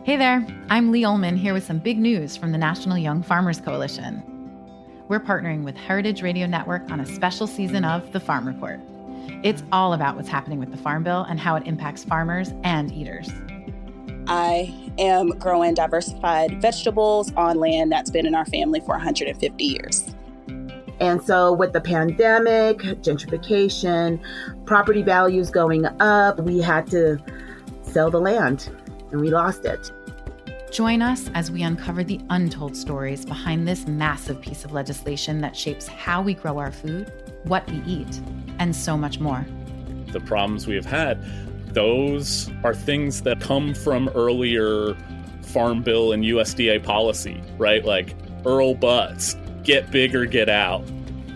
Hey there, I'm Lee Ullman here with some big news from the National Young Farmers Coalition. We're partnering with Heritage Radio Network on a special season of The Farm Report. It's all about what's happening with the Farm Bill and how it impacts farmers and eaters. I am growing diversified vegetables on land that's been in our family for 150 years. And so with the pandemic, gentrification, property values going up, we had to sell the land and we lost it. Join us as we uncover the untold stories behind this massive piece of legislation that shapes how we grow our food, what we eat, and so much more. The problems we have had, those are things that come from earlier Farm Bill and USDA policy, right? Like Earl Butts, get big or get out.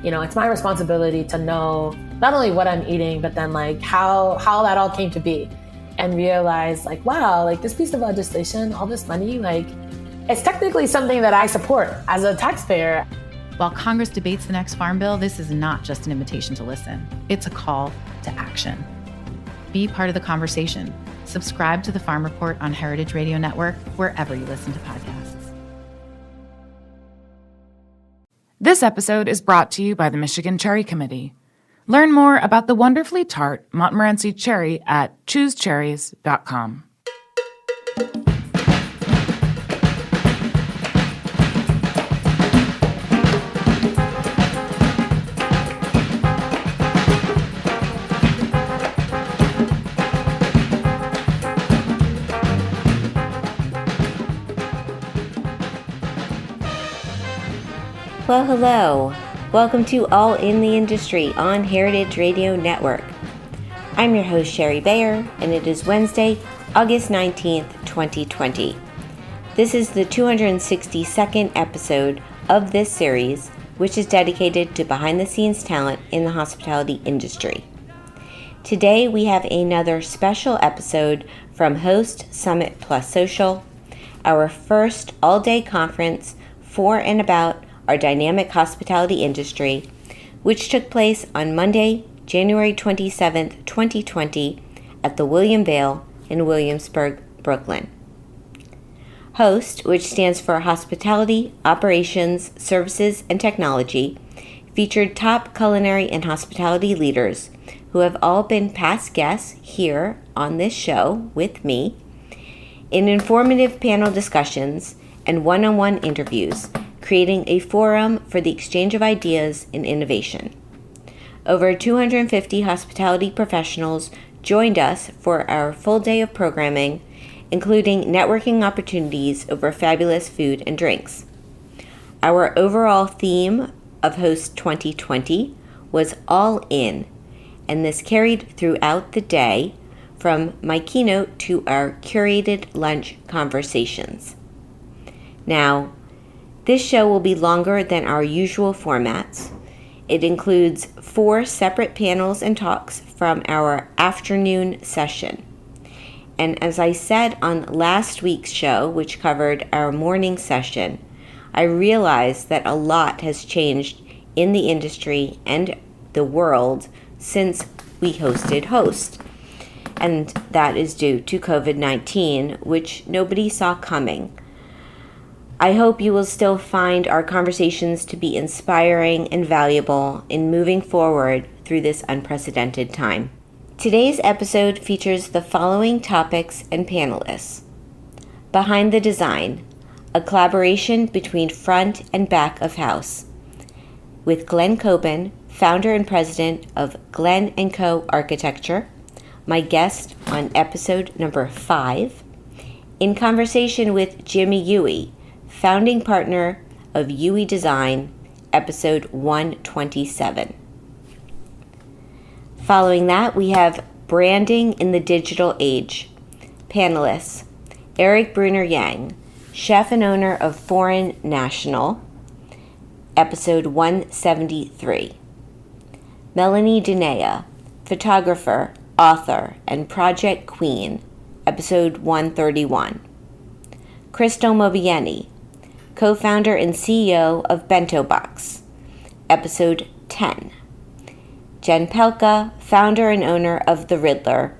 You know, it's my responsibility to know not only what I'm eating, but then like how that all came to be. And realize like, wow, like this piece of legislation, all this money, like it's technically something that I support as a taxpayer. While Congress debates the next Farm Bill, this is not just an invitation to listen. It's a call to action. Be part of the conversation. Subscribe to the Farm Report on Heritage Radio Network, wherever you listen to podcasts. This episode is brought to you by the Michigan Cherry Committee. Learn more about the wonderfully tart Montmorency cherry at choosecherries.com. Well, hello. Welcome to All in the Industry on Heritage Radio Network. I'm your host, Sherry Bayer, and it is Wednesday, August 19th, 2020. This is the 262nd episode of this series, which is dedicated to behind-the-scenes talent in the hospitality industry. Today, we have another special episode from H.O.S.T Summit Plus Social, our first all-day conference for and about our dynamic hospitality industry, which took place on Monday, January 27th, 2020 at the William Vale in Williamsburg, Brooklyn. H.O.S.T, which stands for Hospitality, Operations, Services, and Technology, featured top culinary and hospitality leaders who have all been past guests here on this show with me in informative panel discussions and one-on-one interviews, creating a forum for the exchange of ideas and innovation. Over 250 hospitality professionals joined us for our full day of programming, including networking opportunities over fabulous food and drinks. Our overall theme of H.O.S.T 2020 was All In, and this carried throughout the day from my keynote to our curated lunch conversations. Now, this show will be longer than our usual formats. It includes 4 separate panels and talks from our afternoon session. And as I said on last week's show, which covered our morning session, I realized that a lot has changed in the industry and the world since we hosted H.O.S.T. And that is due to COVID-19, which nobody saw coming. I hope you will still find our conversations to be inspiring and valuable in moving forward through this unprecedented time. Today's episode features the following topics and panelists. Behind the Design, a collaboration between front and back of house, with Glen Coben, founder and president of Glen & Co. Architecture, my guest on episode number 5, in conversation with Jimi, founding partner of YuiDesign, episode 127. Following that, we have Branding in the Digital Age. Panelists, Erik Bruner-Yang, chef and owner of Foreign National, episode 173. Melanie Dunea, photographer, author, and project queen, episode 131. Krystle Mobayeni, co-founder and CEO of BentoBox, episode 10. Jen Pelka, founder and owner of The Riddler,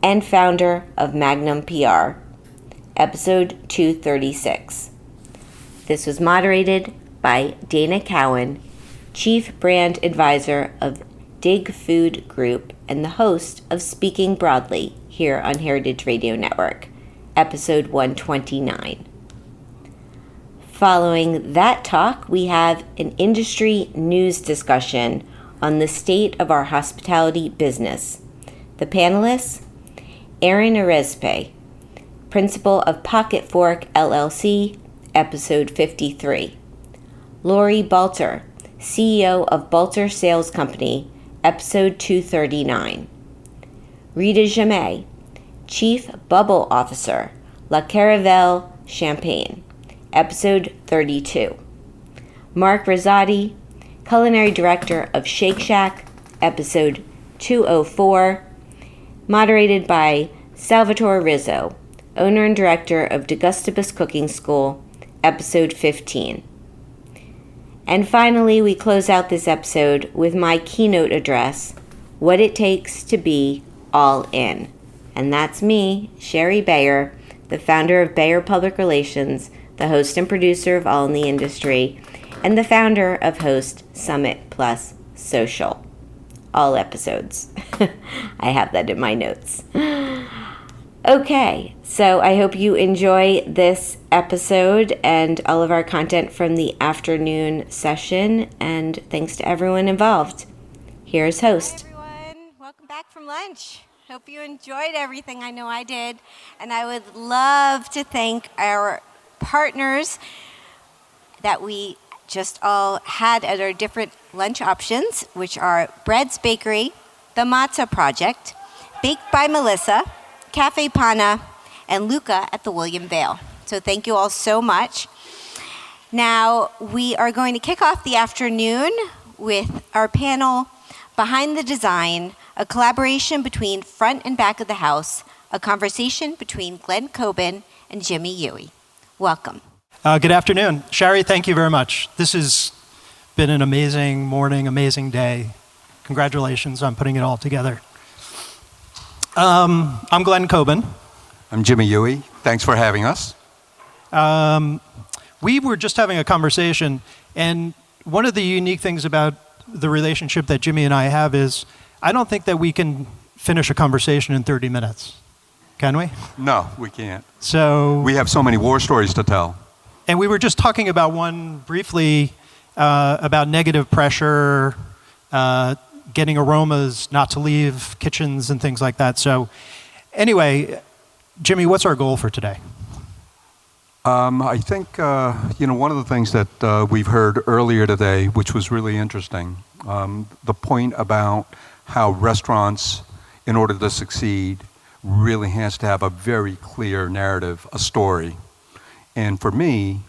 and founder of Magnum PR, episode 236. This was moderated by Dana Cowin, Chief Brand Advisor of Dig Food Group and the host of Speaking Broadly here on Heritage Radio Network, episode 129. Following that talk, we have an industry news discussion on the state of our hospitality business. The panelists, Aaron Arespe, Principal of Pocket Fork LLC, episode 53. Lori Balter, CEO of Balter Sales Company, episode 239. Rita Jimi, Chief Bubble Officer, La Caravelle Champagne, episode 32. Mark Rosati, Culinary Director of Shake Shack, episode 204. Moderated by Salvatore Rizzo, Owner and Director of Degustibus Cooking School, episode 15. And finally, we close out this episode with my keynote address, What It Takes to Be All In. And that's me, Sherry Bayer, the founder of Bayer Public Relations, the host and producer of All in the Industry, and the founder of H.O.S.T Summit Plus Social. All episodes. I have that in my notes. Okay, so I hope you enjoy this episode and all of our content from the afternoon session, and thanks to everyone involved. Here's H.O.S.T. Hi everyone, welcome back from lunch. Hope you enjoyed everything. I know I did. And I would love to thank our partners that we just all had at our different lunch options, which are Bread's Bakery, The Matzah Project, Baked by Melissa, Cafe Pana, and Luca at the William Vale. So thank you all so much. Now we are going to kick off the afternoon with our panel, Behind the Design, a collaboration between front and back of the house, a conversation between Glen Coben and Jimi Yui. Welcome. Good afternoon. Sherry, thank you very much. This has been an amazing morning, amazing day. Congratulations on putting it all together. I'm Glen Coben. I'm Jimi Yui. Thanks for having us. We were just having a conversation, and one of the unique things about the relationship that Jimi and I have is I don't think that we can finish a conversation in 30 minutes. Can we? No, we can't. So we have so many war stories to tell. And we were just talking about one briefly about negative pressure, getting aromas not to leave kitchens and things like that. So anyway, Jimi, what's our goal for today? I think, one of the things that we've heard earlier today, which was really interesting, the point about how restaurants, in order to succeed, really has to have a very clear narrative, a story. And for me,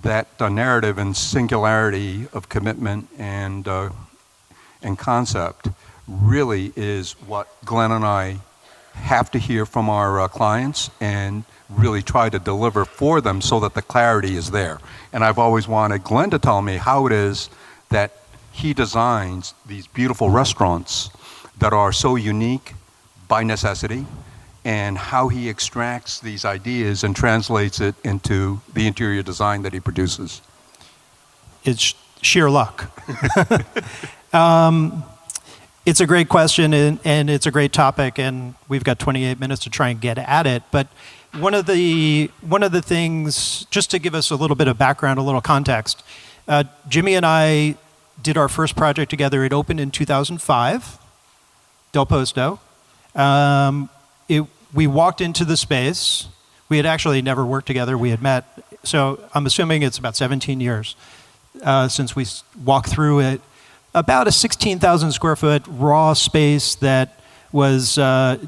that narrative and singularity of commitment and concept really is what Glen and I have to hear from our clients and really try to deliver for them so that the clarity is there. And I've always wanted Glen to tell me how it is that he designs these beautiful restaurants that are so unique by necessity, and how he extracts these ideas and translates it into the interior design that he produces. It's sheer luck. It's a great question, and it's a great topic, and we've got 28 minutes to try and get at it. But one of the things, just to give us a little bit of background, a little context, Jimi and I did our first project together. It opened in 2005, Del Posto. We walked into the space. We had actually never worked together. We had met. So I'm assuming it's about 17 years since we walked through it. About a 16,000 square foot raw space that was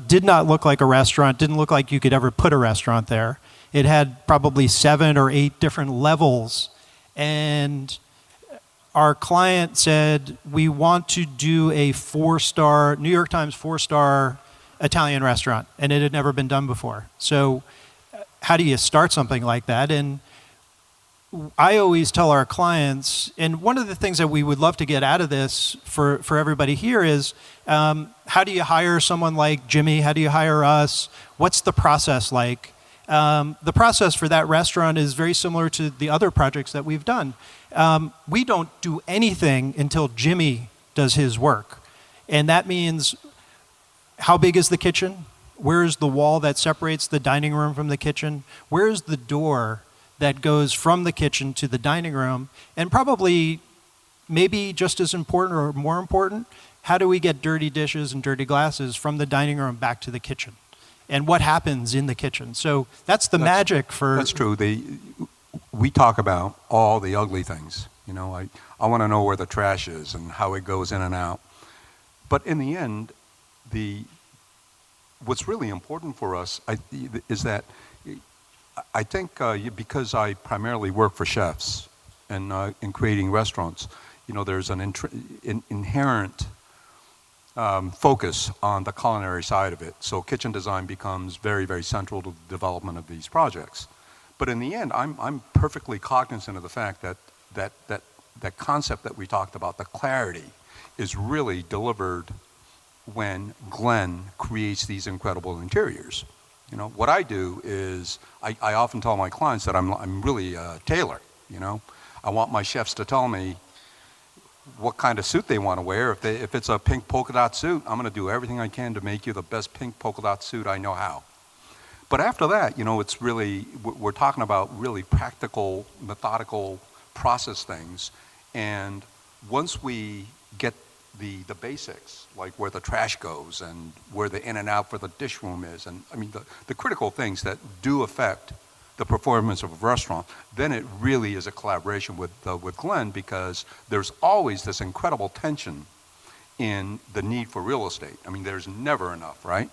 did not look like a restaurant, didn't look like you could ever put a restaurant there. It had probably 7 or 8 different levels. And our client said, we want to do a 4-star, New York Times 4-star Italian restaurant, and it had never been done before. So how do you start something like that? And I always tell our clients, and one of the things that we would love to get out of this for everybody here is, how do you hire someone like Jimi? How do you hire us? What's the process like? the process for that restaurant is very similar to the other projects that we've done. We don't do anything until Jimi does his work. And that means, how big is the kitchen? Where's the wall that separates the dining room from the kitchen? Where's the door that goes from the kitchen to the dining room? And probably, maybe just as important or more important, how do we get dirty dishes and dirty glasses from the dining room back to the kitchen? And what happens in the kitchen? So that's magic for... That's true. We talk about all the ugly things. You know, I want to know where the trash is and how it goes in and out. But in the end, what's really important for us is that I think because I primarily work for chefs and in creating restaurants, you know, there's an inherent focus on the culinary side of it. So kitchen design becomes very, very central to the development of these projects. But in the end, I'm perfectly cognizant of the fact that concept that we talked about, the clarity, is really delivered when Glen creates these incredible interiors. You know, what I do is I often tell my clients that I'm really a tailor. You know, I want my chefs to tell me what kind of suit they want to wear. If it's a pink polka dot suit, I'm going to do everything I can to make you the best pink polka dot suit I know how. But after that, you know, it's really, we're talking about really practical, methodical process things. And once we get the basics, like where the trash goes and where the in and out for the dish room is, and I mean the critical things that do affect the performance of a restaurant, then it really is a collaboration with Glen, because there's always this incredible tension in the need for real estate. I mean, there's never enough, right?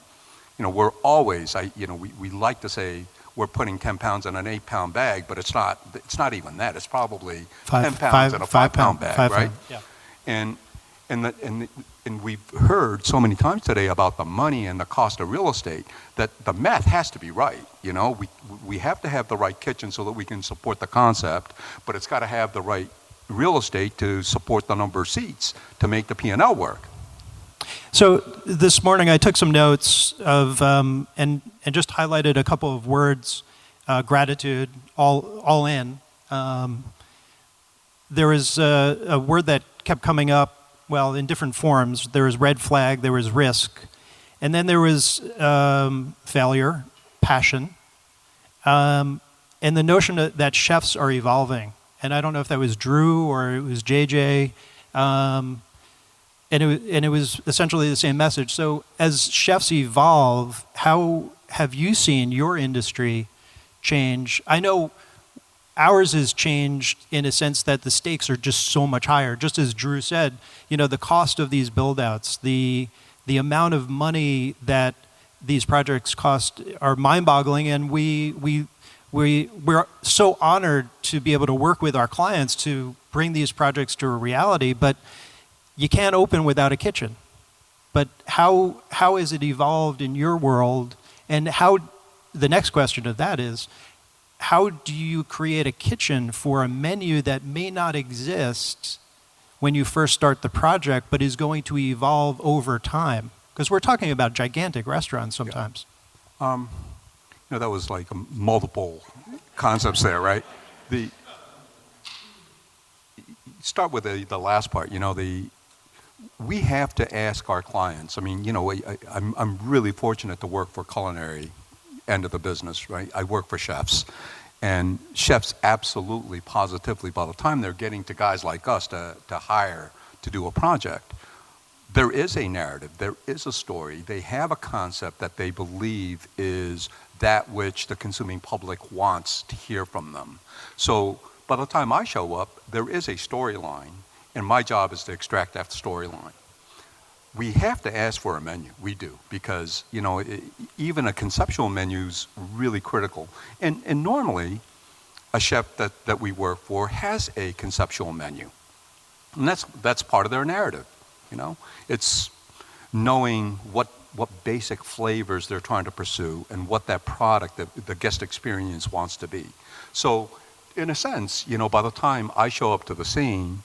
You know, we're always, we like to say we're putting 10 pounds in an 8-pound bag, but it's not even that. It's probably 10 pounds in a 5-pound bag, right? Yeah. And we've heard so many times today about the money and the cost of real estate that the math has to be right. You know, we have to have the right kitchen so that we can support the concept, but it's got to have the right real estate to support the number of seats to make the P&L work. So this morning I took some notes of and just highlighted a couple of words, gratitude, all in. There was a word that kept coming up, well, in different forms. There was red flag, there was risk, and then there was failure, passion, and the notion that chefs are evolving. And I don't know if that was Drew or it was JJ, and it was essentially the same message. So as chefs evolve, how have you seen your industry change? I know ours has changed in a sense that the stakes are just so much higher. Just as Drew said, you know, the cost of these build-outs, the amount of money that these projects cost are mind-boggling, and we're so honored to be able to work with our clients to bring these projects to a reality, but you can't open without a kitchen. But how has it evolved in your world? And the next question of that is, how do you create a kitchen for a menu that may not exist when you first start the project, but is going to evolve over time? Because we're talking about gigantic restaurants sometimes. Yeah. You know, that was like multiple concepts there, right? Start with the last part. You know, we have to ask our clients. I mean, you know, I'm really fortunate to work for culinary end of the business, right? I work for chefs, and chefs absolutely, positively, by the time they're getting to guys like us to hire to do a project, there is a narrative, there is a story. They have a concept that they believe is that which the consuming public wants to hear from them. So by the time I show up, there is a storyline, and my job is to extract that storyline. We have to ask for a menu, we do, because, you know, even a conceptual menu is really critical. And normally, a chef that we work for has a conceptual menu. And that's part of their narrative, you know? It's knowing what basic flavors they're trying to pursue and what that product, the guest experience wants to be. So, in a sense, you know, by the time I show up to the scene,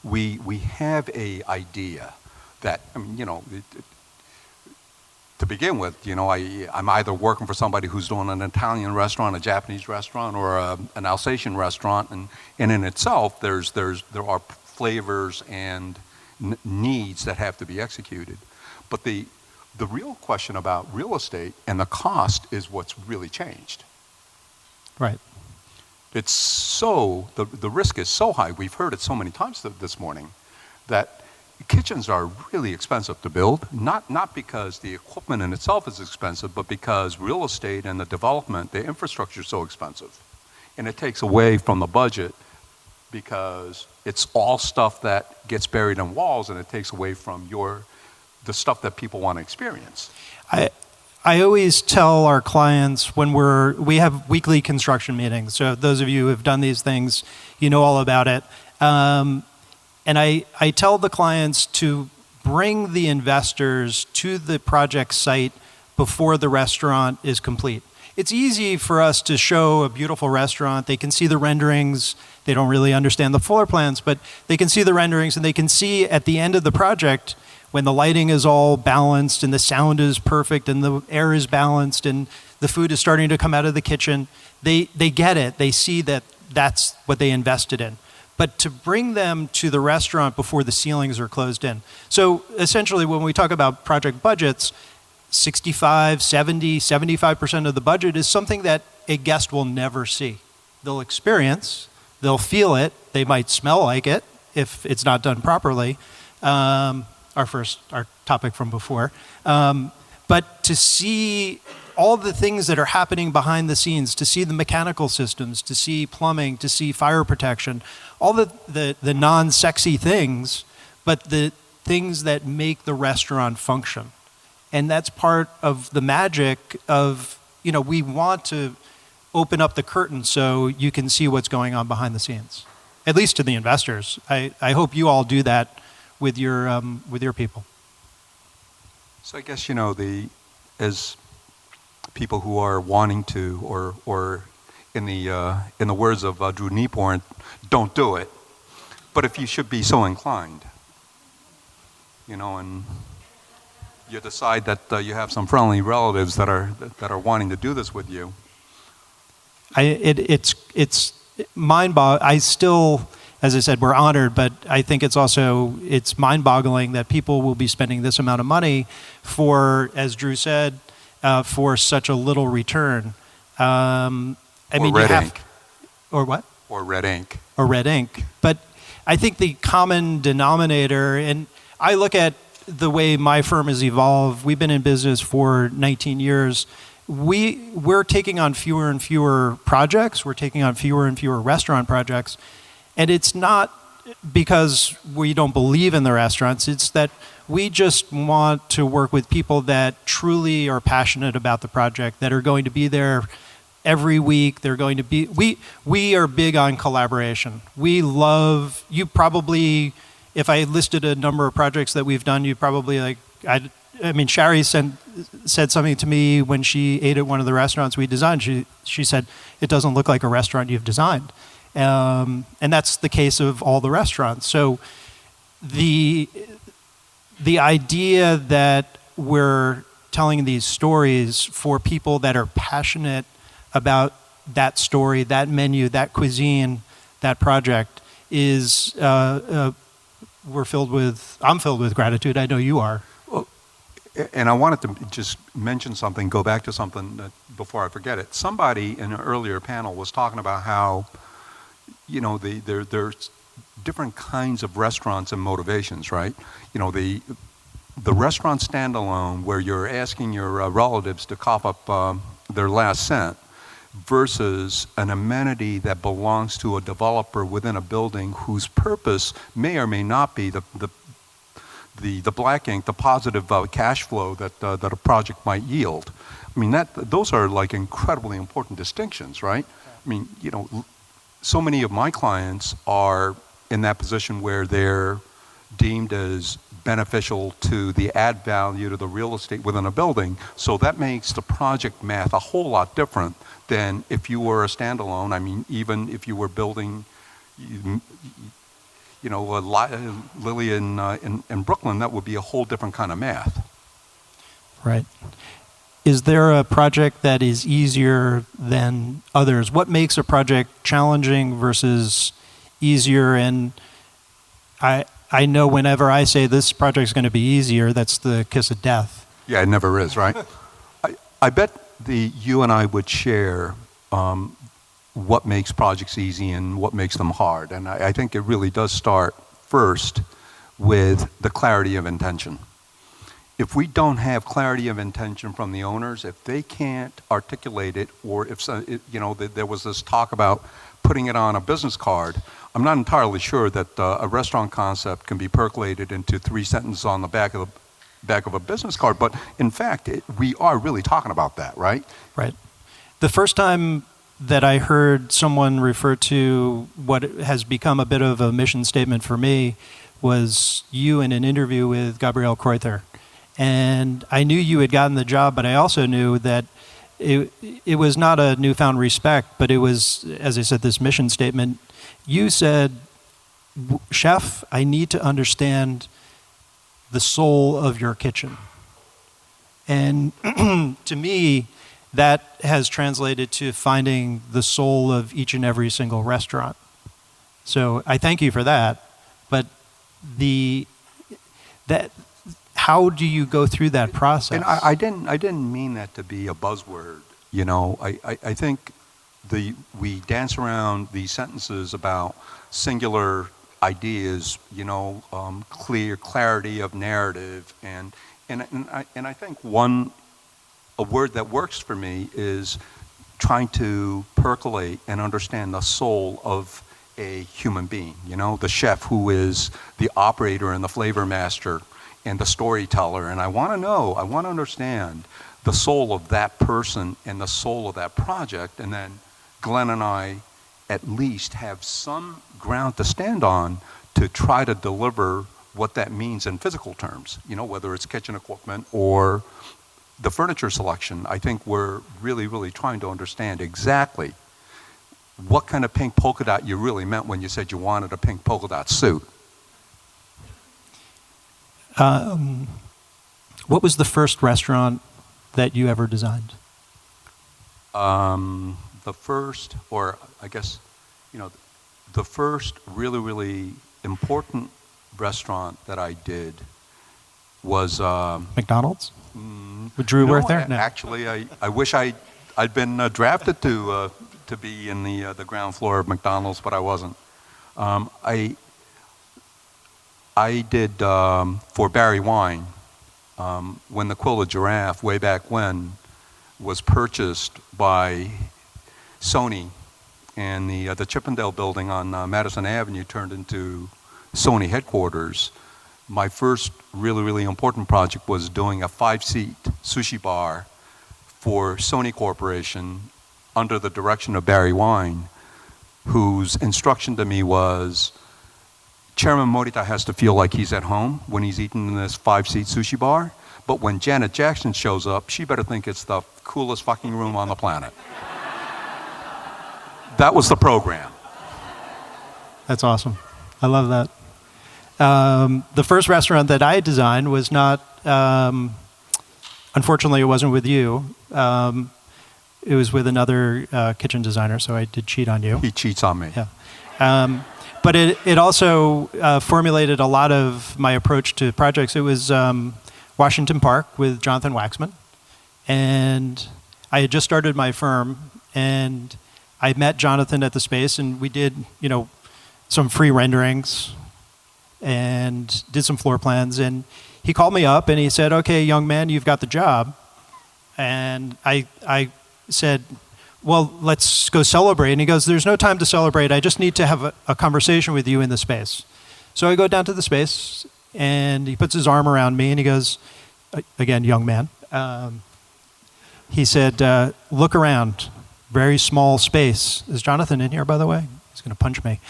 we have a idea that, I mean, you know, to begin with, I'm either working for somebody who's doing an Italian restaurant, a Japanese restaurant, or an Alsatian restaurant, and in itself, there are flavors and needs that have to be executed. But the real question about real estate and the cost is what's really changed. Right. It's so, the risk is so high, we've heard it so many times this morning, that kitchens are really expensive to build, not because the equipment in itself is expensive, but because real estate and the development, the infrastructure is so expensive. And it takes away from the budget because it's all stuff that gets buried in walls, and it takes away from the stuff that people want to experience. I always tell our clients when we have weekly construction meetings. So those of you who have done these things, you know all about it. And I tell the clients to bring the investors to the project site before the restaurant is complete. It's easy for us to show a beautiful restaurant. They can see the renderings. They don't really understand the floor plans, but they can see the renderings, and they can see at the end of the project when the lighting is all balanced and the sound is perfect and the air is balanced and the food is starting to come out of the kitchen. They get it. They see that that's what they invested in. But to bring them to the restaurant before the ceilings are closed in. So essentially when we talk about project budgets, 65, 70, 75% of the budget is something that a guest will never see. They'll experience, they'll feel it, they might smell like it if it's not done properly. Our topic from before. But to see all the things that are happening behind the scenes, to see the mechanical systems, to see plumbing, to see fire protection, all the non-sexy things, but the things that make the restaurant function. And that's part of the magic of, we want to open up the curtain so you can see what's going on behind the scenes, at least to the investors. I hope you all do that with your people. So I guess, as people who are wanting to, or in the words of Drew Nieporn, don't do it. But if you should be so inclined, and you decide that you have some friendly relatives that are wanting to do this with you. It's mind-boggling. I still, as I said, we're honored, but I think it's mind-boggling that people will be spending this amount of money for, as Drew said, for such a little return. Red ink. Or what? Or red ink. Or red ink. But I think the common denominator, and I look at the way my firm has evolved. We've been in business for 19 years. We're taking on fewer and fewer projects. We're taking on fewer and fewer restaurant projects. And it's not because we don't believe in the restaurants. It's that we just want to work with people that truly are passionate about the project, that are going to be there every week. They're going to be, we are big on collaboration. We love, you probably, if I listed a number of projects that we've done, you'd probably Shari said something to me when she ate at one of the restaurants we designed. She said, "It doesn't look like a restaurant you've designed." And that's the case of all the restaurants. So the idea that we're telling these stories for people that are passionate about that story, that menu, that cuisine, that project is, I'm filled with gratitude. I know you are. Well, and I wanted to just mention something, go back to something before I forget it. Somebody in an earlier panel was talking about how, there's different kinds of restaurants and motivations, right? The restaurant standalone where you're asking your relatives to cough up their last cent versus an amenity that belongs to a developer within a building whose purpose may or may not be the black ink, the positive cash flow that a project might yield. I mean, those are like incredibly important distinctions, right? I mean, so many of my clients are in that position where they're deemed as beneficial to the add value to the real estate within a building. So that makes the project math a whole lot different than if you were a standalone. I mean, even if you were building, Lily in Brooklyn, that would be a whole different kind of math. Right. Is there a project that is easier than others? What makes a project challenging versus easier? And I know whenever I say this project is going to be easier, that's the kiss of death. Yeah, it never is, right? I bet you and I would share what makes projects easy and what makes them hard. And I think it really does start first with the clarity of intention. If we don't have clarity of intention from the owners, if they can't articulate it, or if there was this talk about putting it on a business card, I'm not entirely sure that a restaurant concept can be percolated into 3 sentences on the back of a business card. But in fact, we are really talking about that, right? Right. The first time that I heard someone refer to what has become a bit of a mission statement for me was you in an interview with Gabriel Kreuther. And I knew you had gotten the job, but I also knew that it was not a newfound respect, but it was, as I said, this mission statement. You said, "Chef, I need to understand the soul of your kitchen." And to me, that has translated to finding the soul of each and every single restaurant. So I thank you for that. But how do you go through that process? And I didn't mean that to be a buzzword. I think we dance around these sentences about singular ideas, clarity of narrative, and I think a word that works for me is trying to percolate and understand the soul of a human being. The chef who is the operator and the flavor master and the storyteller, and I want to understand the soul of that person and the soul of that project, and then Glen and I at least have some ground to stand on to try to deliver what that means in physical terms, whether it's kitchen equipment or the furniture selection. I think we're really, really trying to understand exactly what kind of pink polka dot you really meant when you said you wanted a pink polka dot suit. What was the first restaurant that you ever designed? The first, or I guess, the first really, really important restaurant that I did was McDonald's? Would Drew work there? No. Actually, I wish I'd been drafted to be in the ground floor of McDonald's, but I wasn't. I did for Barry Wine when the Quilted Giraffe way back when was purchased by Sony, and the Chippendale building on Madison Avenue turned into Sony headquarters. My first really, really important project was doing a 5-seat sushi bar for Sony Corporation under the direction of Barry Wine, whose instruction to me was, Chairman Morita has to feel like he's at home when he's eating in this 5-seat sushi bar, but when Janet Jackson shows up, she better think it's the coolest fucking room on the planet. That was the program. That's awesome. I love that. The first restaurant that I designed was not, unfortunately, it wasn't with you. It was with another kitchen designer, so I did cheat on you. He cheats on me. Yeah. But it also formulated a lot of my approach to projects. It was Washington Park with Jonathan Waxman. And I had just started my firm, and I met Jonathan at the space, and we did, some free renderings and did some floor plans. And he called me up and he said, "Okay, young man, you've got the job." And I said, "Well, let's go celebrate." And he goes, "There's no time to celebrate. I just need to have a conversation with you in the space." So I go down to the space, and he puts his arm around me, and he goes, again, young man, he said, "Look around. Very small space." Is Jonathan in here, by the way? He's going to punch me.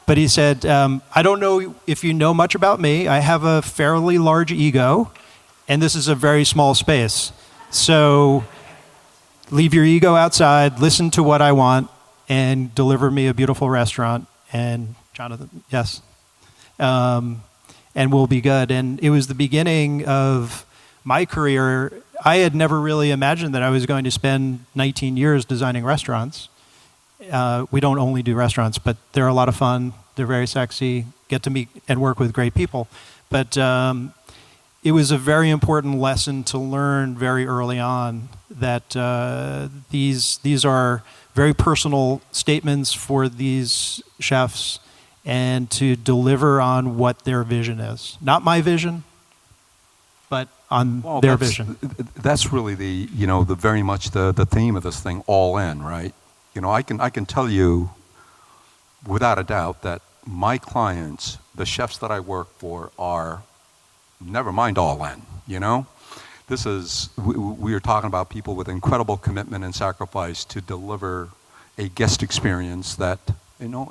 But he said, "I don't know if you know much about me. I have a fairly large ego, and this is a very small space. So leave your ego outside, listen to what I want, and deliver me a beautiful restaurant." And Jonathan, yes. And we'll be good. And it was the beginning of my career, I had never really imagined that I was going to spend 19 years designing restaurants. We don't only do restaurants, but they're a lot of fun. They're very sexy, get to meet and work with great people. But it was a very important lesson to learn very early on that these are very personal statements for these chefs, and to deliver on what their vision is. Not my vision, but on their vision. That's really the very much the theme of this thing, all in, right? I can tell you without a doubt that my clients, the chefs that I work for, are never mind all in, This is, we are talking about people with incredible commitment and sacrifice to deliver a guest experience that,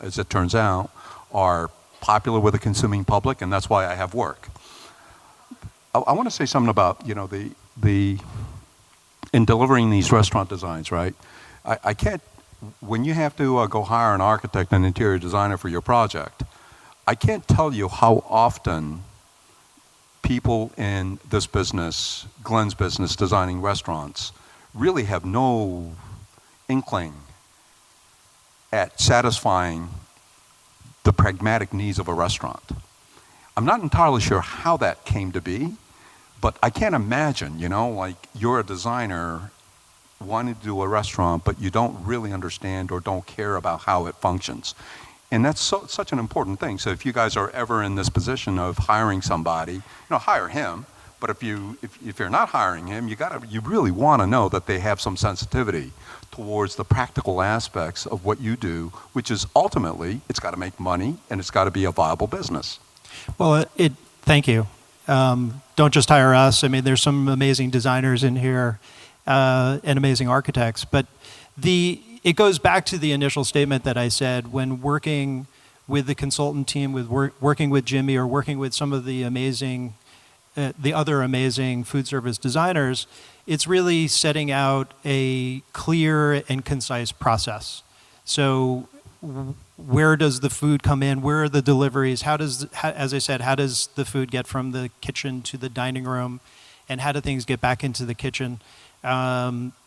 as it turns out, are popular with the consuming public, and that's why I have work. I want to say something about, in delivering these restaurant designs, right? I can't, when you have to go hire an architect and interior designer for your project, I can't tell you how often people in this business, Glen's business, designing restaurants, really have no inkling at satisfying the pragmatic needs of a restaurant. I'm not entirely sure how that came to be, but I can't imagine, you're a designer wanting to do a restaurant, but you don't really understand or don't care about how it functions. And that's such an important thing. So if you guys are ever in this position of hiring somebody, hire him. But if you're not hiring him, you really want to know that they have some sensitivity towards the practical aspects of what you do, which is ultimately, it's got to make money and it's got to be a viable business. Well, thank you. Don't just hire us. I mean, there's some amazing designers in here and amazing architects. But it goes back to the initial statement that I said when working with the consultant team, working with Jimi, or working with some of the other amazing food service designers. It's really setting out a clear and concise process. So where does the food come in? Where are the deliveries? As I said, how does the food get from the kitchen to the dining room? And how do things get back into the kitchen?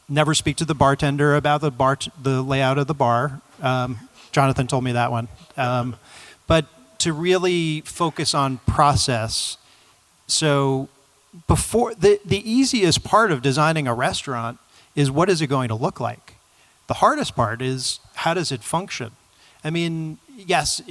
Never speak to the bartender about the layout of the bar. Jonathan told me that one. But to really focus on process. So before the easiest part of designing a restaurant is what is it going to look like? The hardest part is how does it function? I mean, yes,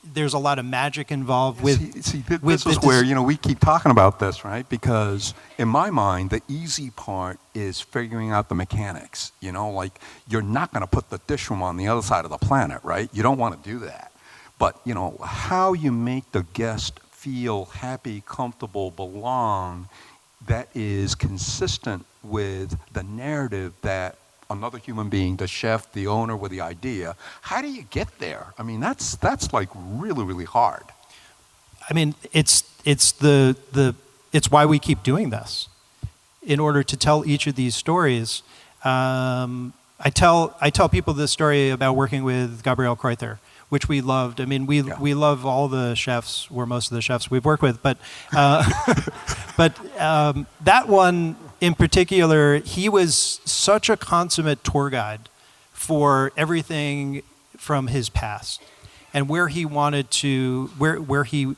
there's a lot of magic involved with. This is where we keep talking about this, right? Because in my mind, the easy part is figuring out the mechanics. Like you're not going to put the dish room on the other side of the planet, right? You don't want to do that. But how you make the guest feel happy, comfortable, belong, that is consistent with the narrative that another human being, the chef, the owner with the idea, how do you get there? I mean, that's like really, really hard. I mean, it's why we keep doing this. In order to tell each of these stories, I tell people this story about working with Gabriel Kreuther, which we loved. I mean, we love all the chefs, or most of the chefs we've worked with, but that one in particular, he was such a consummate tour guide for everything from his past and where he wanted to, where he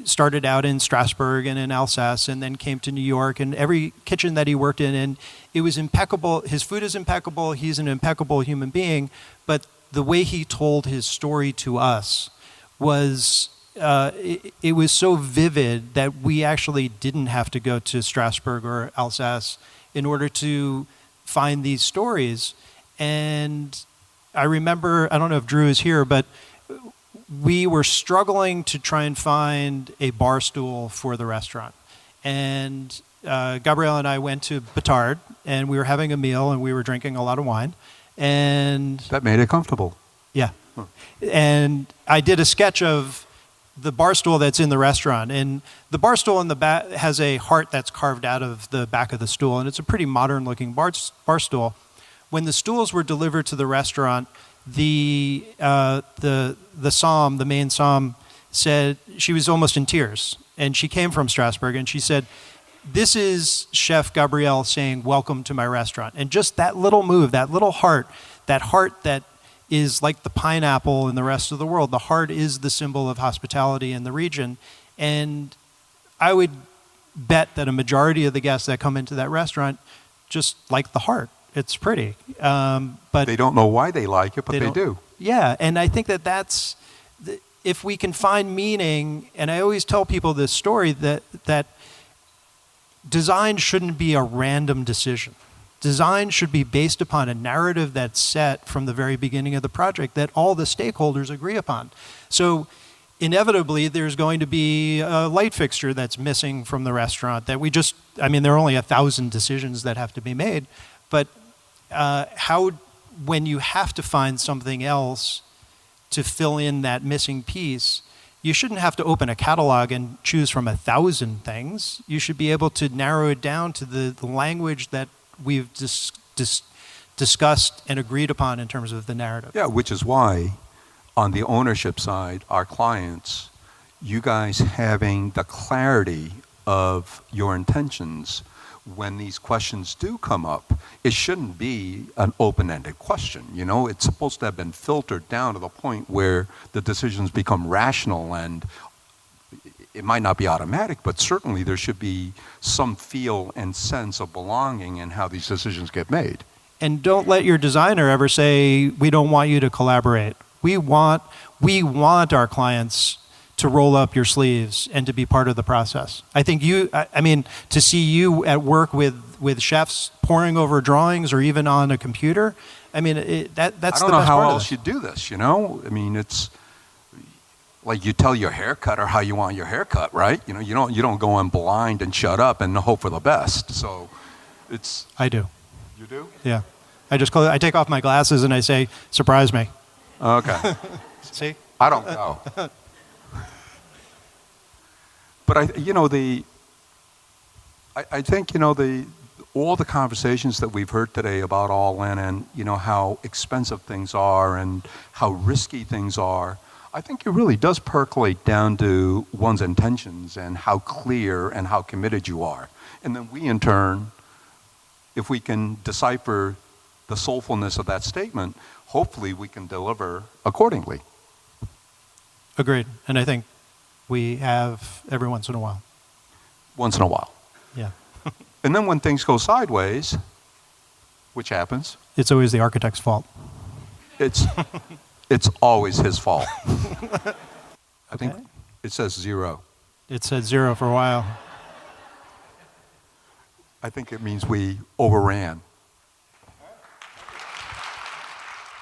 started out in Strasbourg and in Alsace and then came to New York, and every kitchen that he worked in, and it was impeccable. His food is impeccable. He's an impeccable human being, but the way he told his story to us was, it was so vivid that we actually didn't have to go to Strasbourg or Alsace in order to find these stories. And I remember, I don't know if Drew is here, but we were struggling to try and find a bar stool for the restaurant. And Gabrielle and I went to Batard, and we were having a meal, and we were drinking a lot of wine. And that made it comfortable. Yeah. Huh. And I did a sketch of the bar stool that's in the restaurant. And the bar stool in the back has a heart that's carved out of the back of the stool. And it's a pretty modern looking bar stool. When the stools were delivered to the restaurant, the somm, the main somm, said, she was almost in tears. And she came from Strasbourg, and she said, this is Chef Gabrielle saying, welcome to my restaurant. And just that little move, that little heart that is like the pineapple in the rest of the world. The heart is the symbol of hospitality in the region. And I would bet that a majority of the guests that come into that restaurant just like the heart. It's pretty. But they don't know why they like it, but they do. Yeah, and I think that's, if we can find meaning, and I always tell people this story, that design shouldn't be a random decision. Design should be based upon a narrative that's set from the very beginning of the project that all the stakeholders agree upon. So inevitably, there's going to be a light fixture that's missing from the restaurant that there are only 1,000 decisions that have to be made. But when you have to find something else to fill in that missing piece, you shouldn't have to open a catalog and choose from 1,000 things. You should be able to narrow it down to the language that we've discussed and agreed upon in terms of the narrative. Yeah, which is why on the ownership side, our clients, you guys having the clarity of your intentions when these questions do come up, it shouldn't be an open-ended question. It's supposed to have been filtered down to the point where the decisions become rational, and it might not be automatic, but certainly there should be some feel and sense of belonging in how these decisions get made. And don't let your designer ever say, we don't want you to collaborate. We want our clients to roll up your sleeves and to be part of the process. I think to see you at work with chefs poring over drawings or even on a computer, that's the best part. I don't know how else you do this, it's like you tell your haircutter how you want your haircut, right? You don't go in blind and shut up and hope for the best. So it's... I do. You do? Yeah. I take off my glasses and I say, surprise me. Okay. See? I don't know. But I think all the conversations that we've heard today about all in and how expensive things are and how risky things are, I think it really does percolate down to one's intentions and how clear and how committed you are. And then we in turn, if we can decipher the soulfulness of that statement, hopefully we can deliver accordingly. Agreed. And I think we have every once in a while. Once in a while. Yeah. And then when things go sideways, which happens, it's always the architect's fault. It's always his fault. I think it says 0. It said 0 for a while. I think it means we overran.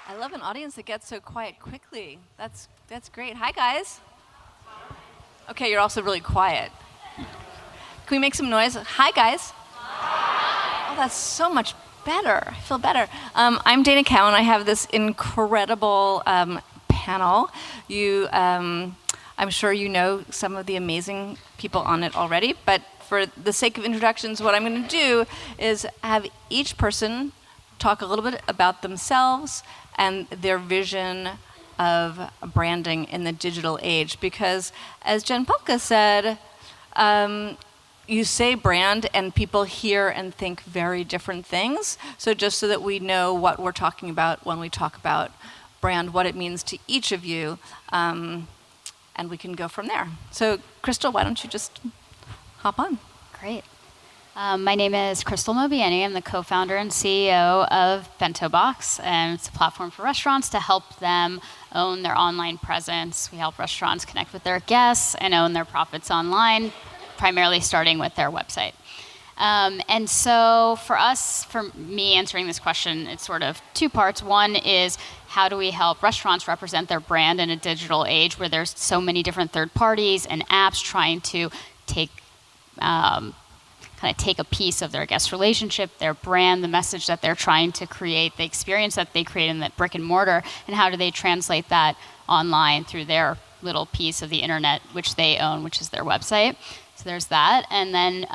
I love an audience that gets so quiet quickly. That's great. Hi, guys. Okay, you're also really quiet. Can we make some noise? Hi, guys. Hi. Oh, that's so much better. I feel better. I'm Dana Cowin. I have this incredible panel. I'm sure you know some of the amazing people on it already, but for the sake of introductions, what I'm going to do is have each person talk a little bit about themselves and their vision of branding in the digital age. Because as Jen Pelka said, you say brand and people hear and think very different things. So just so that we know what we're talking about when we talk about brand, what it means to each of you, and we can go from there. So Krystle, why don't you just hop on? Great. My name is Krystle Mobayeni. I'm the co-founder and CEO of BentoBox, and it's a platform for restaurants to help them own their online presence. We help restaurants connect with their guests and own their profits online, primarily starting with their website. And so for me answering this question, it's sort of two parts. One is, how do we help restaurants represent their brand in a digital age where there's so many different third parties and apps trying to take a piece of their guest relationship, their brand, the message that they're trying to create, the experience that they create in that brick and mortar, and how do they translate that online through their little piece of the internet which they own, which is their website. So there's that. And then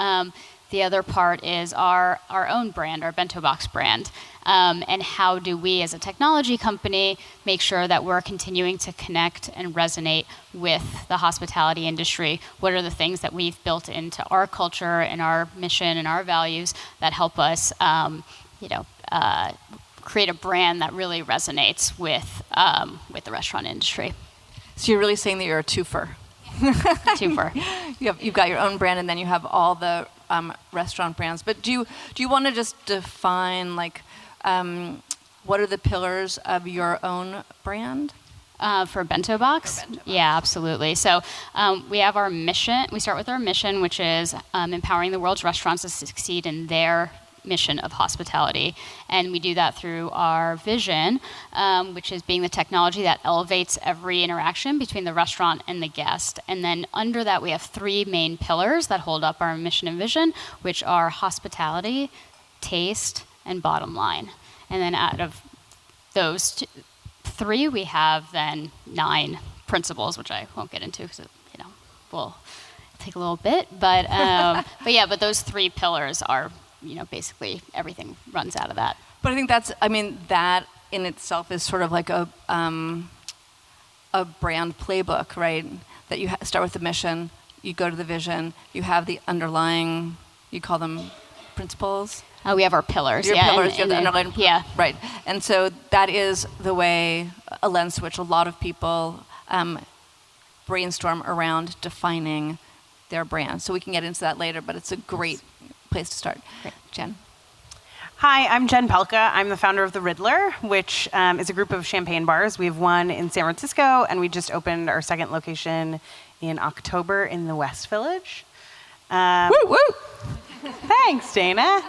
The other part is our own brand, our BentoBox brand. And how do we as a technology company make sure that we're continuing to connect and resonate with the hospitality industry? What are the things that we've built into our culture and our mission and our values that help us create a brand that really resonates with the restaurant industry? So you're really saying that you're a twofer. Twofer. You've got your own brand, and then you have all the restaurant brands. But do you want to just define what are the pillars of your own brand? For BentoBox? Yeah, absolutely. So we have our mission. We start with our mission, which is empowering the world's restaurants to succeed in their mission of hospitality. And we do that through our vision, which is being the technology that elevates every interaction between the restaurant and the guest. And then under that, we have 3 main pillars that hold up our mission and vision, which are hospitality, taste, and bottom line. And then out of those 3, we have then 9 principles, which I won't get into because it will take a little bit. But but those 3 pillars are basically everything runs out of that. But I think that in itself is sort of like a brand playbook, right? That you start with the mission, you go to the vision, you have the underlying, you call them principles. We have our pillars. Your pillars, you have the underlying. Yeah. Right. And so that is the way, a lens to which a lot of people brainstorm around defining their brand. So we can get into that later, but it's a great place to start. Great. Jen. Hi, I'm Jen Pelka. I'm the founder of the Riddler, which is a group of champagne bars. We have one in San Francisco, and we just opened our 2nd location in October in the West Village. Woo, woo! Thanks, Dana.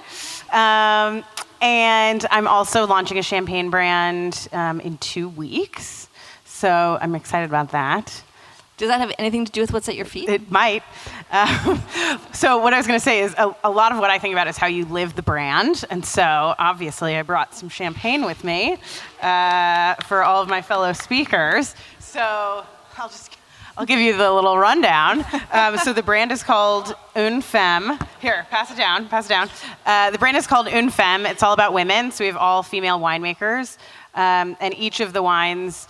And I'm also launching a champagne brand in 2 weeks, so I'm excited about that. Does that have anything to do with what's at your feet? It might. So what I was going to say is a lot of what I think about is how you live the brand. And so obviously I brought some champagne with me for all of my fellow speakers. So I'll give you the little rundown. So the brand is called Une Femme. Here, pass it down. The brand is called Une Femme. It's all about women. So we have all female winemakers. And each of the wines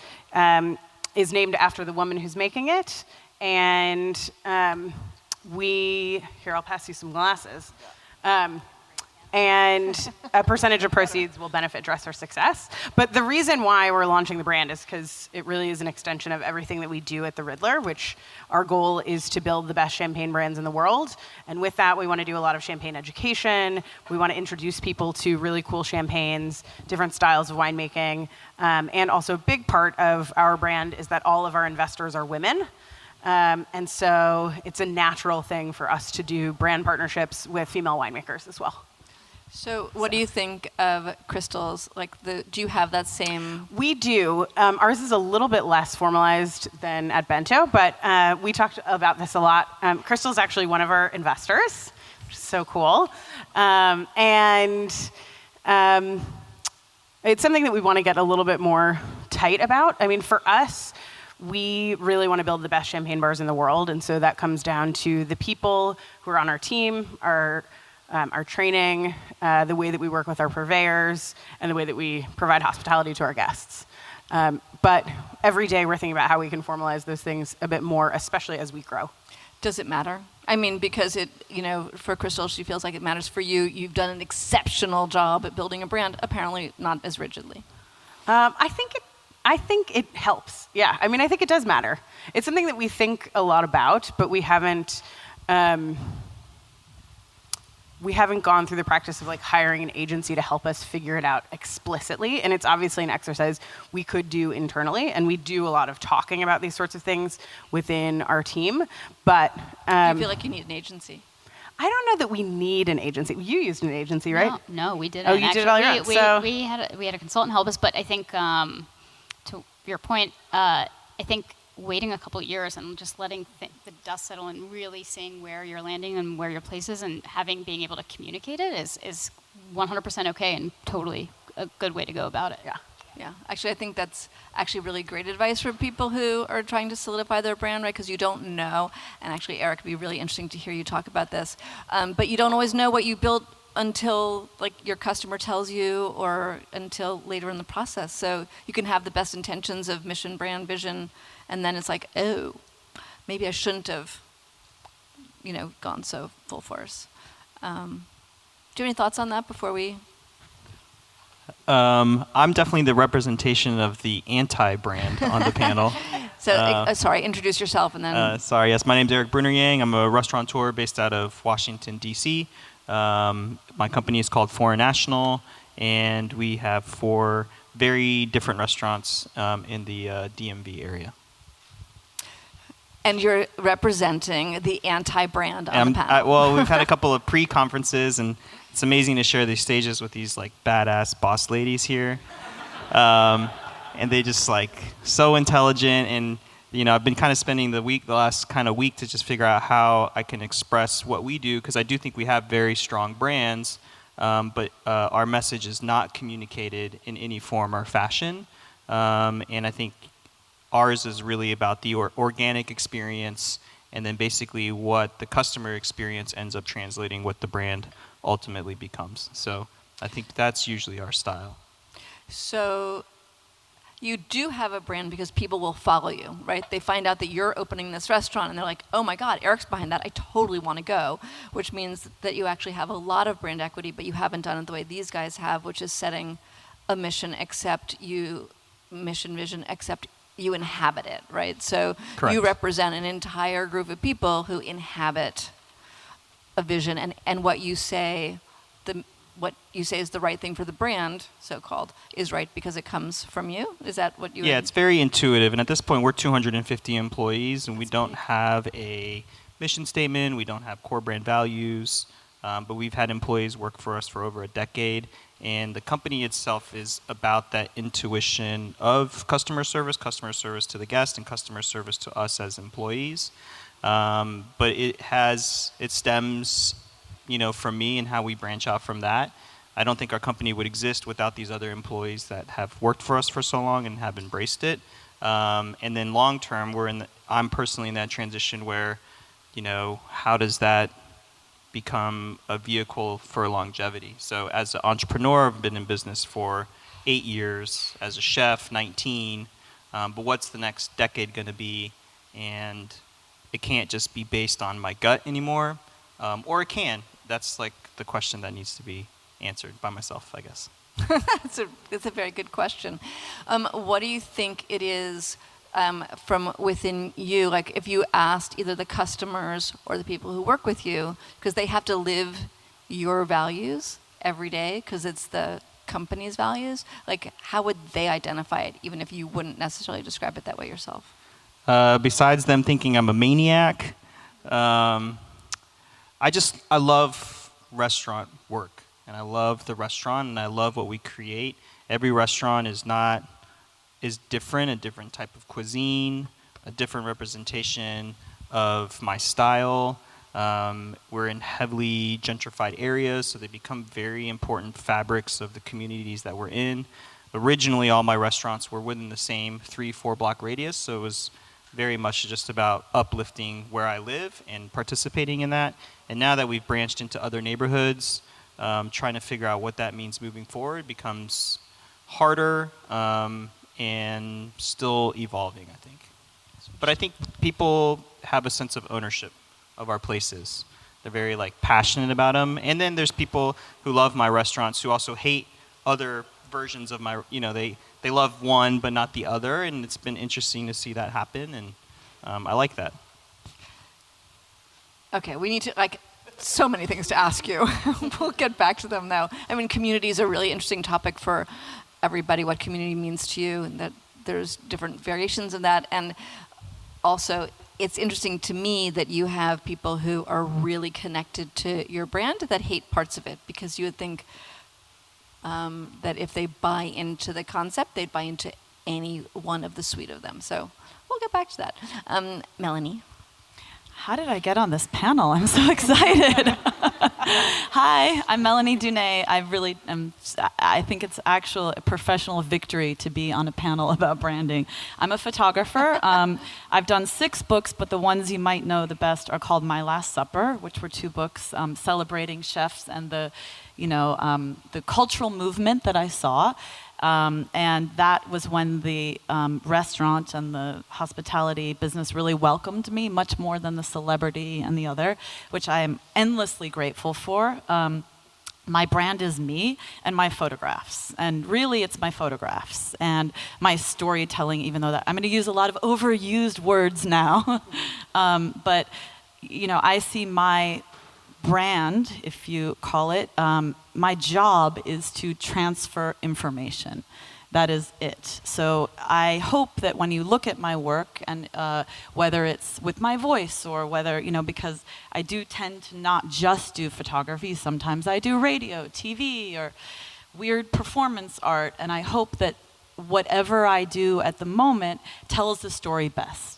is named after the woman who's making it. And here, I'll pass you some glasses. And a percentage of proceeds will benefit Dress Our Success. But the reason why we're launching the brand is because it really is an extension of everything that we do at the Riddler, which our goal is to build the best champagne brands in the world. And with that, we want to do a lot of champagne education. We want to introduce people to really cool champagnes, different styles of winemaking. And also a big part of our brand is that all of our investors are women. And so it's a natural thing for us to do brand partnerships with female winemakers as well. So what do you think of Krystle's? Do you have that same? We do. Ours is a little bit less formalized than at Bento, but we talked about this a lot. Krystle's actually one of our investors, which is so cool. And it's something that we want to get a little bit more tight about. I mean, for us, we really want to build the best champagne bars in the world, and so that comes down to the people who are on our team, our training, the way that we work with our purveyors, and the way that we provide hospitality to our guests. But every day we're thinking about how we can formalize those things a bit more, especially as we grow. Does it matter? I mean, because for Krystle, she feels like it matters for you. You've done an exceptional job at building a brand, apparently not as rigidly. I think it helps. Yeah, I mean, I think it does matter. It's something that we think a lot about, but we haven't gone through the practice of hiring an agency to help us figure it out explicitly. And it's obviously an exercise we could do internally, and we do a lot of talking about these sorts of things within our team. But do you feel like you need an agency? I don't know that we need an agency. You used an agency, right? No, we didn't. Oh, you did it all your own. We had a consultant help us, but I think to your point, I think waiting a couple of years and just letting the dust settle and really seeing where you're landing and where your place is and being able to communicate it is 100% okay and totally a good way to go about it. Yeah. Yeah, actually, I think that's actually really great advice for people who are trying to solidify their brand, right? Because you don't know, and actually, Erik, it'd be really interesting to hear you talk about this, but you don't always know what you built until like your customer tells you or until later in the process. So you can have the best intentions of mission, brand, vision, and then it's like, oh, maybe I shouldn't have, gone so full force. Do you have any thoughts on that before we... I'm definitely the representation of the anti-brand on the panel. So, sorry, introduce yourself and then... Sorry, yes, my name's Erik Bruner-Yang. I'm a restaurateur based out of Washington, D.C. My company is called Foreign National, and we have 4 very different restaurants in the DMV area. And you're representing the anti-brand on the panel. Well, we've had a couple of pre-conferences, and it's amazing to share these stages with these like badass boss ladies here. And they just like so intelligent, and I've been kind of spending the last kind of week to just figure out how I can express what we do, because I do think we have very strong brands, but our message is not communicated in any form or fashion. And I think ours is really about the organic experience, and then basically what the customer experience ends up translating what the brand ultimately becomes. So I think that's usually our style. So you do have a brand because people will follow you, right? They find out that you're opening this restaurant and they're like, oh my God, Erik's behind that. I totally want to go, which means that you actually have a lot of brand equity, but you haven't done it the way these guys have, which is setting a mission, vision, except you inhabit it, right? So Correct. You represent an entire group of people who inhabit a vision, and what you say is the right thing for the brand, so-called, is right because it comes from you? Is that what you... Yeah, it's very intuitive, and at this point we're 250 employees, and we don't have a mission statement, we don't have core brand values, but we've had employees work for us for over a decade, and the company itself is about that intuition of customer service to the guest, and customer service to us as employees. But it stems, from me and how we branch out from that. I don't think our company would exist without these other employees that have worked for us for so long and have embraced it. And then long term, I'm personally in that transition where, how does that become a vehicle for longevity? So as an entrepreneur, I've been in business for 8 years, as a chef, 19, but what's the next decade going to be? And it can't just be based on my gut anymore, or it can. That's like the question that needs to be answered by myself, I guess. It's a very good question. What do you think it is from within you? Like if you asked either the customers or the people who work with you, because they have to live your values every day because it's the company's values, like how would they identify it, even if you wouldn't necessarily describe it that way yourself? Besides them thinking I'm a maniac, I love restaurant work, and I love the restaurant, and I love what we create. Every restaurant is different, a different type of cuisine, a different representation of my style. We're in heavily gentrified areas, so they become very important fabrics of the communities that we're in. Originally, all my restaurants were within the same 3-4 block radius, so it was very much just about uplifting where I live and participating in that. And now that we've branched into other neighborhoods, trying to figure out what that means moving forward becomes harder and still evolving, I think. But I think people have a sense of ownership of our places. They're very passionate about them. And then there's people who love my restaurants who also hate other versions of my, they love one but not the other, and it's been interesting to see that happen, and I like that. Okay, we need to, so many things to ask you. We'll get back to them though. I mean, community is a really interesting topic for everybody, what community means to you, and that there's different variations of that. And also, it's interesting to me that you have people who are really connected to your brand that hate parts of it, because you would think that if they buy into the concept, they'd buy into any one of the suite of them. So we'll get back to that. Melanie? How did I get on this panel? I'm so excited. Hi, I'm Melanie Dunea. I think it's actual a professional victory to be on a panel about branding. I'm a photographer. I've done 6 books, but the ones you might know the best are called My Last Supper, which were 2 books celebrating chefs and the cultural movement that I saw. And that was when the restaurant and the hospitality business really welcomed me, much more than the celebrity and the other, which I am endlessly grateful for. My brand is me and my photographs. And really, it's my photographs and my storytelling, even though I'm going to use a lot of overused words now. But, I see my brand, if you call it, my job is to transfer information. That is it. So I hope that when you look at my work, and whether it's with my voice or whether, because I do tend to not just do photography, sometimes I do radio, TV, or weird performance art, and I hope that whatever I do at the moment tells the story best.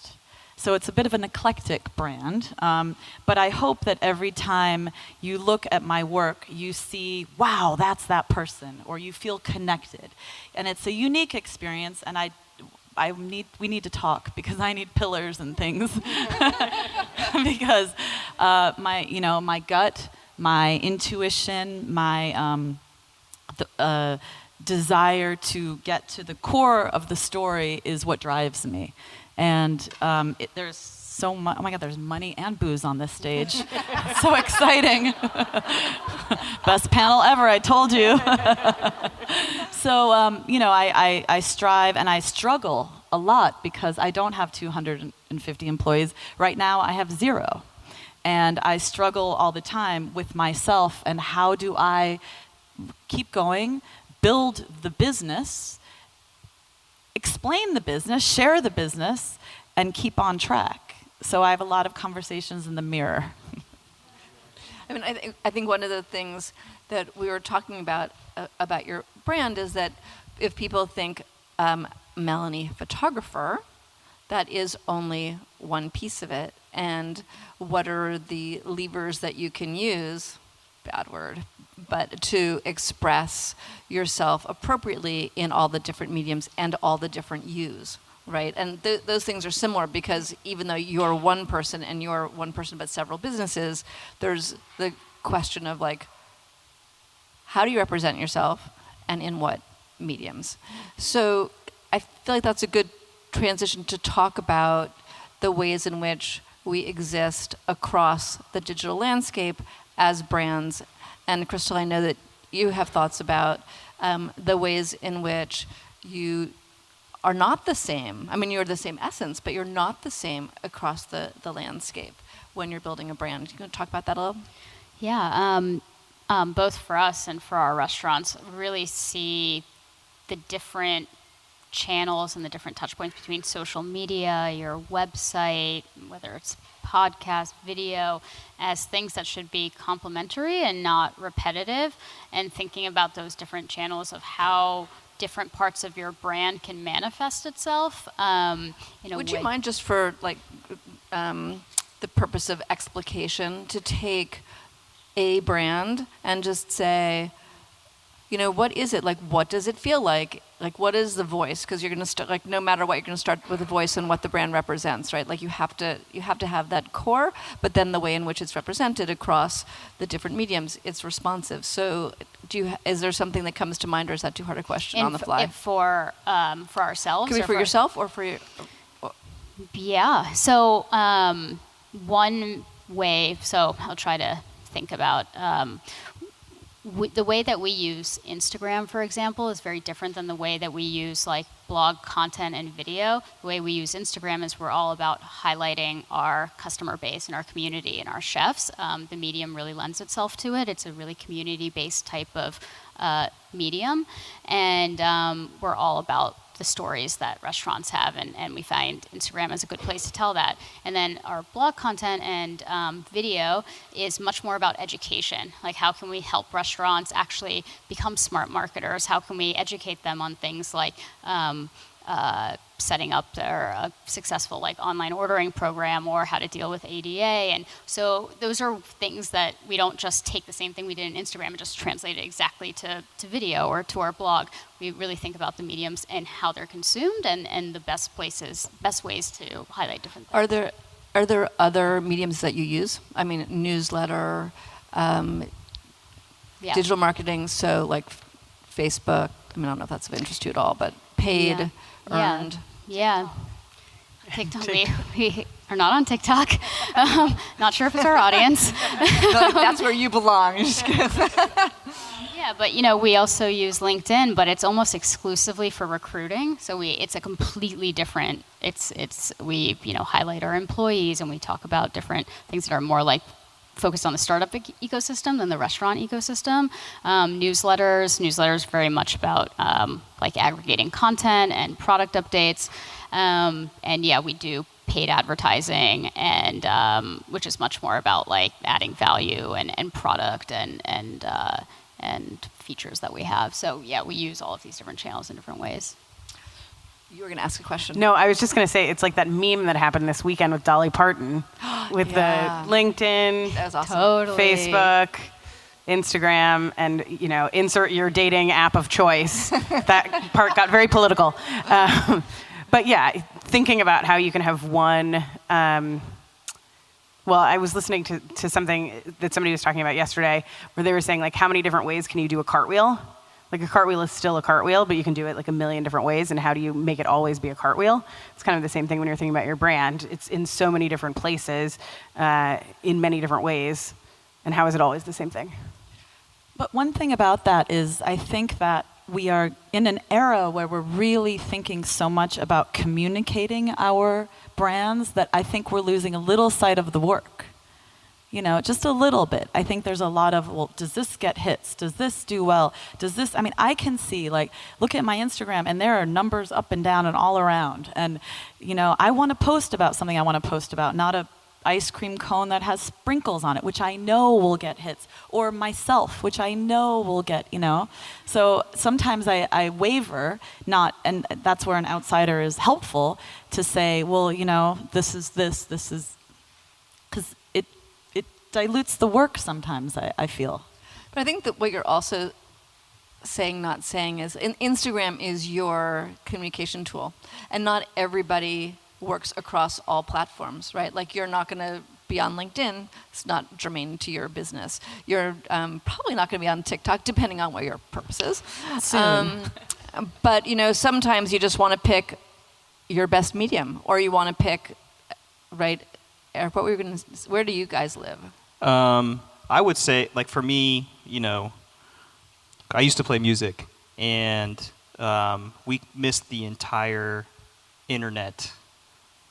So it's a bit of an eclectic brand, but I hope that every time you look at my work, you see, wow, that's that person, or you feel connected. And it's a unique experience, and we need to talk, because I need pillars and things. Because my gut, my intuition, my desire to get to the core of the story is what drives me. And there's so much, oh my God, there's money and booze on this stage. It's so exciting. Best panel ever, I told you. So, I strive and I struggle a lot because I don't have 250 employees. Right now, I have 0. And I struggle all the time with myself and how do I keep going, build the business, explain the business, share the business, and keep on track. So I have a lot of conversations in the mirror. I think one of the things that we were talking about your brand is that if people think Melanie photographer, that is only one piece of it. And what are the levers that you can use, bad word, but to express yourself appropriately in all the different mediums and all the different yous, right? And those things are similar because even though you're one person and you're one person but several businesses, there's the question of how do you represent yourself and in what mediums? So I feel like that's a good transition to talk about the ways in which we exist across the digital landscape as brands. And Krystle, I know that you have thoughts about the ways in which you are not the same. I mean, you're the same essence, but you're not the same across the landscape when you're building a brand. You want to talk about that a little? Yeah, both for us and for our restaurants, really see the different channels and the different touch points between social media, your website, whether it's podcast, video, as things that should be complementary and not repetitive, and thinking about those different channels of how different parts of your brand can manifest itself. Would you mind, just for the purpose of explication, to take a brand and just say, what is it? What does it feel like? What is the voice? Because you're going to start, no matter what, you're going to start with a voice and what the brand represents, right? You have to have that core, but then the way in which it's represented across the different mediums, it's responsive. So, is there something that comes to mind, or is that too hard a question on the fly? For ourselves, could be for yourself or for your. Yeah. So one way. So I'll try to think about. The way that we use Instagram, for example, is very different than the way that we use blog content and video. The way we use Instagram is we're all about highlighting our customer base and our community and our chefs. The medium really lends itself to it. It's a really community-based type of medium. And we're all about the stories that restaurants have, and we find Instagram is a good place to tell that. And then our blog content and video is much more about education. How can we help restaurants actually become smart marketers? How can we educate them on things like setting up their successful like online ordering program, or how to deal with ADA. And so those are things that we don't just take the same thing we did in Instagram and just translate it exactly to video or to our blog. We really think about the mediums and how they're consumed, and the best ways to highlight different things. Are there other mediums that you use? I mean, newsletter, digital marketing, so like Facebook. I mean, I don't know if that's of interest to you at all, but paid, earned. Yeah. TikTok. We are not on TikTok. Not sure if it's our audience. That's where you belong. Yeah, but we also use LinkedIn, but it's almost exclusively for recruiting. So it's a completely different. We highlight our employees, and we talk about different things that are more like focused on the startup ecosystem than the restaurant ecosystem. Newsletters very much about like aggregating content and product updates. And we do paid advertising, and which is much more about like adding value and product and features that we have. So we use all of these different channels in different ways. You were going to ask a question. No, I was just going to say, it's like that meme that happened this weekend with Dolly Parton with the LinkedIn, that was awesome. Totally. Facebook, Instagram, and, insert your dating app of choice. That part got very political. But thinking about how you can have one, I was listening to something that somebody was talking about yesterday where they were saying, like, how many different ways can you do a cartwheel? Like, a cartwheel is still a cartwheel, but you can do it like a million different ways, and how do you make it always be a cartwheel? It's kind of the same thing when you're thinking about your brand. It's in so many different places, in many different ways, and how is it always the same thing? But one thing about that is I think that we are in an era where we're really thinking so much about communicating our brands that I think we're losing a little sight of the work. Just a little bit. I think there's a lot of, well, does this get hits? Does this do well? I can see, like, look at my Instagram, and there are numbers up and down and all around. And, I want to post about something I want to post about, not a ice cream cone that has sprinkles on it, which I know will get hits, or myself, which I know will get, So sometimes I waver, and that's where an outsider is helpful to say, well, this is, because it dilutes the work sometimes, I feel. But I think that what you're also not saying is, Instagram is your communication tool, and not everybody works across all platforms, right? Like, you're not going to be on LinkedIn. It's not germane to your business. You're probably not going to be on TikTok, depending on what your purpose is. Soon. But, sometimes you just want to pick your best medium, or you want to pick, right? Eric, where do you guys live? I would say, like, for me, I used to play music, and we missed the entire internet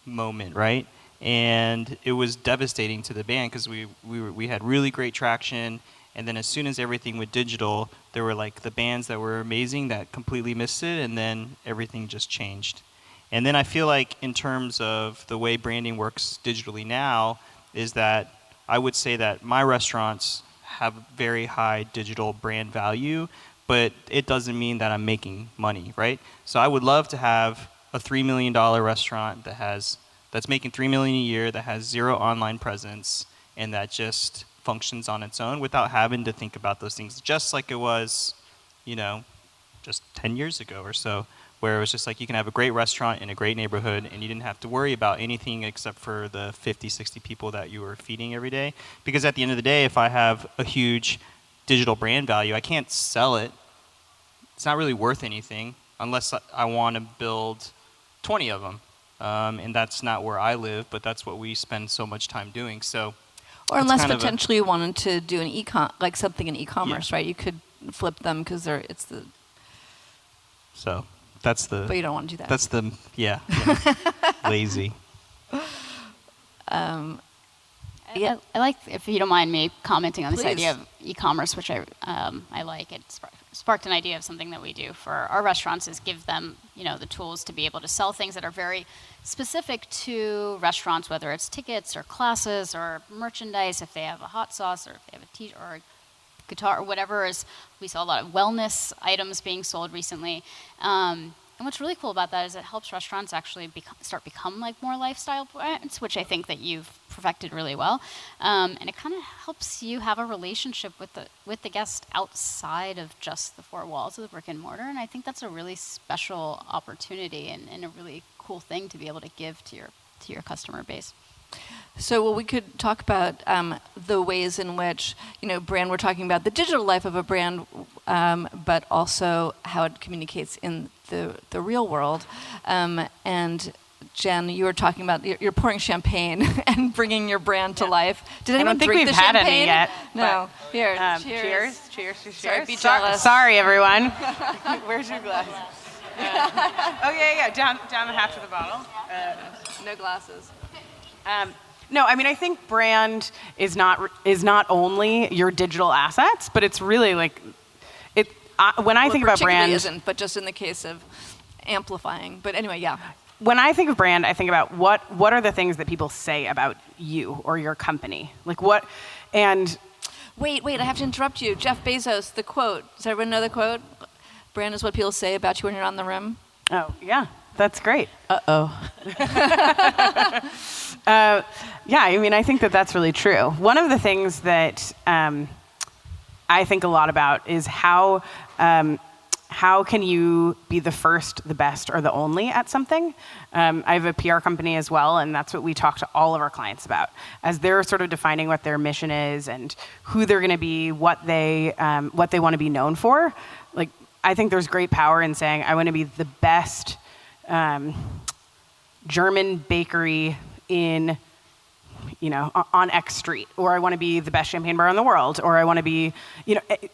moment, right? And it was devastating to the band because we had really great traction, and then as soon as everything went digital, there were like the bands that were amazing that completely missed it, and then everything just changed. And then I feel like in terms of the way branding works digitally now is that I would say that my restaurants have very high digital brand value, but it doesn't mean that I'm making money, right? So I would love to have a $3 million restaurant that's making $3 million a year, that has zero online presence, and that just functions on its own without having to think about those things, just like it was, just 10 years ago or so, where it was just like you can have a great restaurant in a great neighborhood and you didn't have to worry about anything except for the 50, 60 people that you were feeding every day. Because at the end of the day, if I have a huge digital brand value, I can't sell it. It's not really worth anything unless I want to build 20 of them. And that's not where I live, but that's what we spend so much time doing. So, or unless potentially you wanted to do something in e-commerce, right? You could flip them because So that's the. But you don't want to do that. That's the lazy. I like, if you don't mind me commenting on this Please. idea of e-commerce, which I like. It sparked an idea of something that we do for our restaurants, is give them, the tools to be able to sell things that are very specific to restaurants, whether it's tickets or classes or merchandise, if they have a hot sauce or if they have a t-shirt or a guitar or whatever. We saw a lot of wellness items being sold recently. And what's really cool about that is it helps restaurants actually become like more lifestyle brands, which I think that you've perfected really well. And it kind of helps you have a relationship with the guest outside of just the four walls of the brick and mortar. And I think that's a really special opportunity and a really cool thing to be able to give to your customer base. So we could talk about the ways in which, brand, we're talking about the digital life of a brand, but also how it communicates in the real world. And Jen, you were talking about, you're pouring champagne and bringing your brand to life. Did anyone I don't think drink we've the had champagne? any yet. No. Here, cheers. Cheers. Sorry, be jealous. Sorry, everyone. Where's your glass? Yeah. Down the hatch of the bottle. No glasses. No, I mean, I think brand is not only your digital assets, but it's really like it. When I think about brand, isn't, but just in the case of amplifying. But anyway, yeah. When I think of brand, I think about what are the things that people say about you or your company, like what, and. Wait, I have to interrupt you. Jeff Bezos, the quote. Does everyone know the quote? Brand is what people say about you when you're on the rim. Oh, yeah. That's great. Uh-oh. Yeah, I mean, I think that that's really true. One of the things that I think a lot about is how can you be the first, the best, or the only at something? I have a PR company as well, and that's what we talk to all of our clients about, as they're sort of defining what their mission is and who they're going to be, what they want to be known for. Like, I think there's great power in saying, I want to be the best German bakery in, on X Street, or I want to be the best champagne bar in the world, or I want to be,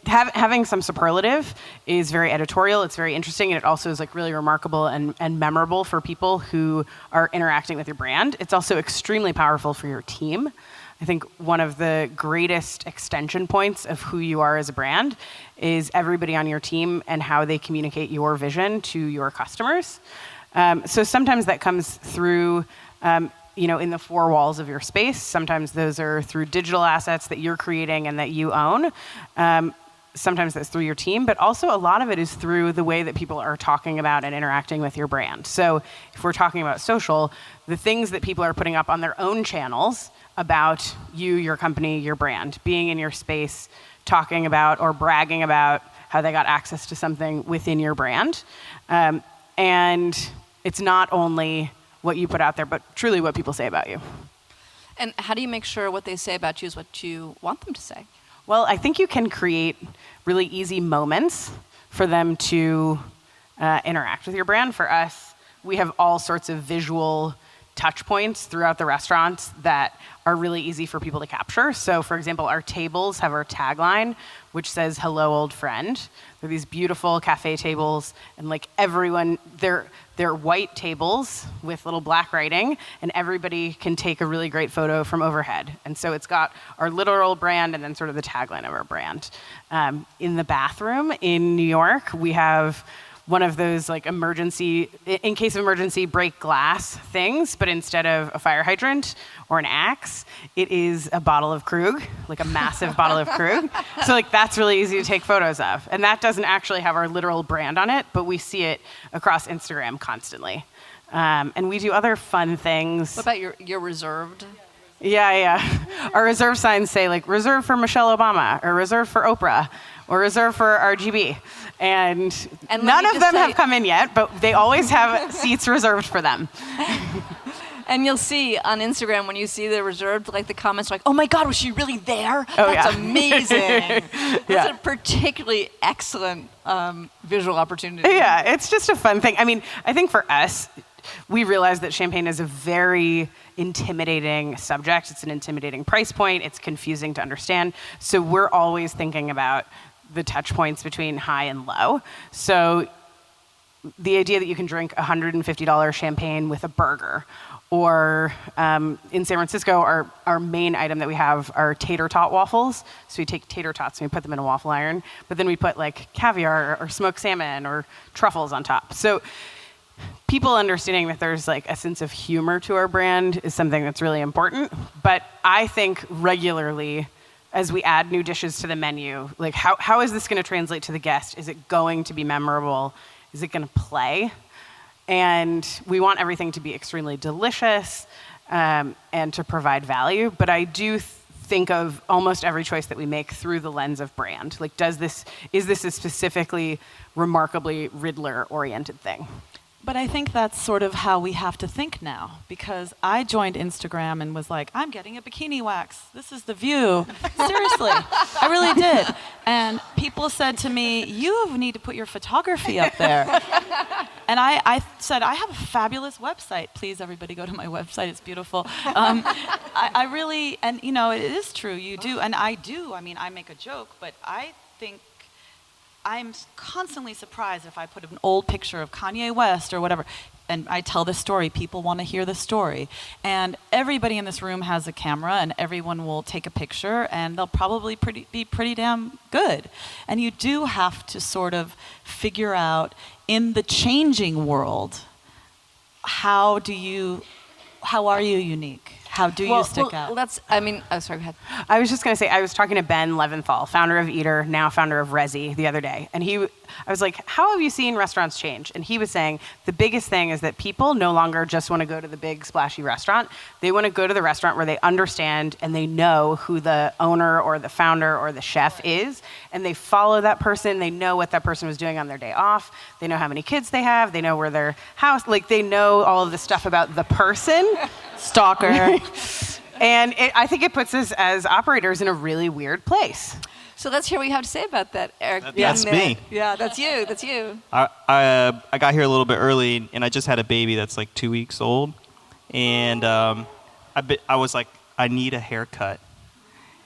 having some superlative is very editorial. It's very interesting, and it also is like really remarkable and memorable for people who are interacting with your brand. It's also extremely powerful for your team. I think one of the greatest extension points of who you are as a brand is everybody on your team and how they communicate your vision to your customers. So sometimes that comes through, in the four walls of your space. Sometimes those are through digital assets that you're creating and that you own. Sometimes that's through your team, but also a lot of it is through the way that people are talking about and interacting with your brand. So if we're talking about social, the things that people are putting up on their own channels about you, your company, your brand, being in your space, talking about or bragging about how they got access to something within your brand. And it's not only what you put out there, but truly what people say about you. And how do you make sure what they say about you is what you want them to say? Well, I think you can create really easy moments for them to interact with your brand. For us, we have all sorts of visual touch points throughout the restaurants that are really easy for people to capture. So, for example, our tables have our tagline, which says, "Hello, old friend." They're these beautiful cafe tables, and like everyone, they're white tables with little black writing, and everybody can take a really great photo from overhead. And so it's got our literal brand and then sort of the tagline of our brand. In the bathroom in New York, we have one of those like emergency, in case of emergency, break glass things, but instead of a fire hydrant or an axe, it is a bottle of Krug, like a massive bottle of Krug. So like that's really easy to take photos of. And that doesn't actually have our literal brand on it, but we see it across Instagram constantly. And we do other fun things. What about your reserved? Yeah. Our reserve signs say like reserved for Michelle Obama, or reserved for Oprah, or reserved for RGB. And none of them have come in yet, but they always have seats reserved for them. And you'll see on Instagram, when you see the reserved, like the comments are like, "Oh my God, was she really there? Oh, That's yeah. amazing." That's a particularly excellent visual opportunity. Yeah, it's just a fun thing. I mean, I think for us, we realize that champagne is a very intimidating subject. It's an intimidating price point. It's confusing to understand. So we're always thinking about the touch points between high and low. So the idea that you can drink $150 champagne with a burger, or in San Francisco, our main item that we have are tater tot waffles. So we take tater tots and we put them in a waffle iron, but then we put like caviar or smoked salmon or truffles on top. So people understanding that there's like a sense of humor to our brand is something that's really important. But I think regularly, as we add new dishes to the menu, like how is this going to translate to the guest? Is it going to be memorable? Is it going to play? And we want everything to be extremely delicious and to provide value. But I do think of almost every choice that we make through the lens of brand. Like, is this a specifically remarkably Riddler-oriented thing? But I think that's sort of how we have to think now, because I joined Instagram and was like, I'm getting a bikini wax. This is the view. Seriously, I really did. And people said to me, you need to put your photography up there. And I said, I have a fabulous website. Please, everybody, go to my website. It's beautiful. I really, and you know, it is true. You do, and I do. I mean, I make a joke, but I think I'm constantly surprised if I put an old picture of Kanye West or whatever, and I tell this story, people want to hear the story. And everybody in this room has a camera, and everyone will take a picture, and they'll probably be pretty damn good. And you do have to sort of figure out, in the changing world, how are you unique? How do you stick out? Sorry, go ahead. I was just going to say, I was talking to Ben Leventhal, founder of Eater, now founder of Resi, the other day. And I was like, how have you seen restaurants change? And he was saying, the biggest thing is that people no longer just want to go to the big splashy restaurant. They want to go to the restaurant where they understand and they know who the owner or the founder or the chef is. And they follow that person. They know what that person was doing on their day off. They know how many kids they have. They know where their house, like they know all of the stuff about the person. Stalker. And I think it puts us as operators in a really weird place. So let's hear what you have to say about that, Erik. That's me. Yeah, that's you. That's you. I got here a little bit early, and I just had a baby that's like 2 weeks old. And I was like, I need a haircut.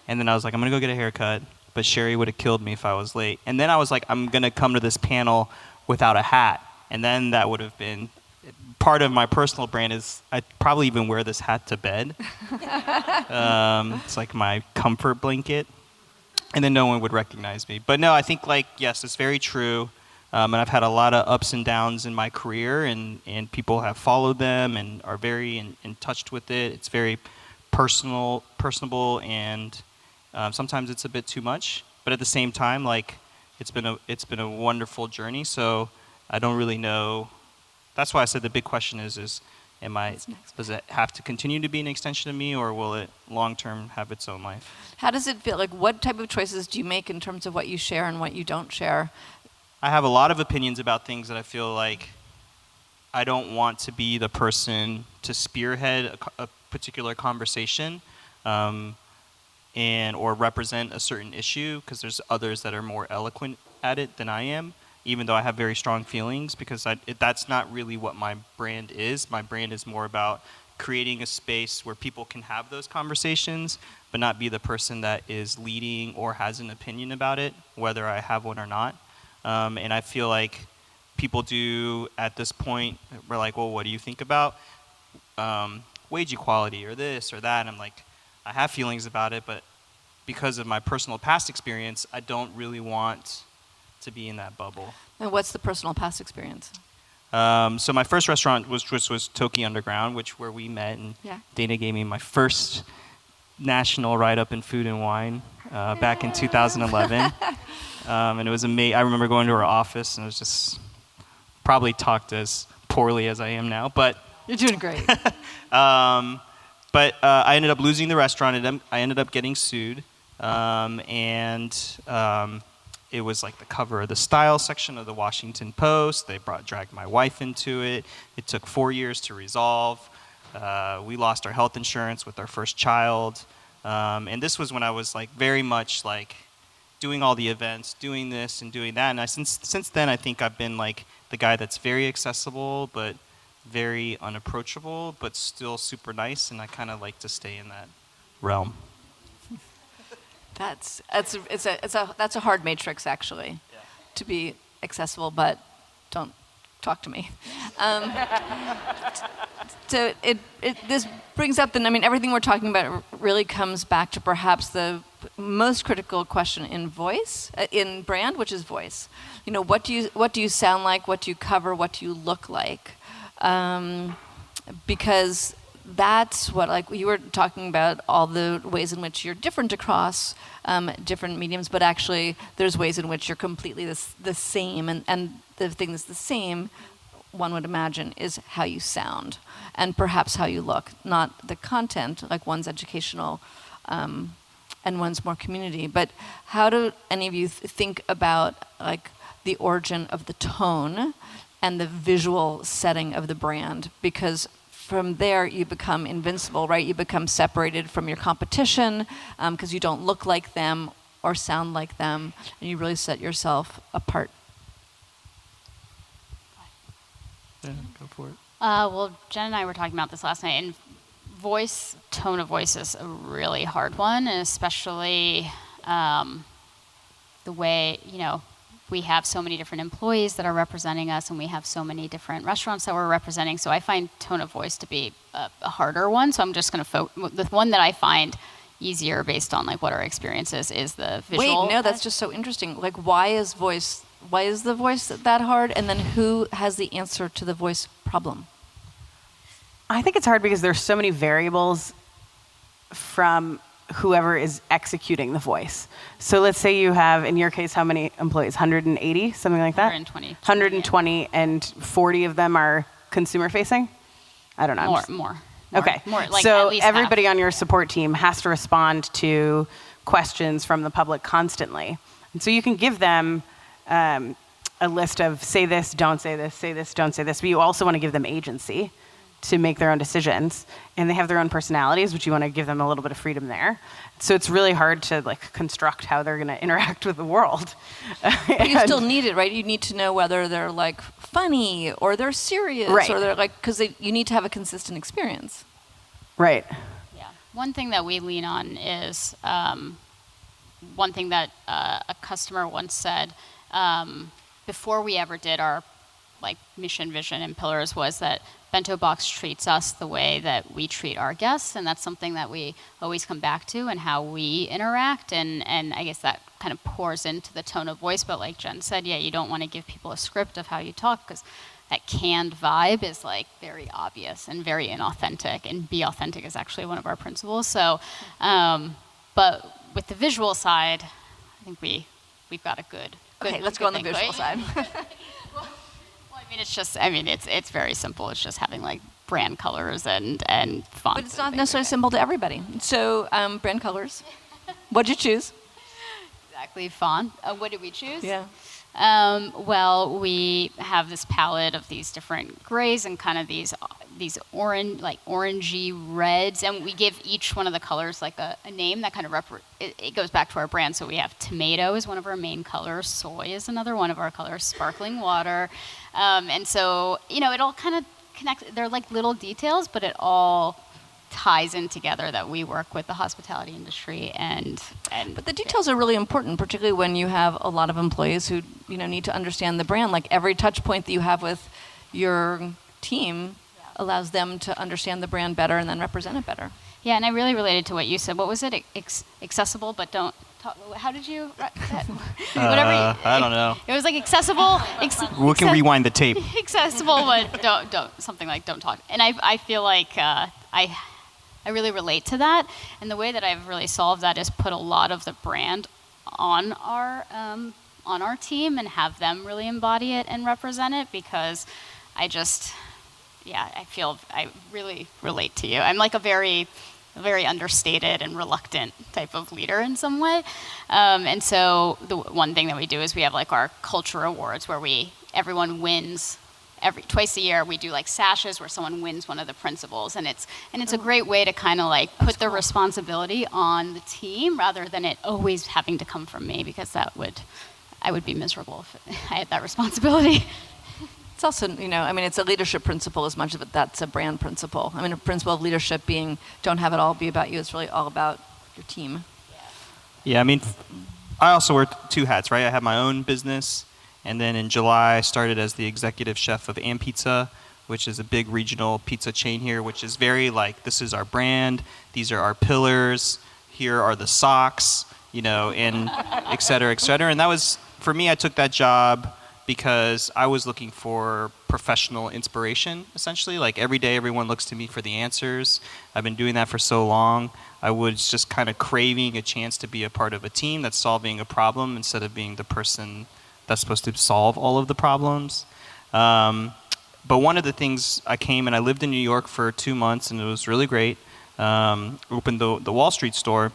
And then I was like, I'm going to go get a haircut. But Sherry would have killed me if I was late. And then I was like, I'm going to come to this panel without a hat. And then that would have been... Part of my personal brand is I probably even wear this hat to bed. It's like my comfort blanket. And then no one would recognize me. But no, I think yes, it's very true. And I've had a lot of ups and downs in my career, and people have followed them and are very in touch with it. It's very personable, and sometimes it's a bit too much. But at the same time, it's been a wonderful journey. So I don't really know. That's why I said the big question is does it have to continue to be an extension of me, or will it long-term have its own life? How does it feel? Like, what type of choices do you make in terms of what you share and what you don't share? I have a lot of opinions about things that I feel like I don't want to be the person to spearhead a particular conversation or represent a certain issue, because there's others that are more eloquent at it than I am. Even though I have very strong feelings, because that's not really what my brand is. My brand is more about creating a space where people can have those conversations, but not be the person that is leading or has an opinion about it, whether I have one or not. And I feel like people do, at this point, we're like, well, what do you think about wage equality or this or that? And I'm like, I have feelings about it, but because of my personal past experience, I don't really want to be in that bubble. And what's the personal past experience? So my first restaurant was Toki Underground, where we met, and Dana gave me my first national write-up in food and wine back in 2011. And it was amazing. I remember going to her office, and it was just probably talked as poorly as I am now, but you're doing great. But I ended up losing the restaurant. I ended up getting sued, it was like the cover of the style section of the Washington Post. They dragged my wife into it. It took 4 years to resolve. We lost our health insurance with our first child. And this was when I was very much doing all the events, doing this and doing that. And since then, I think I've been the guy that's very accessible, but very unapproachable, but still super nice. And I kind of like to stay in that realm. That's a hard matrix, actually, to be accessible, but don't talk to me. So this brings up everything we're talking about really comes back to perhaps the most critical question in brand, which is voice. What do you sound like? What do you cover? What do you look like? Because that's what, like, you were talking about all the ways in which you're different across different mediums, but actually there's ways in which you're completely the same, and the thing that's the same, one would imagine, is how you sound and perhaps how you look, not the content, like one's educational and one's more community. But how do any of you think about like the origin of the tone and the visual setting of the brand? Because from there you become invincible, right? You become separated from your competition because you don't look like them or sound like them, and you really set yourself apart. Yeah, go for it. Well, Jen and I were talking about this last night, and tone of voice is a really hard one, and especially the way, we have so many different employees that are representing us, and we have so many different restaurants that we're representing. So I find tone of voice to be a harder one. So I'm just going to the one that I find easier based on like what our experience is the visual. Wait, no, that's just so interesting. Like, why is the voice that hard? And then who has the answer to the voice problem? I think it's hard because there's so many variables from whoever is executing the voice. So let's say you have, in your case, how many employees? 180, something like that? 120, and 40 of them are consumer facing? I don't know. More. Okay. More, like so at least everybody half. on your support team has to respond to questions from the public constantly. And so you can give them a list of say this, don't say this, say this, don't say this, but you also want to give them agency to make their own decisions, and they have their own personalities, which you want to give them a little bit of freedom there. So it's really hard to like construct how they're going to interact with the world. But you still need it, right? You need to know whether they're like funny or they're serious, right, or they're like, because you need to have a consistent experience. Right. Yeah. One thing that we lean on is one thing that a customer once said before we ever did our like mission, vision, and pillars was that BentoBox treats us the way that we treat our guests, and that's something that we always come back to and how we interact, and I guess that kind of pours into the tone of voice. But like Jen said, you don't want to give people a script of how you talk, because that canned vibe is like very obvious and very inauthentic, and be authentic is actually one of our principles. So, but with the visual side, I think we've got a good Okay, let's go on the thing, visual right? side. It's very simple. It's just having like brand colors and fonts. But it's not necessarily simple to everybody. So brand colors. What'd you choose? Exactly, font. What did we choose? Yeah. Well, we have this palette of these different grays and kind of these orange, like orangey reds, and we give each one of the colors like a name that kind of it goes back to our brand. So we have tomato is one of our main colors, soy is another one of our colors, sparkling water, and so it all kind of connects. They're like little details, but it all ties in together that we work with the hospitality industry and but the details are really important, particularly when you have a lot of employees who need to understand the brand. Like every touch point that you have with your team allows them to understand the brand better and then represent it better. Yeah, and I really related to what you said. What was it? Accessible, but don't talk. How did you? I don't know. It was like accessible. We can rewind the tape. Accessible, but don't something like don't talk. And I feel like I really relate to that. And the way that I've really solved that is put a lot of the brand on our team and have them really embody it and represent it, because I feel I really relate to you. I'm like a very understated and reluctant type of leader in some way. And so the one thing that we do is we have like our culture awards where everyone wins. Twice a year we do like sashes where someone wins one of the principles, and it's a great way to kind of like put the responsibility on the team rather than it always having to come from me, because I would be miserable if I had that responsibility. It's also, it's a leadership principle as much as that's a brand principle. A principle of leadership being don't have it all be about you. It's really all about your team. Yeah, I also wear two hats, right? I have my own business, and then in July I started as the executive chef of Am Pizza, which is a big regional pizza chain here, which is very like, this is our brand, these are our pillars, here are the socks, and et cetera, et cetera. And that was, for me, I took that job because I was looking for professional inspiration, essentially. Like every day, everyone looks to me for the answers. I've been doing that for so long. I was just kind of craving a chance to be a part of a team that's solving a problem instead of being the person that's supposed to solve all of the problems. But one of the things, I came and I lived in New York for 2 months, and it was really great. Opened the Wall Street store,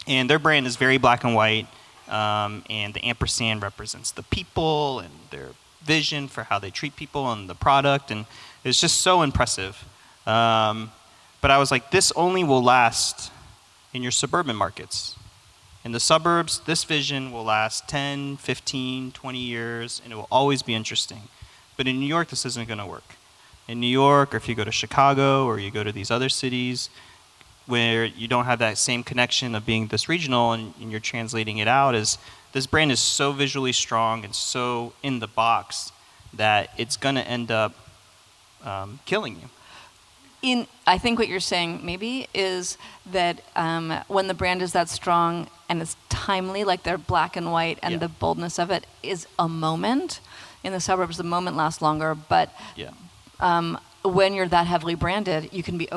and their brand is very black and white, and the ampersand represents the people and their vision for how they treat people and the product, and it's just so impressive. But I was like, this only will last in your suburban markets. In the suburbs, this vision will last 10, 15, 20 years, and it will always be interesting. But in New York, this isn't going to work. In New York, or if you go to Chicago, or you go to these other cities where you don't have that same connection of being this regional, and you're translating it out as this brand is so visually strong and so in the box that it's going to end up killing you. I think what you're saying maybe is that when the brand is that strong and it's timely, like they're black and white, and the boldness of it is a moment. In the suburbs, the moment lasts longer, but when you're that heavily branded, you can be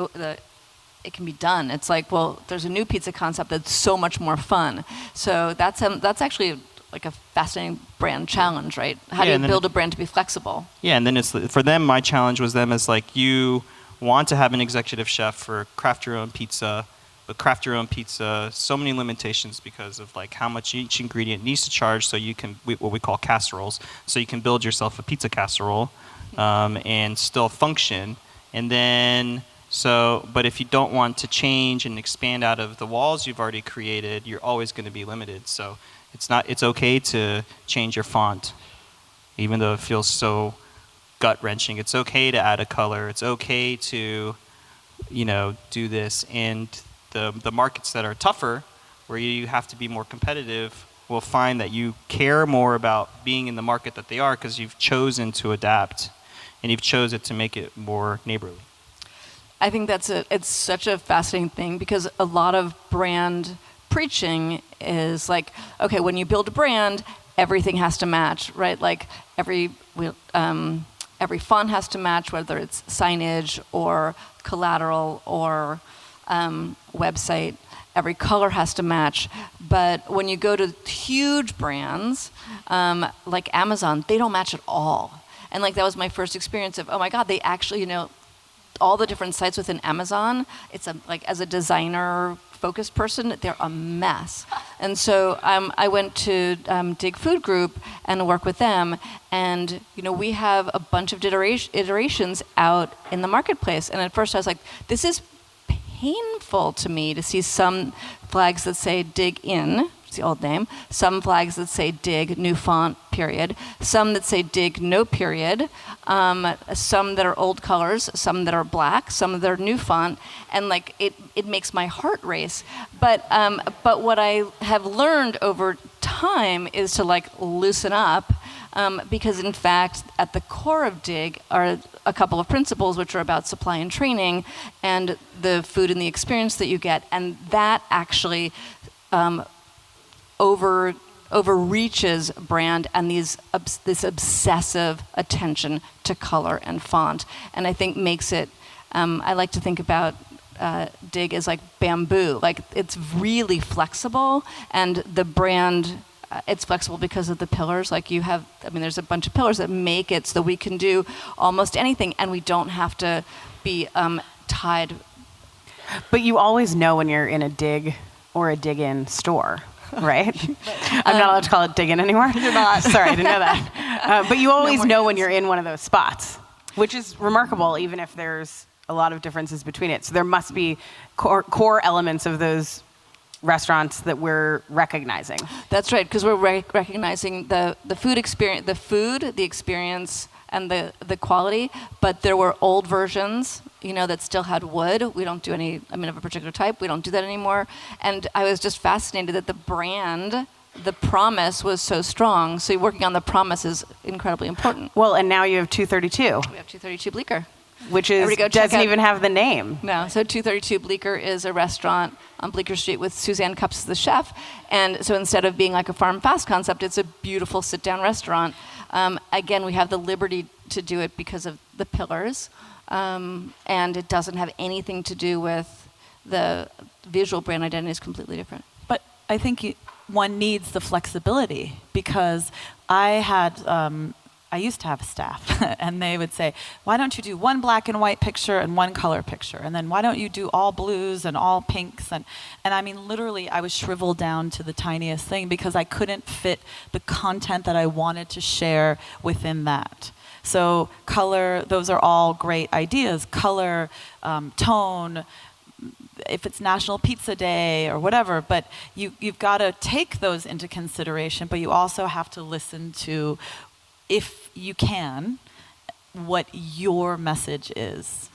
it can be done. It's like, well, there's a new pizza concept that's so much more fun. So that's actually like a fascinating brand challenge, right? How do you build a brand to be flexible? Yeah, and then it's for them. My challenge was them as like, you want to have an executive chef for craft your own pizza, but craft your own pizza, so many limitations because of like how much each ingredient needs to charge, so you can what we call casseroles, so you can build yourself a pizza casserole and still function. And then but if you don't want to change and expand out of the walls you've already created, you're always going to be limited. So it's okay to change your font, even though it feels so gut-wrenching. It's okay to add a color. It's okay to, do this. And the markets that are tougher, where you have to be more competitive, will find that you care more about being in the market that they are because you've chosen to adapt, and you've chosen to make it more neighborly. I think it's such a fascinating thing, because a lot of brand preaching is like, okay, when you build a brand, everything has to match, right? Like every font has to match, whether it's signage or collateral or website. Every color has to match. But when you go to huge brands like Amazon, they don't match at all. And like that was my first experience of, oh my God, they actually, all the different sites within Amazon, it's like as a designer focused person, they're a mess. And so I went to Dig Food Group and work with them, and we have a bunch of iterations out in the marketplace. And at first I was like, this is painful to me to see some flags that say Dig In, it's the old name, some flags that say Dig New Font, period, some that say Dig No period, some that are old colors, some that are black, some that are new font, and like it makes my heart race. But what I have learned over time is to like loosen up, because in fact at the core of Dig are a couple of principles which are about supply and training and the food and the experience that you get, and that actually overreaches brand and this obsessive attention to color and font, and I think makes it. I like to think about Dig as like bamboo, like it's really flexible, and the brand. It's flexible because of the pillars. Like there's a bunch of pillars that make it so that we can do almost anything, and we don't have to be tied. But you always know when you're in a Dig or a Dig In store, right? I'm not allowed to call it Dig In anymore? You're not. Sorry, I didn't know that. But you always know when you're in one of those spots, which is remarkable, even if there's a lot of differences between it. So there must be core elements of those restaurants that we're recognizing. That's right, because we're recognizing the food experience, the experience, and the quality. But there were old versions, that still had wood. We don't do any, of a particular type. We don't do that anymore. And I was just fascinated that the brand, the promise was so strong. So working on the promise is incredibly important. Well, and now you have 232. We have 232 Bleecker. which doesn't even have the name. No, so 232 Bleecker is a restaurant on Bleecker Street with Suzanne Cups as the chef. And so instead of being like a farm fast concept, it's a beautiful sit-down restaurant. Again, we have the liberty to do it because of the pillars. And it doesn't have anything to do with the visual brand identity is completely different. But I think one needs the flexibility, because I used to have a staff, and they would say, why don't you do one black and white picture and one color picture? And then why don't you do all blues and all pinks? And I mean, literally, I was shriveled down to the tiniest thing because I couldn't fit the content that I wanted to share within that. So color, those are all great ideas. Color, tone, if it's National Pizza Day or whatever, but you've got to take those into consideration, but you also have to listen to, if you can, what your message is,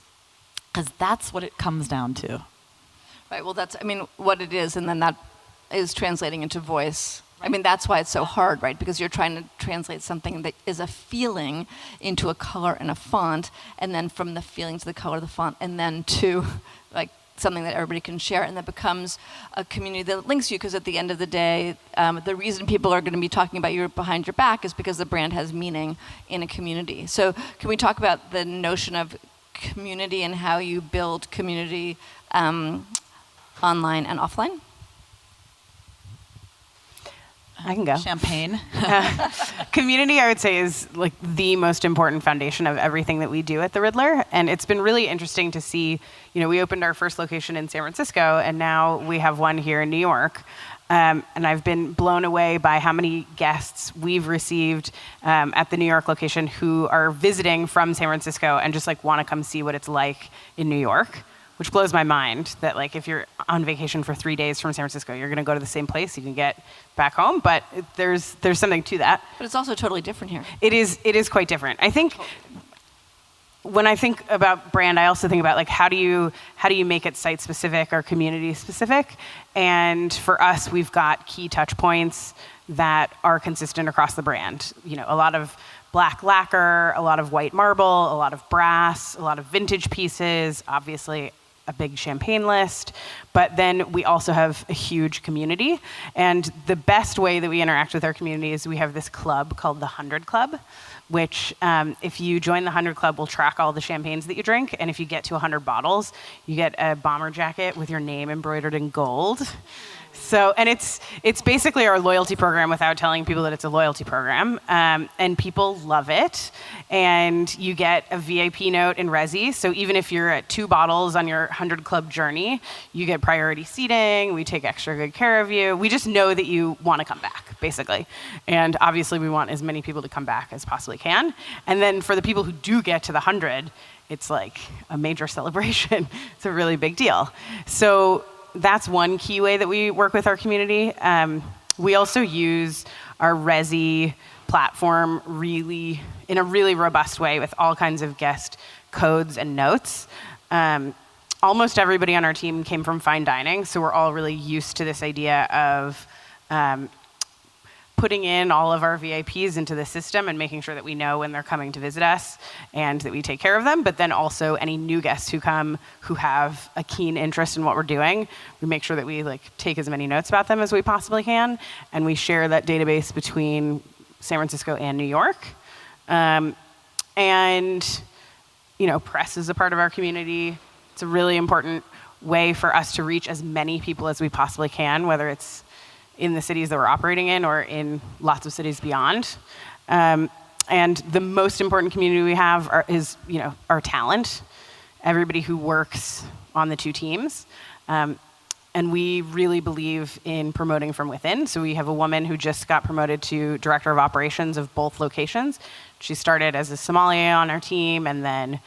because that's what it comes down to. Right, well, that's, I mean, what it is, and then that is translating into voice. I mean, that's why it's so hard, right? Because you're trying to translate something that is a feeling into a color and a font, and then from the feeling to the color, the font, and then to, like, something that everybody can share, and that becomes a community that links you, because at the end of the day, the reason people are going to be talking about you behind your back is because the brand has meaning in a community. So can we talk about the notion of community and how you build community online and offline? I can go. Champagne. Community, I would say, is like the most important foundation of everything that we do at the Riddler. And it's been really interesting to see, we opened our first location in San Francisco, and now we have one here in New York. And I've been blown away by how many guests we've received at the New York location who are visiting from San Francisco and just like want to come see what it's like in New York. Which blows my mind that, like, if you're on vacation for 3 days from San Francisco, you're going to go to the same place you can get back home. But there's something to that. But it's also totally different here. It is quite different. I think when I think about brand, I also think about, like, how do you make it site specific or community specific? And for us, we've got key touch points that are consistent across the brand. A lot of black lacquer, a lot of white marble, a lot of brass, a lot of vintage pieces, obviously a big champagne list, but then we also have a huge community. And the best way that we interact with our community is we have this club called the 100 Club, which if you join the 100 Club, we'll track all the champagnes that you drink. And if you get to 100 bottles, you get a bomber jacket with your name embroidered in gold. So, and it's basically our loyalty program without telling people that it's a loyalty program. And people love it. And you get a VIP note in Resi. So even if you're at 2 bottles on your 100 Club journey, you get priority seating. We take extra good care of you. We just know that you want to come back, basically. And obviously we want as many people to come back as possibly can. And then for the people who do get to the 100, it's like a major celebration. It's a really big deal. So that's one key way that we work with our community. We also use our Resi platform in a really robust way with all kinds of guest codes and notes. Almost everybody on our team came from fine dining, so we're all really used to this idea of putting in all of our VIPs into the system and making sure that we know when they're coming to visit us and that we take care of them, but then also any new guests who come who have a keen interest in what we're doing, we make sure that we take as many notes about them as we possibly can, and we share that database between San Francisco and New York. And press is a part of our community. It's a really important way for us to reach as many people as we possibly can, whether it's in the cities that we're operating in or in lots of cities beyond. And the most important community we have is our talent, everybody who works on the 2 teams. And we really believe in promoting from within. So we have a woman who just got promoted to director of operations of both locations. She started as a sommelier on our team, and then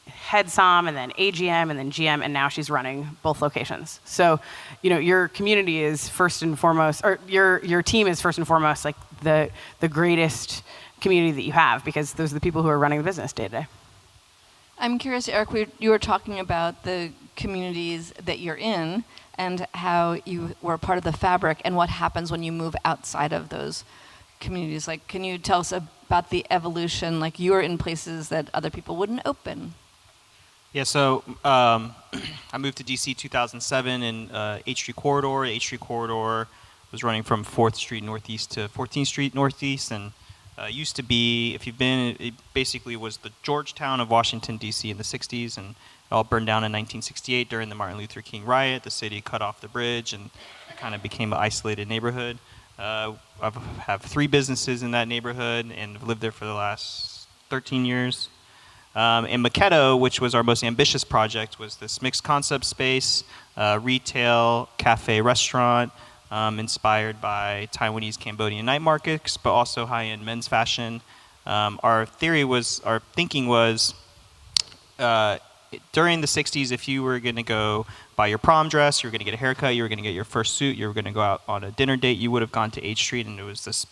head som, and then AGM, and then GM, and now she's running both locations. So, your community is first and foremost, or your team is first and foremost like the greatest community that you have, because those are the people who are running the business day to day. I'm curious, Erik, you were talking about the communities that you're in and how you were part of the fabric and what happens when you move outside of those communities. Can you tell us about the evolution? Like, you're in places that other people wouldn't open. Yeah, so I moved to DC 2007 in H Street Corridor. The H Street Corridor was running from 4th Street Northeast to 14th Street Northeast, and used to be, if you've been, it basically was the Georgetown of Washington, D.C. in the 60s, and it all burned down in 1968 during the Martin Luther King riot. The city cut off the bridge, and it kind of became an isolated neighborhood. I have 3 businesses in that neighborhood, and I've lived there for the last 13 years. And Maketto, which was our most ambitious project, was this mixed concept space, retail, cafe, restaurant, inspired by Taiwanese Cambodian night markets, but also high-end men's fashion. Our thinking was, during the 60s, if you were going to go buy your prom dress, you were going to get a haircut, you were going to get your first suit, you were going to go out on a dinner date, you would have gone to H Street, and it was this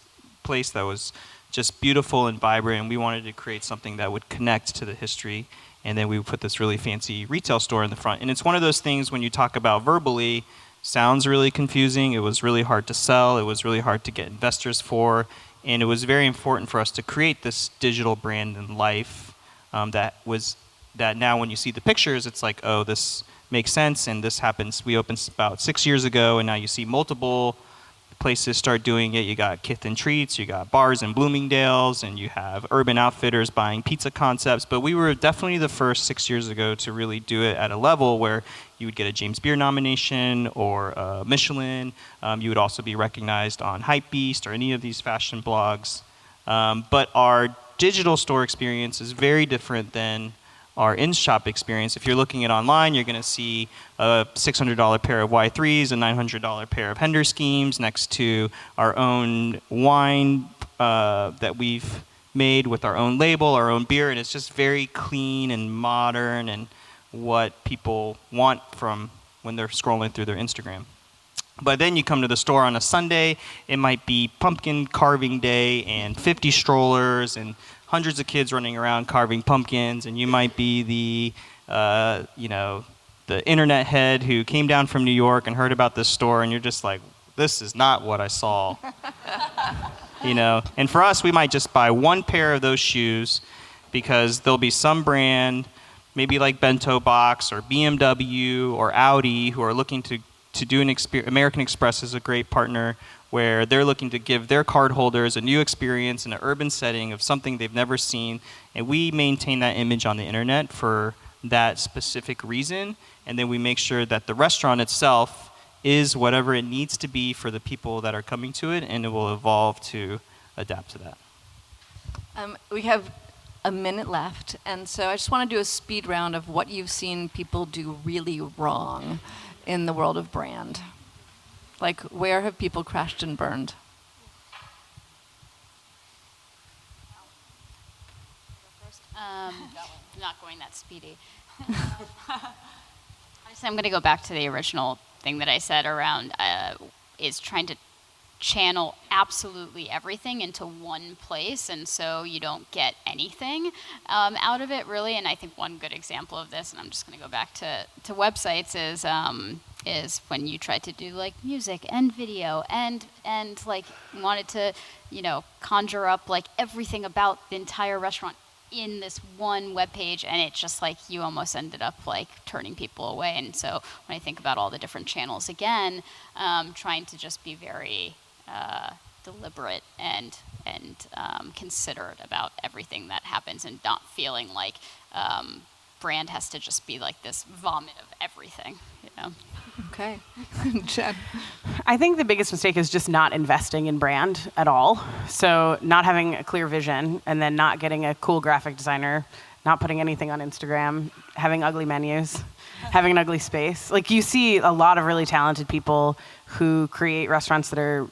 place that was just beautiful and vibrant, and we wanted to create something that would connect to the history, and then we would put this really fancy retail store in the front. And it's one of those things when you talk about verbally, sounds really confusing, it was really hard to sell, it was really hard to get investors for, and it was very important for us to create this digital brand and life that now when you see the pictures, it's like, oh, this makes sense, and this happens. We opened about 6 years ago, and now you see multiple places start doing it. You got Kith and Treats, you got bars in Bloomingdale's, and you have Urban Outfitters buying pizza concepts. But we were definitely the first 6 years ago to really do it at a level where you would get a James Beard nomination or a Michelin. You would also be recognized on Hypebeast or any of these fashion blogs. But our digital store experience is very different than our in-shop experience. If you're looking at online, you're going to see a $600 pair of Y3s, a $900 pair of Hender Schemes next to our own wine that we've made with our own label, our own beer, and it's just very clean and modern and what people want from when they're scrolling through their Instagram. But then you come to the store on a Sunday, it might be pumpkin carving day and 50 strollers and hundreds of kids running around carving pumpkins, and you might be the internet head who came down from New York and heard about this store, and you're just like, this is not what I saw. And for us, we might just buy one pair of those shoes because there'll be some brand, maybe like BentoBox or BMW or Audi, who are looking to do an experience. American Express is a great partner where they're looking to give their cardholders a new experience in an urban setting of something they've never seen. And we maintain that image on the internet for that specific reason. And then we make sure that the restaurant itself is whatever it needs to be for the people that are coming to it, and it will evolve to adapt to that. We have a minute left, and so I just want to do a speed round of what you've seen people do really wrong in the world of brand. Like, where have people crashed and burned? I'm not going that speedy. I'm going to go back to the original thing that I said around is trying to channel absolutely everything into one place, and so you don't get anything out of it, really. And I think one good example of this, and I'm just going to go back to websites, is when you try to do like music and video and like wanted to conjure up like everything about the entire restaurant in this one web page, and it just like you almost ended up like turning people away. And so when I think about all the different channels again, trying to just be very deliberate and considerate about everything that happens, and not feeling like brand has to just be like this vomit of everything. Okay. Jen. I think the biggest mistake is just not investing in brand at all. So not having a clear vision, and then not getting a cool graphic designer, not putting anything on Instagram, having ugly menus, having an ugly space. Like, you see a lot of really talented people who create restaurants that are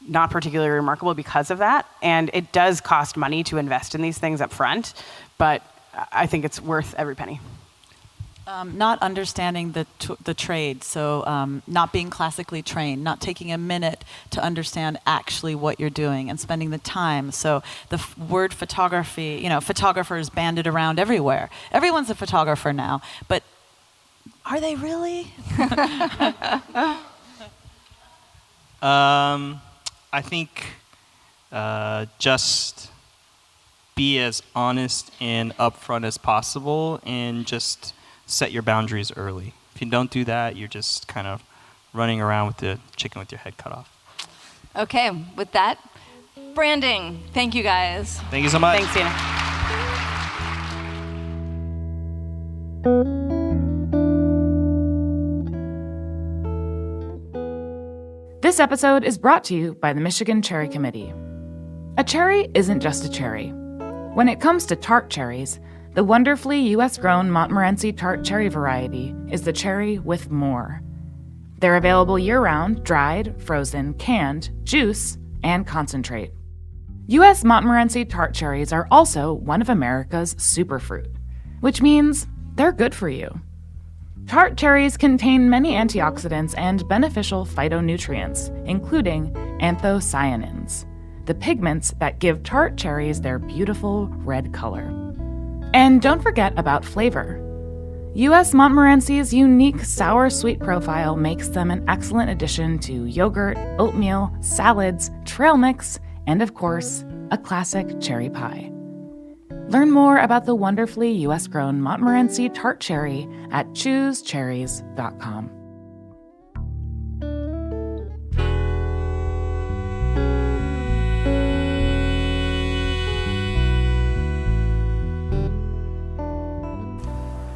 not particularly remarkable because of that. And it does cost money to invest in these things up front, but I think it's worth every penny. Not understanding the trade, so not being classically trained, not taking a minute to understand actually what you're doing and spending the time. So the word photography, photographers banded around everywhere. Everyone's a photographer now, but are they really? I think just be as honest and upfront as possible and just set your boundaries early. If you don't do that, you're just kind of running around with the chicken with your head cut off. Okay, with that, branding. Thank you guys. Thank you so much. Thanks, Tina. This episode is brought to you by the Michigan Cherry Committee. A cherry isn't just a cherry. When it comes to tart cherries, the wonderfully U.S.-grown Montmorency tart cherry variety is the cherry with more. They're available year-round, dried, frozen, canned, juice, and concentrate. U.S. Montmorency tart cherries are also one of America's superfruit, which means they're good for you. Tart cherries contain many antioxidants and beneficial phytonutrients, including anthocyanins, the pigments that give tart cherries their beautiful red color. And don't forget about flavor. U.S. Montmorency's unique sour-sweet profile makes them an excellent addition to yogurt, oatmeal, salads, trail mix, and of course, a classic cherry pie. Learn more about the wonderfully U.S.-grown Montmorency tart cherry at ChooseCherries.com.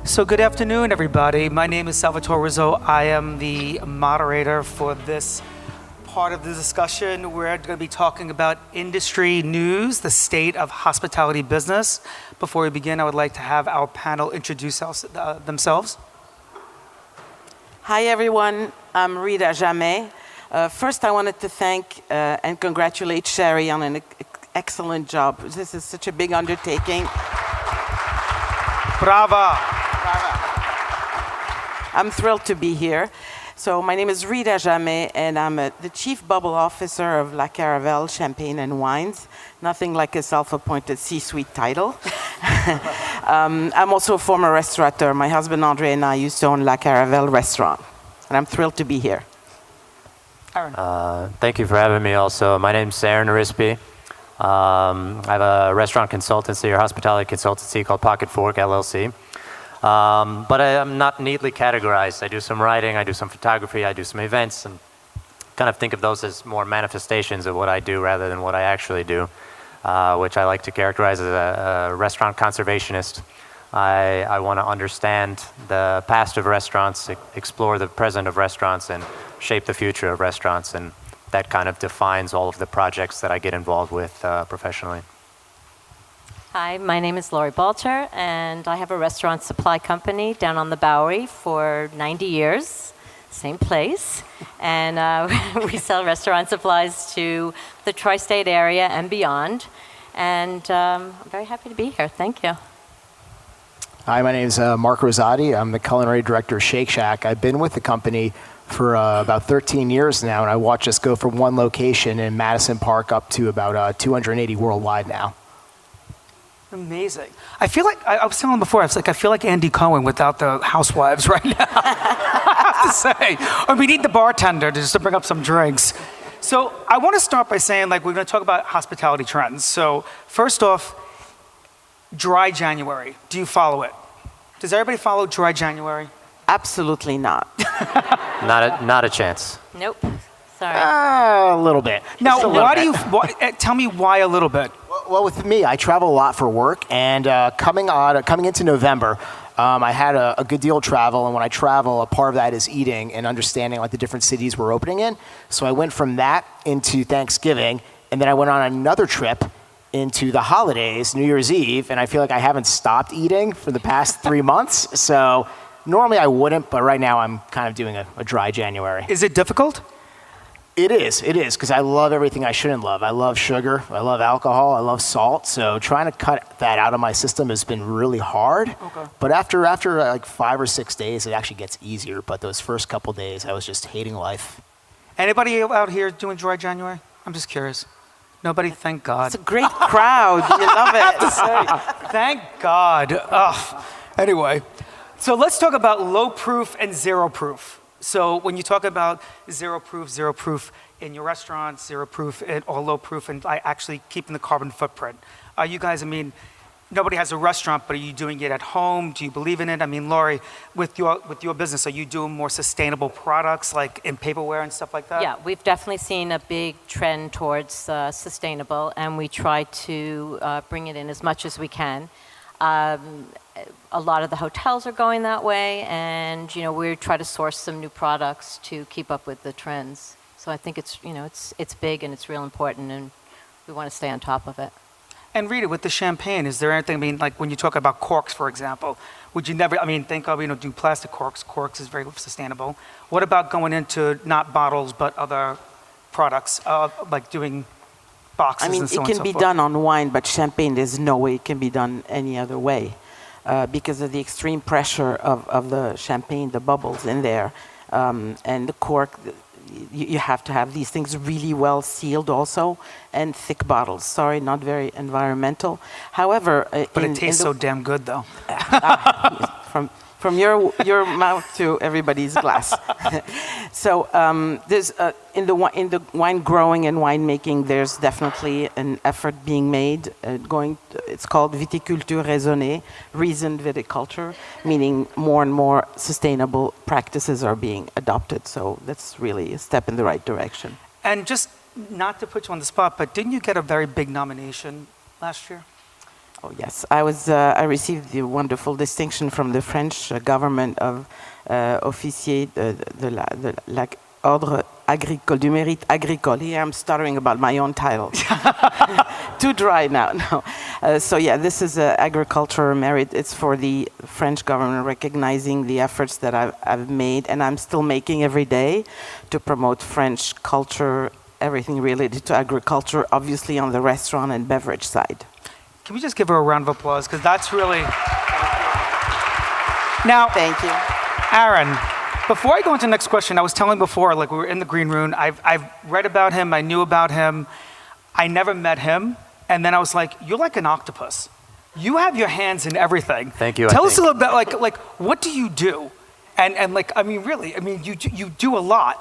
So good afternoon, everybody. My name is Salvatore Rizzo. I am the moderator for this part of the discussion. We're going to be talking about industry news, the state of hospitality business. Before we begin, I would like to have our panel introduce themselves. Hi, everyone. I'm Rita Jimi. First, I wanted to thank and congratulate Sherry on an excellent job. This is such a big undertaking. Brava. I'm thrilled to be here. So my name is Rita Jimi, and I'm the Chief Bubble Officer of La Caravelle Champagne and Wines. Nothing like a self-appointed C-suite title. I'm also a former restaurateur. My husband Andre and I used to own La Caravelle restaurant, and I'm thrilled to be here. Thank you for having me also. My name's Sarah Narispi. I have a restaurant consultancy or hospitality consultancy called Pocket Fork LLC. But I'm not neatly categorized. I do some writing, I do some photography, I do some events, and kind of think of those as more manifestations of what I do rather than what I actually do, which I like to characterize as a restaurant conservationist. I want to understand the past of restaurants, explore the present of restaurants, and shape the future of restaurants, and that kind of defines all of the projects that I get involved with professionally. Hi, my name is Lori Balcher, and I have a restaurant supply company down on the Bowery for 90 years, same place. And we sell restaurant supplies to the tri-state area and beyond. And I'm very happy to be here. Thank you. Hi, my name is Mark Rosati. I'm the culinary director of Shake Shack. I've been with the company for about 13 years now, and I watched us go from one location in Madison Park up to about 280 worldwide now. Amazing. I feel like, I was telling before, I feel like Andy Cohen without the housewives right now. I have to say. Or we need the bartender just to bring up some drinks. So I want to start by saying, we're going to talk about hospitality trends. So first off, dry January. Do you follow it? Does everybody follow dry January? Absolutely not. Not a chance. Nope. Sorry. A little bit. Now, Tell me why a little bit. Well, with me, I travel a lot for work, and coming into November, I had a good deal of travel, and when I travel, a part of that is eating and understanding the different cities we're opening in. So I went from that into Thanksgiving, and then I went on another trip into the holidays, New Year's Eve, and I feel like I haven't stopped eating for the past 3 months. So normally I wouldn't, but right now I'm kind of doing a dry January. Is it difficult? It is, because I love everything I shouldn't love. I love sugar, I love alcohol, I love salt, so trying to cut that out of my system has been really hard. Okay. But after 5 or 6 days, it actually gets easier, but those first couple days, I was just hating life. Anybody out here doing dry January? I'm just curious. Nobody? Thank God. It's a great crowd. You love it. Thank God. Anyway, so let's talk about low proof and zero proof. So when you talk about zero proof in your restaurants, zero proof or low proof, and actually keeping the carbon footprint. Are you guys, I mean, nobody has a restaurant, but are you doing it at home? Do you believe in it? I mean, Lori, with your business, are you doing more sustainable products like in paperware and stuff like that? Yeah, we've definitely seen a big trend towards sustainable, and we try to bring it in as much as we can. A lot of the hotels are going that way, and we try to source some new products to keep up with the trends. So I think it's big and it's real important, and we want to stay on top of it. And Rita, with the champagne, is there anything, I mean, like when you talk about corks, for example, would you never, I mean, think of, do plastic corks. Corks is very sustainable. What about going into not bottles, but other products, like doing boxes and so on and so forth? It can be done on wine, but champagne, there's no way it can be done any other way. Because of the extreme pressure of the champagne, the bubbles in there, and the cork, you have to have these things really well sealed also, and thick bottles. Sorry, not very environmental. However, but it tastes so damn good, though. From your mouth to everybody's glass. So there's in the wine growing and winemaking, there's definitely an effort being made. It's called viticulture raisonnée, reasoned viticulture, meaning more and more sustainable practices are being adopted. So that's really a step in the right direction. And just not to put you on the spot, but didn't you get a very big nomination last year? Oh yes, I received the wonderful distinction from the French government of officier de l'ordre agricole, du mérite agricole. Here I'm stuttering about my own title. Too dry now. No. So yeah, this is agriculture merit. It's for the French government recognizing the efforts that I've made, and I'm still making every day to promote French culture, everything related to agriculture, obviously on the restaurant and beverage side. Can we just give her a round of applause? Because that's really... Now, thank you. Aaron, before I go into the next question, I was telling before, like we were in the green room, I've read about him, I knew about him, I never met him, and then I was like, you're like an octopus. You have your hands in everything. Thank you. Tell us a little bit, like what do you do? And like, I mean, really, I mean, you do a lot.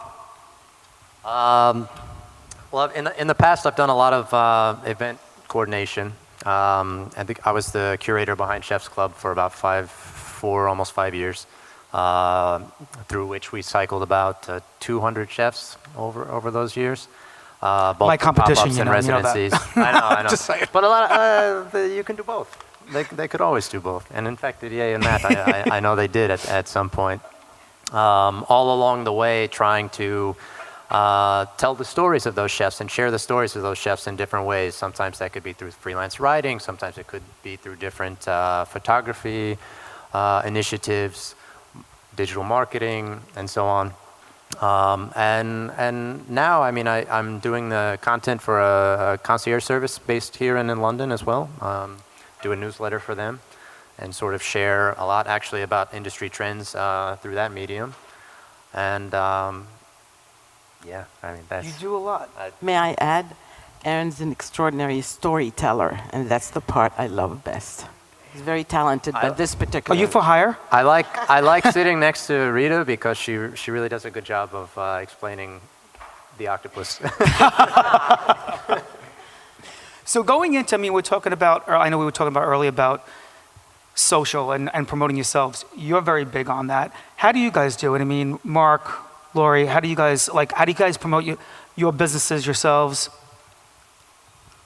Well, in the past, I've done a lot of event coordination. I think I was the curator behind Chef's Club for about almost 5 years, through which we cycled about 200 chefs over those years. Both my competition, and residencies. I know. Just saying. But a lot you can do both. They could always do both. And in fact, Didier and Matt, I know they did at some point. All along the way, trying to tell the stories of those chefs and share the stories of those chefs in different ways. Sometimes that could be through freelance writing. Sometimes it could be through different photography initiatives, digital marketing, and so on. And now, I mean, I'm doing the content for a concierge service based here and in London as well. Do a newsletter for them and sort of share a lot actually about industry trends through that medium. And yeah, I mean, that's... You do a lot. May I add? Aaron's an extraordinary storyteller, and that's the part I love best. He's very talented, but this particular... Are you for hire? I like sitting next to Rita because she really does a good job of explaining the octopus. So going into, I mean, we're talking about, or I know we were talking about earlier about social and promoting yourselves. You're very big on that. How do you guys do it? I mean, Mark, Lori, how do you guys promote your businesses yourselves?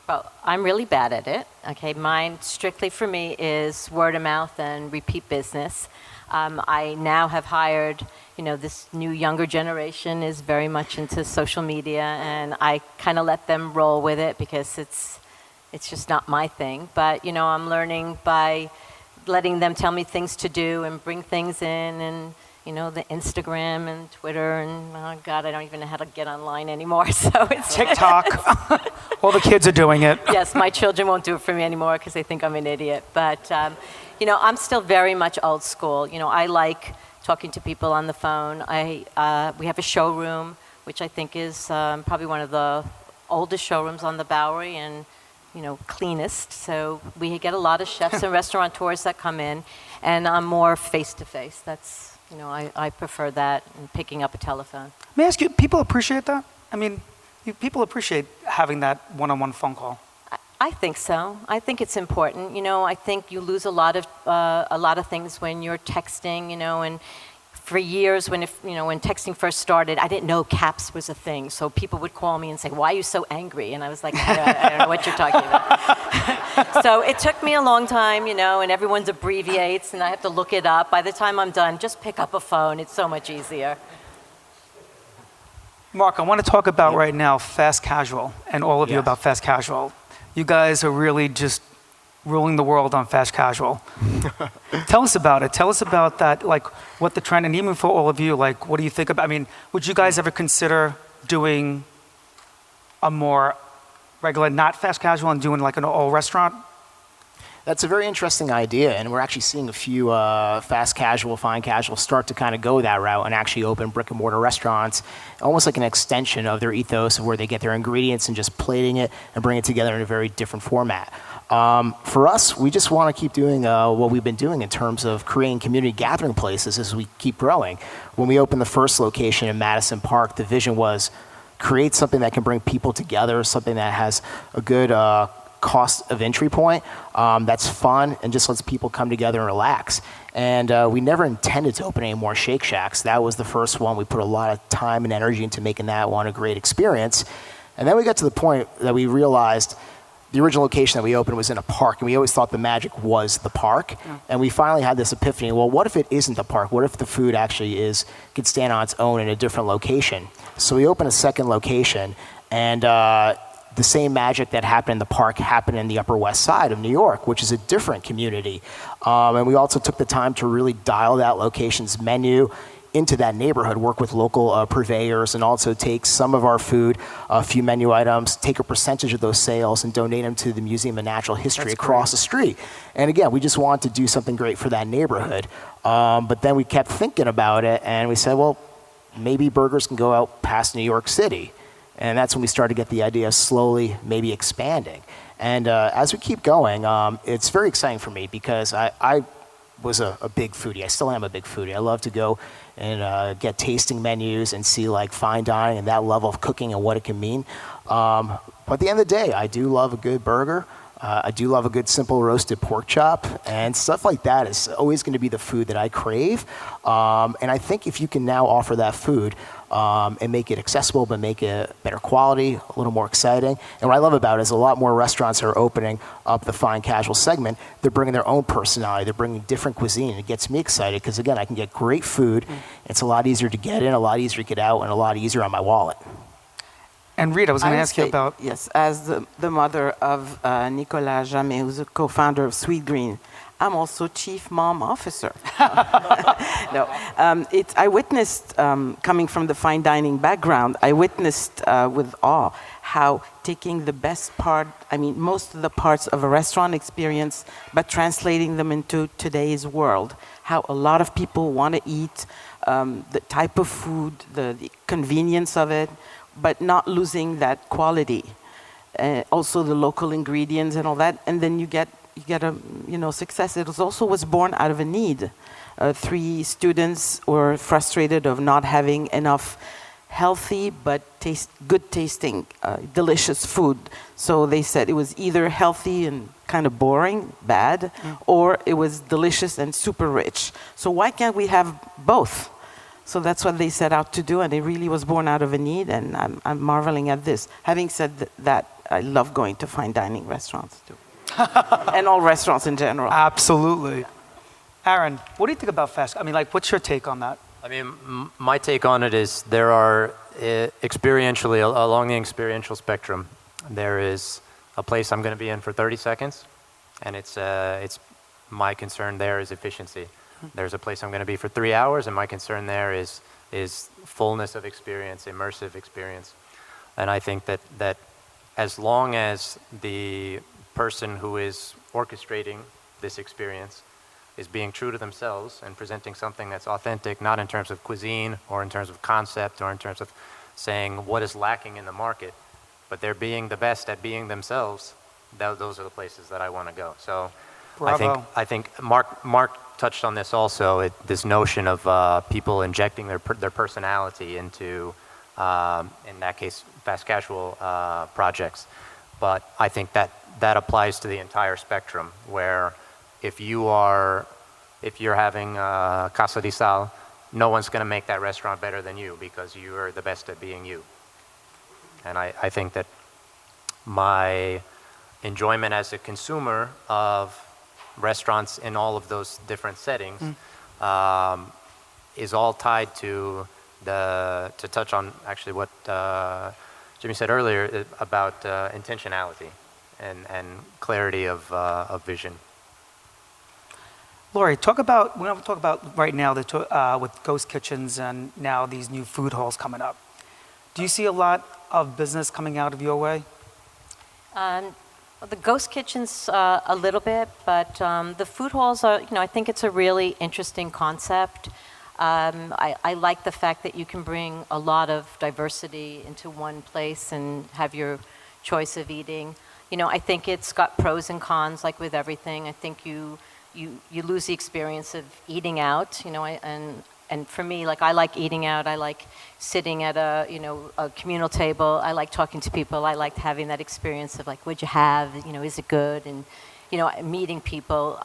Well, I'm really bad at it. Okay, mine strictly for me is word of mouth and repeat business. I now have hired, this new younger generation is very much into social media, and I kind of let them roll with it because it's just not my thing. But I'm learning by letting them tell me things to do and bring things in, and the Instagram and Twitter, and oh God, I don't even know how to get online anymore. So it's TikTok. All the kids are doing it. Yes, my children won't do it for me anymore because they think I'm an idiot. But I'm still very much old school. I like talking to people on the phone. We have a showroom, which I think is probably one of the oldest showrooms on the Bowery, and cleanest. So we get a lot of chefs and restaurateurs that come in, and I'm more face to face. That's I prefer that and picking up a telephone. May I ask you, people appreciate that? I mean, People appreciate having that one-on-one phone call. I think so. I think it's important. You know, I think you lose a lot of things when you're texting. You know, and for years when texting first started, I didn't know caps was a thing. So people would call me and say, "Why are you so angry?" And I was like, I don't know what you're talking about. So it took me a long time, you know, and everyone's abbreviates, and I have to look it up. By the time I'm done, just pick up a phone. It's so much easier. Mark, I want to talk about right now fast casual, and all of you about fast casual. You guys are really just ruling the world on fast casual. Tell us about it. Tell us about that, like what the trend, and even for all of you, like what do you think about, I mean, would you guys ever consider doing a more regular, not fast casual, and doing like an all restaurant? That's a very interesting idea, and we're actually seeing a few fast casual, fine casual start to kind of go that route and actually open brick and mortar restaurants, almost like an extension of their ethos of where they get their ingredients and just plating it and bring it together in a very different format. For us, we just want to keep doing what we've been doing in terms of creating community gathering places as we keep growing. When we opened the first location in Madison Park, the vision was create something that can bring people together, something that has a good cost of entry point, that's fun and just lets people come together and relax. And we never intended to open any more Shake Shacks. That was the first one. We put a lot of time and energy into making that one a great experience. And then we got to the point that we realized the original location that we opened was in a park, and we always thought the magic was the park. And we finally had this epiphany, well, what if it isn't the park? What if the food actually could stand on its own in a different location? So we opened a second location, and the same magic that happened in the park happened in the Upper West Side of New York, which is a different community. And we also took the time to really dial that location's menu into that neighborhood, work with local purveyors, and also take some of our food, a few menu items, take a percentage of those sales and donate them to the Museum of Natural History across the street. And again, we just wanted to do something great for that neighborhood. But then we kept thinking about it, and we said, well, maybe burgers can go out past New York City. And that's when we started to get the idea of slowly maybe expanding. And as we keep going, it's very exciting for me because I was a big foodie. I still am a big foodie. I love to go and get tasting menus and see like fine dining and that level of cooking and what it can mean. But at the end of the day, I do love a good burger. I do love a good simple roasted pork chop, and stuff like that is always going to be the food that I crave. And I think if you can now offer that food and make it accessible, but make it better quality, a little more exciting. And what I love about it is a lot more restaurants are opening up the fine casual segment. They're bringing their own personality. They're bringing different cuisine. It gets me excited because, again, I can get great food. It's a lot easier to get in, a lot easier to get out, and a lot easier on my wallet. And Rita, I was going to ask you about... Yes, as the mother of Nicolas Jamet, who's a co-founder of Sweet Green, I'm also chief mom officer. No, I witnessed, coming from the fine dining background, I witnessed with awe how taking the best part, I mean, most of the parts of a restaurant experience, but translating them into today's world, how a lot of people want to eat the type of food, the convenience of it, but not losing that quality. Also the local ingredients and all that, and then you get a success. It was born out of a need. 3 students were frustrated of not having enough healthy but good tasting, delicious food. So they said it was either healthy and kind of boring, bad, or it was delicious and super rich. So why can't we have both? So that's what they set out to do, and it really was born out of a need, and I'm marveling at this. Having said that, I love going to fine dining restaurants too. And all restaurants in general. Absolutely. Aaron, what do you think about fast? I mean, like, what's your take on that? I mean, my take on it is there are experientially, along the experiential spectrum, there is a place I'm going to be in for 30 seconds, and it's my concern there is efficiency. There's a place I'm going to be for 3 hours, and my concern there is fullness of experience, immersive experience. And I think that as long as the person who is orchestrating this experience is being true to themselves and presenting something that's authentic, not in terms of cuisine or in terms of concept or in terms of saying what is lacking in the market, but they're being the best at being themselves, those are the places that I want to go. So Bravo. I think Mark touched on this also, this notion of people injecting their personality into, in that case, fast casual projects. But I think that applies to the entire spectrum, where if you're having Casa di Sal, no one's going to make that restaurant better than you because you are the best at being you. And I think that my enjoyment as a consumer of restaurants in all of those different settings is all tied to touch on actually what Jimi said earlier about intentionality and clarity of vision. Lori, we want to talk about right now with ghost kitchens and now these new food halls coming up. Do you see a lot of business coming out of your way? The ghost kitchens a little bit, but the food halls are, I think it's a really interesting concept. I like the fact that you can bring a lot of diversity into one place and have your choice of eating. I think it's got pros and cons, like with everything. I think you lose the experience of eating out, and for me, like, I like eating out. I like sitting at a communal table. I like talking to people. I like having that experience of, like, what'd you have? Is it good? And, meeting people.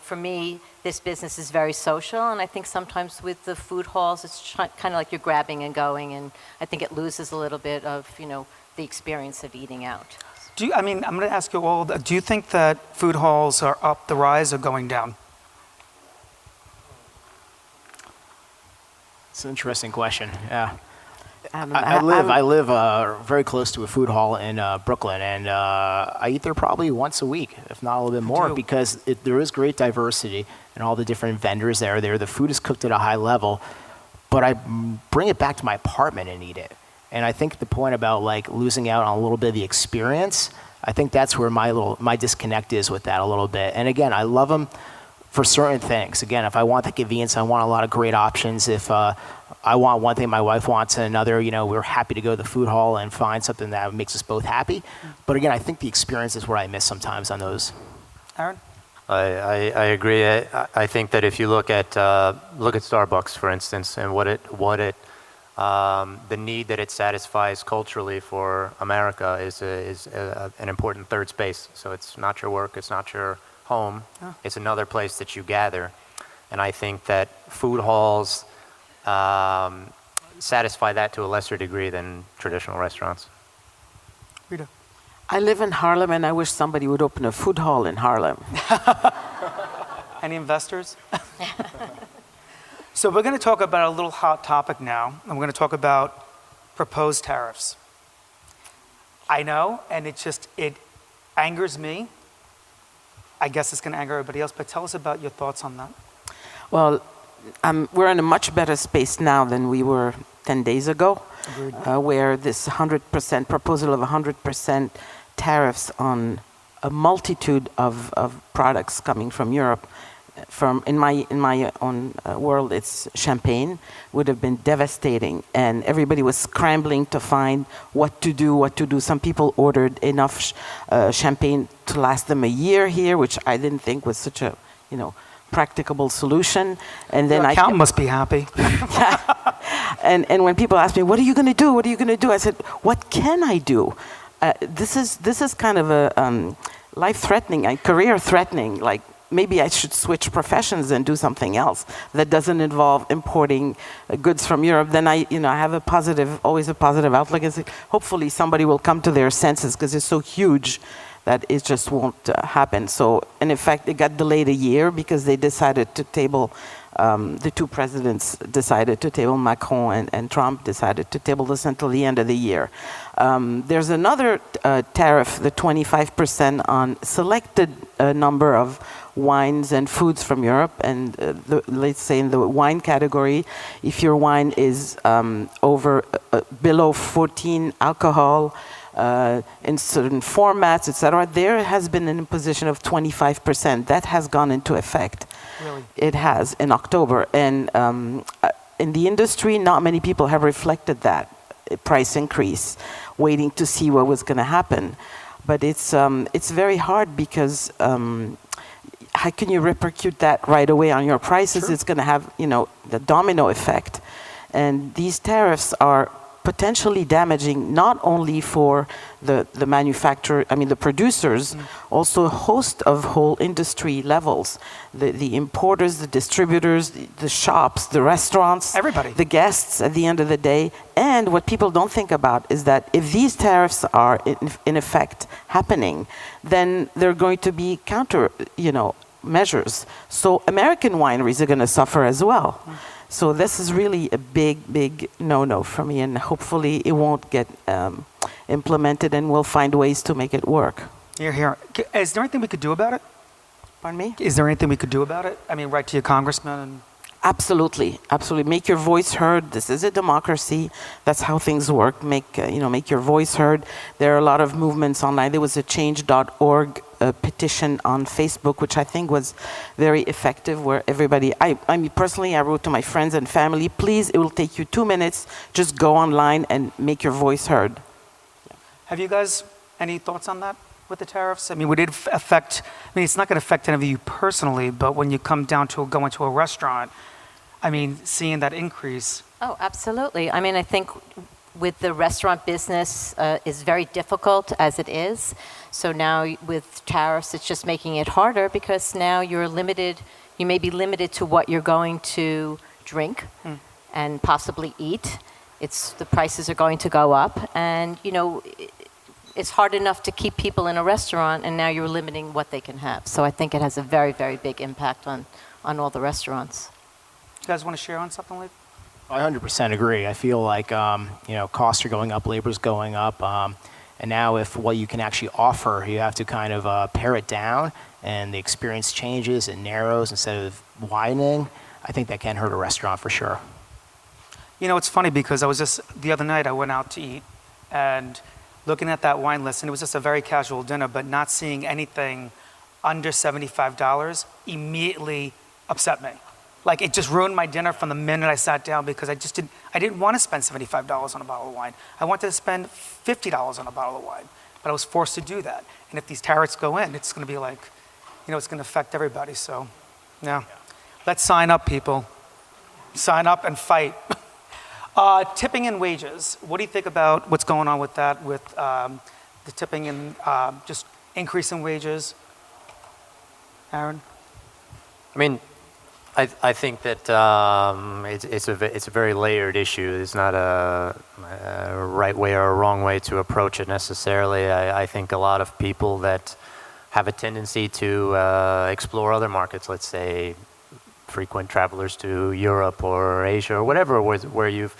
For me, this business is very social, and I think sometimes with the food halls, it's kind of like you're grabbing and going, and I think it loses a little bit of, the experience of eating out. I'm going to ask you all, do you think that food halls are up the rise or going down? It's an interesting question. Yeah, I live very close to a food hall in Brooklyn, and I eat there probably once a week, if not a little bit more, because there is great diversity and all the different vendors that are there. The food is cooked at a high level, but I bring it back to my apartment and eat it. And I think the point about, like, losing out on a little bit of the experience, I think that's where my disconnect is with that a little bit. And again, I love them for certain things. Again, if I want the convenience, I want a lot of great options. If I want one thing, my wife wants another, we're happy to go to the food hall and find something that makes us both happy. But again, I think the experience is where I miss sometimes on those. Aaron? I agree. I think that if you look at Starbucks, for instance, and the need that it satisfies culturally for America is an important third space. So it's not your work, it's not your home, it's another place that you gather. And I think that food halls satisfy that to a lesser degree than traditional restaurants. Rita? I live in Harlem, and I wish somebody would open a food hall in Harlem. Any investors? So we're going to talk about a little hot topic now, and we're going to talk about proposed tariffs. I know, and it angers me. I guess it's going to anger everybody else, but tell us about your thoughts on that. Well, we're in a much better space now than we were 10 days ago, where this 100% proposal of 100% tariffs on a multitude of products coming from Europe. In my own world, it's champagne, would have been devastating, and everybody was scrambling to find what to do. Some people ordered enough champagne to last them a year here, which I didn't think was such a practicable solution. And then your accountant must be happy. And when people ask me, what are you going to do? What are you going to do? I said, what can I do? This is kind of a life-threatening, career-threatening. Like, maybe I should switch professions and do something else that doesn't involve importing goods from Europe. Then I have always a positive outlook. And say, hopefully somebody will come to their senses, because it's so huge that it just won't happen. So, and in fact, it got delayed a year because they decided to table. The two presidents decided to table, Macron and Trump decided to table this until the end of the year. There's another tariff, the 25% on selected number of wines and foods from Europe. And let's say in the wine category, if your wine is below 14 alcohol, in certain formats, etc., there has been an imposition of 25%. That has gone into effect. Really? It has, in October. And in the industry, not many people have reflected that price increase, waiting to see what was going to happen. But it's very hard, because how can you repercute that right away on your prices? Sure. It's going to have, the domino effect. And these tariffs are potentially damaging not only for the manufacturer, the producers, also a host of whole industry levels, the importers, the distributors, the shops, the restaurants, everybody, the guests at the end of the day. And what people don't think about is that if these tariffs are in effect happening, then there are going to be counter, measures. So American wineries are going to suffer as well. So this is really a big no-no for me, and hopefully it won't get implemented, and we'll find ways to make it work. Here. Is there anything we could do about it? Pardon me? Is there anything we could do about it? Write to your congressman and... Absolutely. Make your voice heard. This is a democracy. That's how things work. Make your voice heard. There are a lot of movements online. There was a change.org petition on Facebook, which I think was very effective, where everybody, personally, I wrote to my friends and family, please, it will take you 2 minutes. Just go online and make your voice heard. Have you guys any thoughts on that with the tariffs? Would it affect, it's not going to affect any of you personally, but when you come down to going to a restaurant, seeing that increase. Oh, absolutely. I think with the restaurant business is very difficult as it is. So now with tariffs, it's just making it harder because now you're limited, you may be limited to what you're going to drink and possibly eat. The prices are going to go up, and it's hard enough to keep people in a restaurant, and now you're limiting what they can have. So I think it has a very, very big impact on all the restaurants. You guys want to share on something like that? I 100% agree. I feel like, costs are going up, labor's going up. And now if what you can actually offer, you have to kind of pare it down, and the experience changes, it narrows instead of widening, I think that can hurt a restaurant for sure. It's funny because the other night I went out to eat, and looking at that wine list, and it was just a very casual dinner, but not seeing anything under $75 immediately upset me. Like, it just ruined my dinner from the minute I sat down, because I didn't want to spend $75 on a bottle of wine. I wanted to spend $50 on a bottle of wine, but I was forced to do that. And if these tariffs go in, it's going to be like, it's going to affect everybody. So, yeah. Let's sign up, people. Sign up and fight. Tipping and wages. What do you think about what's going on with that, with the tipping and just increase in wages? Aaron? I think that it's a very layered issue. It's not a right way or a wrong way to approach it necessarily. I think a lot of people that have a tendency to explore other markets, let's say frequent travelers to Europe or Asia or whatever, where you've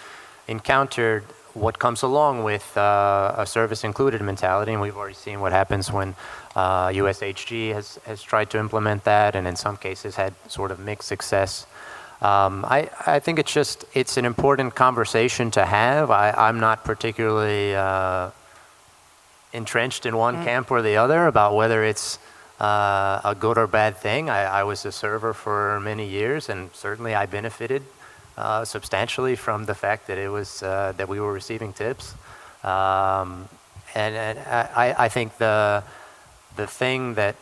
encountered what comes along with a service included mentality, and we've already seen what happens when USHG has tried to implement that, and in some cases had sort of mixed success. I think it's an important conversation to have. I'm not particularly entrenched in one camp or the other about whether it's a good or bad thing. I was a server for many years, and certainly I benefited substantially from the fact that it was that we were receiving tips, and I think the thing that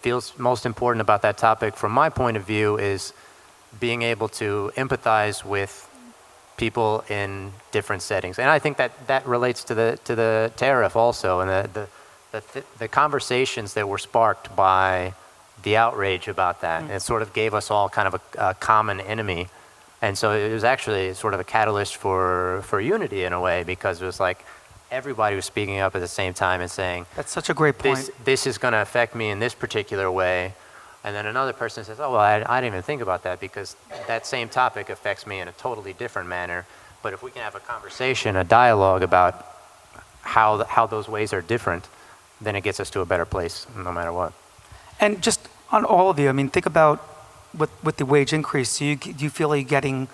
feels most important about that topic, from my point of view, is being able to empathize with people in different settings, and I think that relates to the tariff also, and the conversations that were sparked by the outrage about that. It sort of gave us all kind of a common enemy. And so it was actually sort of a catalyst for unity in a way, because it was like everybody was speaking up at the same time and saying, that's such a great point. This is going to affect me in this particular way. And then another person says, oh, well, I didn't even think about that, because that same topic affects me in a totally different manner. But if we can have a conversation, a dialogue about how those ways are different, then it gets us to a better place no matter what. And just on all of you, think about with the wage increase, do you feel like you're getting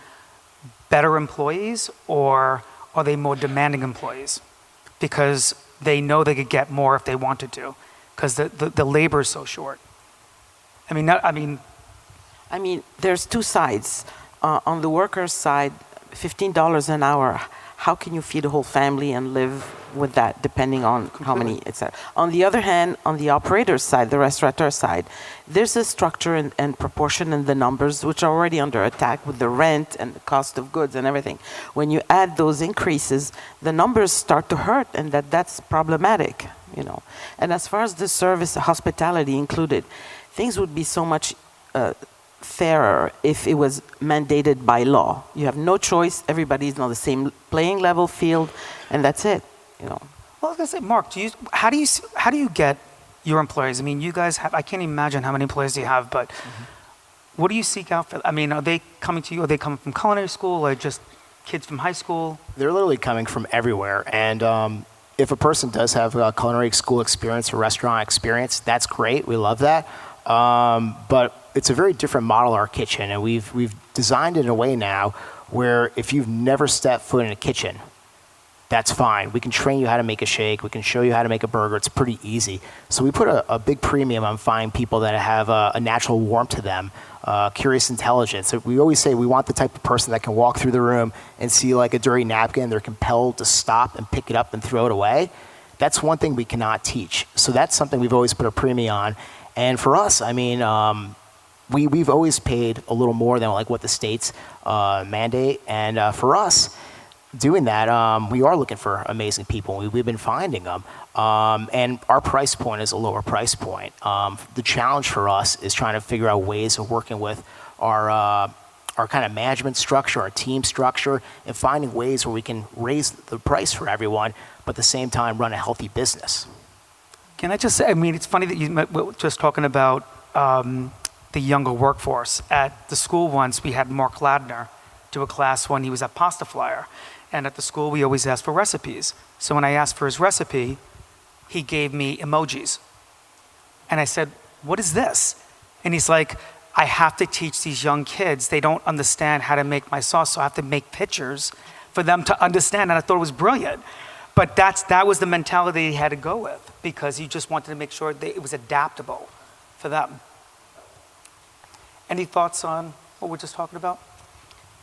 better employees, or are they more demanding employees? Because they know they could get more if they wanted to, because the labor is so short. There's two sides. On the workers' side, $15 an hour. how can you feed a whole family and live with that, depending on how many, etc. On the other hand, on the operator's side, the restaurateur side, there's a structure and proportion in the numbers which are already under attack with the rent and the cost of goods and everything. When you add those increases, the numbers start to hurt, and that's problematic, you know. And as far as the service, hospitality included, things would be so much fairer if it was mandated by law. You have no choice. Everybody's on the same playing level field, and that's it. You know. Well, I was gonna say, Mark, how do you get your employees? I mean, you guys have, I can't imagine how many employees you have, but what do you seek out for? I mean, are they coming to you? Are they coming from culinary school or just kids from high school? They're literally coming from everywhere. And if a person does have a culinary school experience or restaurant experience, that's great. We love that. But it's a very different model, our kitchen, and we've designed it in a way now where if you've never stepped foot in a kitchen, that's fine. We can train you how to make a shake. We can show you how to make a burger. It's pretty easy. So we put a big premium on finding people that have a natural warmth to them, curious intelligence. So we always say we want the type of person that can walk through the room and see like a dirty napkin. They're compelled to stop and pick it up and throw it away. That's one thing we cannot teach. So that's something we've always put a premium on. And for us, I mean, we've always paid a little more than like what the states mandate. And for us, doing that, we are looking for amazing people. We've been finding them. And our price point is a lower price point. The challenge for us is trying to figure out ways of working with our kind of management structure, our team structure, and finding ways where we can raise the price for everyone, but at the same time run a healthy business. Can I just say, I mean, it's funny that you were just talking about the younger workforce. At the school once, we had Mark Ladner do a class when he was at Pasta Flyer. And at the school, we always ask for recipes. So when I asked for his recipe, he gave me emojis. And I said, what is this? And he's like, I have to teach these young kids. They don't understand how to make my sauce, so I have to make pictures for them to understand. And I thought it was brilliant. But that was the mentality he had to go with, because he just wanted to make sure that it was adaptable for them. Any thoughts on what we're just talking about?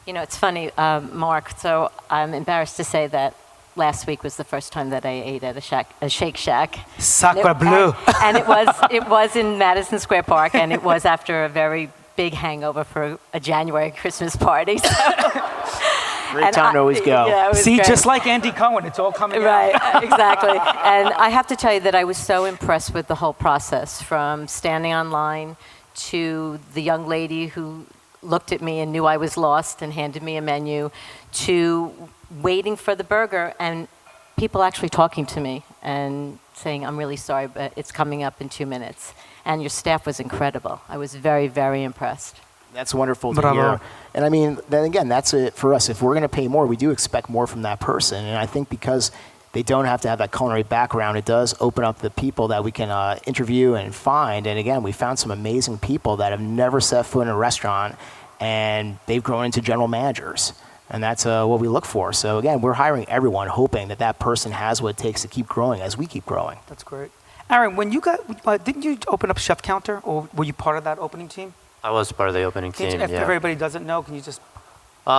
You know, it's funny, Mark, so I'm embarrassed to say that last week was the first time that I ate at a Shake Shack. Sacre bleu. And it was in Madison Square Park, and it was after a very big hangover for a January Christmas party. So. Great time to always go. Yeah, See, great. Just like Andy Cohen, it's all coming right, out. Exactly. And I have to tell you that I was so impressed with the whole process, from standing online to the young lady who looked at me and knew I was lost and handed me a menu, to waiting for the burger and people actually talking to me and saying, I'm really sorry, but it's coming up in 2 minutes. And your staff was incredible. I was very, very impressed. That's wonderful to hear. And I mean, then again, that's it for us. If we're going to pay more, we do expect more from that person. And I think because they don't have to have that culinary background, it does open up the people that we can interview and find. And again, we found some amazing people that have never set foot in a restaurant, and they've grown into general managers. And that's what we look for. So again, we're hiring everyone, hoping that that person has what it takes to keep growing as we keep growing. That's great. Aaron, when you got, didn't you open up Chef Counter, or were you part of that opening team? I was part of the opening team, If everybody doesn't know, can you just...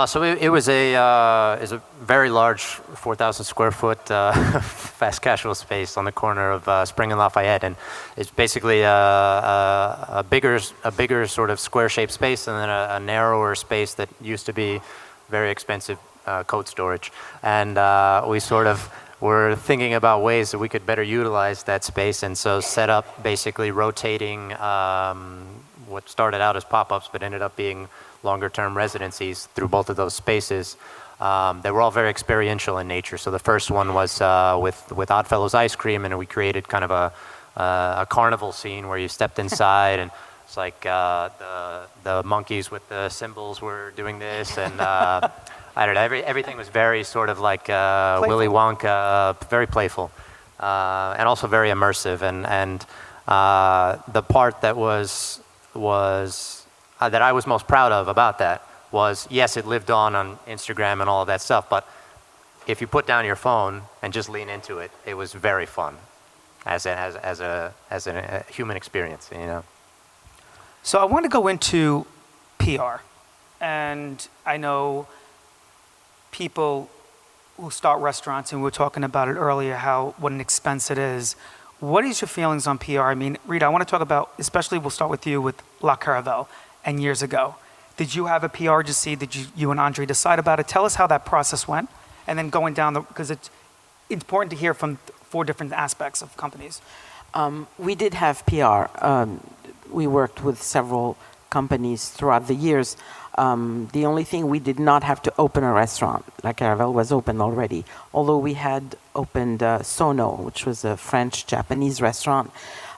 So it was a very large 4,000 square foot fast casual space on the corner of Spring and Lafayette, and it's basically a bigger sort of square-shaped space, and then a narrower space that used to be very expensive cold storage. And we sort of were thinking about ways that we could better utilize that space, and so set up basically rotating what started out as pop-ups but ended up being longer-term residencies through both of those spaces. They were all very experiential in nature. So the first one was with Oddfellows ice cream, and we created kind of a carnival scene where you stepped inside, and it's like the monkeys with the cymbals were doing this, and I don't know, everything was very sort of like Willy Wonka, very playful, and also very immersive. And the part that was that I was most proud of about that was, yes, it lived on Instagram and all of that stuff, but if you put down your phone and just lean into it, it was very fun as a human experience, you know. So I want to go into PR, and I know people who start restaurants, and we were talking about it earlier, what an expense it is. What is your feelings on PR? I mean, Rita, I want to talk about, especially we'll start with you with La Caravelle and years ago. Did you have a PR agency? Did you and Andre decide about it? Tell us how that process went, and then going down because it's important to hear from 4 different aspects of companies. We did have PR. We worked with several companies throughout the years. The only thing, we did not have to open a restaurant. La Caravelle was open already, although we had opened Sono, which was a French-Japanese restaurant.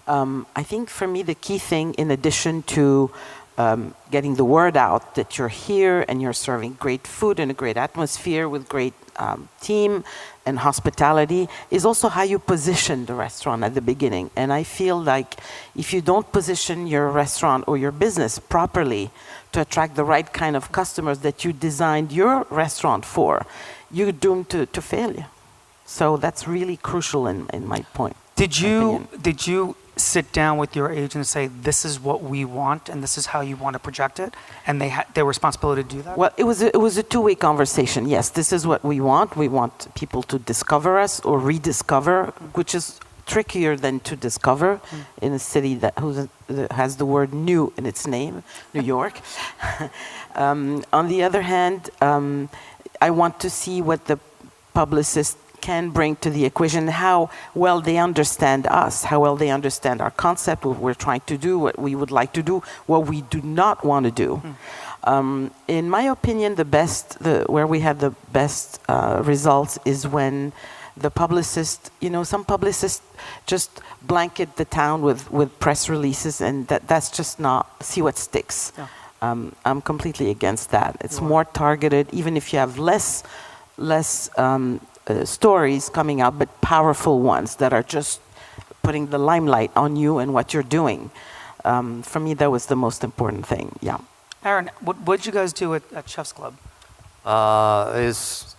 I think for me the key thing, in addition to getting the word out that you're here and you're serving great food and a great atmosphere with great team and hospitality, is also how you position the restaurant at the beginning. And I feel like if you don't position your restaurant or your business properly to attract the right kind of customers that you designed your restaurant for, you're doomed to failure. So that's really crucial in my point. Did you sit down with your agent and say, this is what we want and this is how you want to project it, and they had their responsibility to do that? Well, it was a two-way conversation. Yes, this is what we want. We want people to discover us or rediscover, which is trickier than to discover in a city that has the word new in its name, New York. On the other hand, I want to see what the publicist can bring to the equation, how well they understand us, how well they understand our concept, what we're trying to do, what we would like to do, what we do not want to do. In my opinion, where we had the best results is when the publicist, some publicists just blanket the town with press releases, and that's just not, see what sticks. Yeah. I'm completely against that. It's more targeted, even if you have less stories coming out, but powerful ones that are just putting the limelight on you and what you're doing. For me, that was the most important thing. Yeah. Aaron, what did you guys do at Chef's Club? It's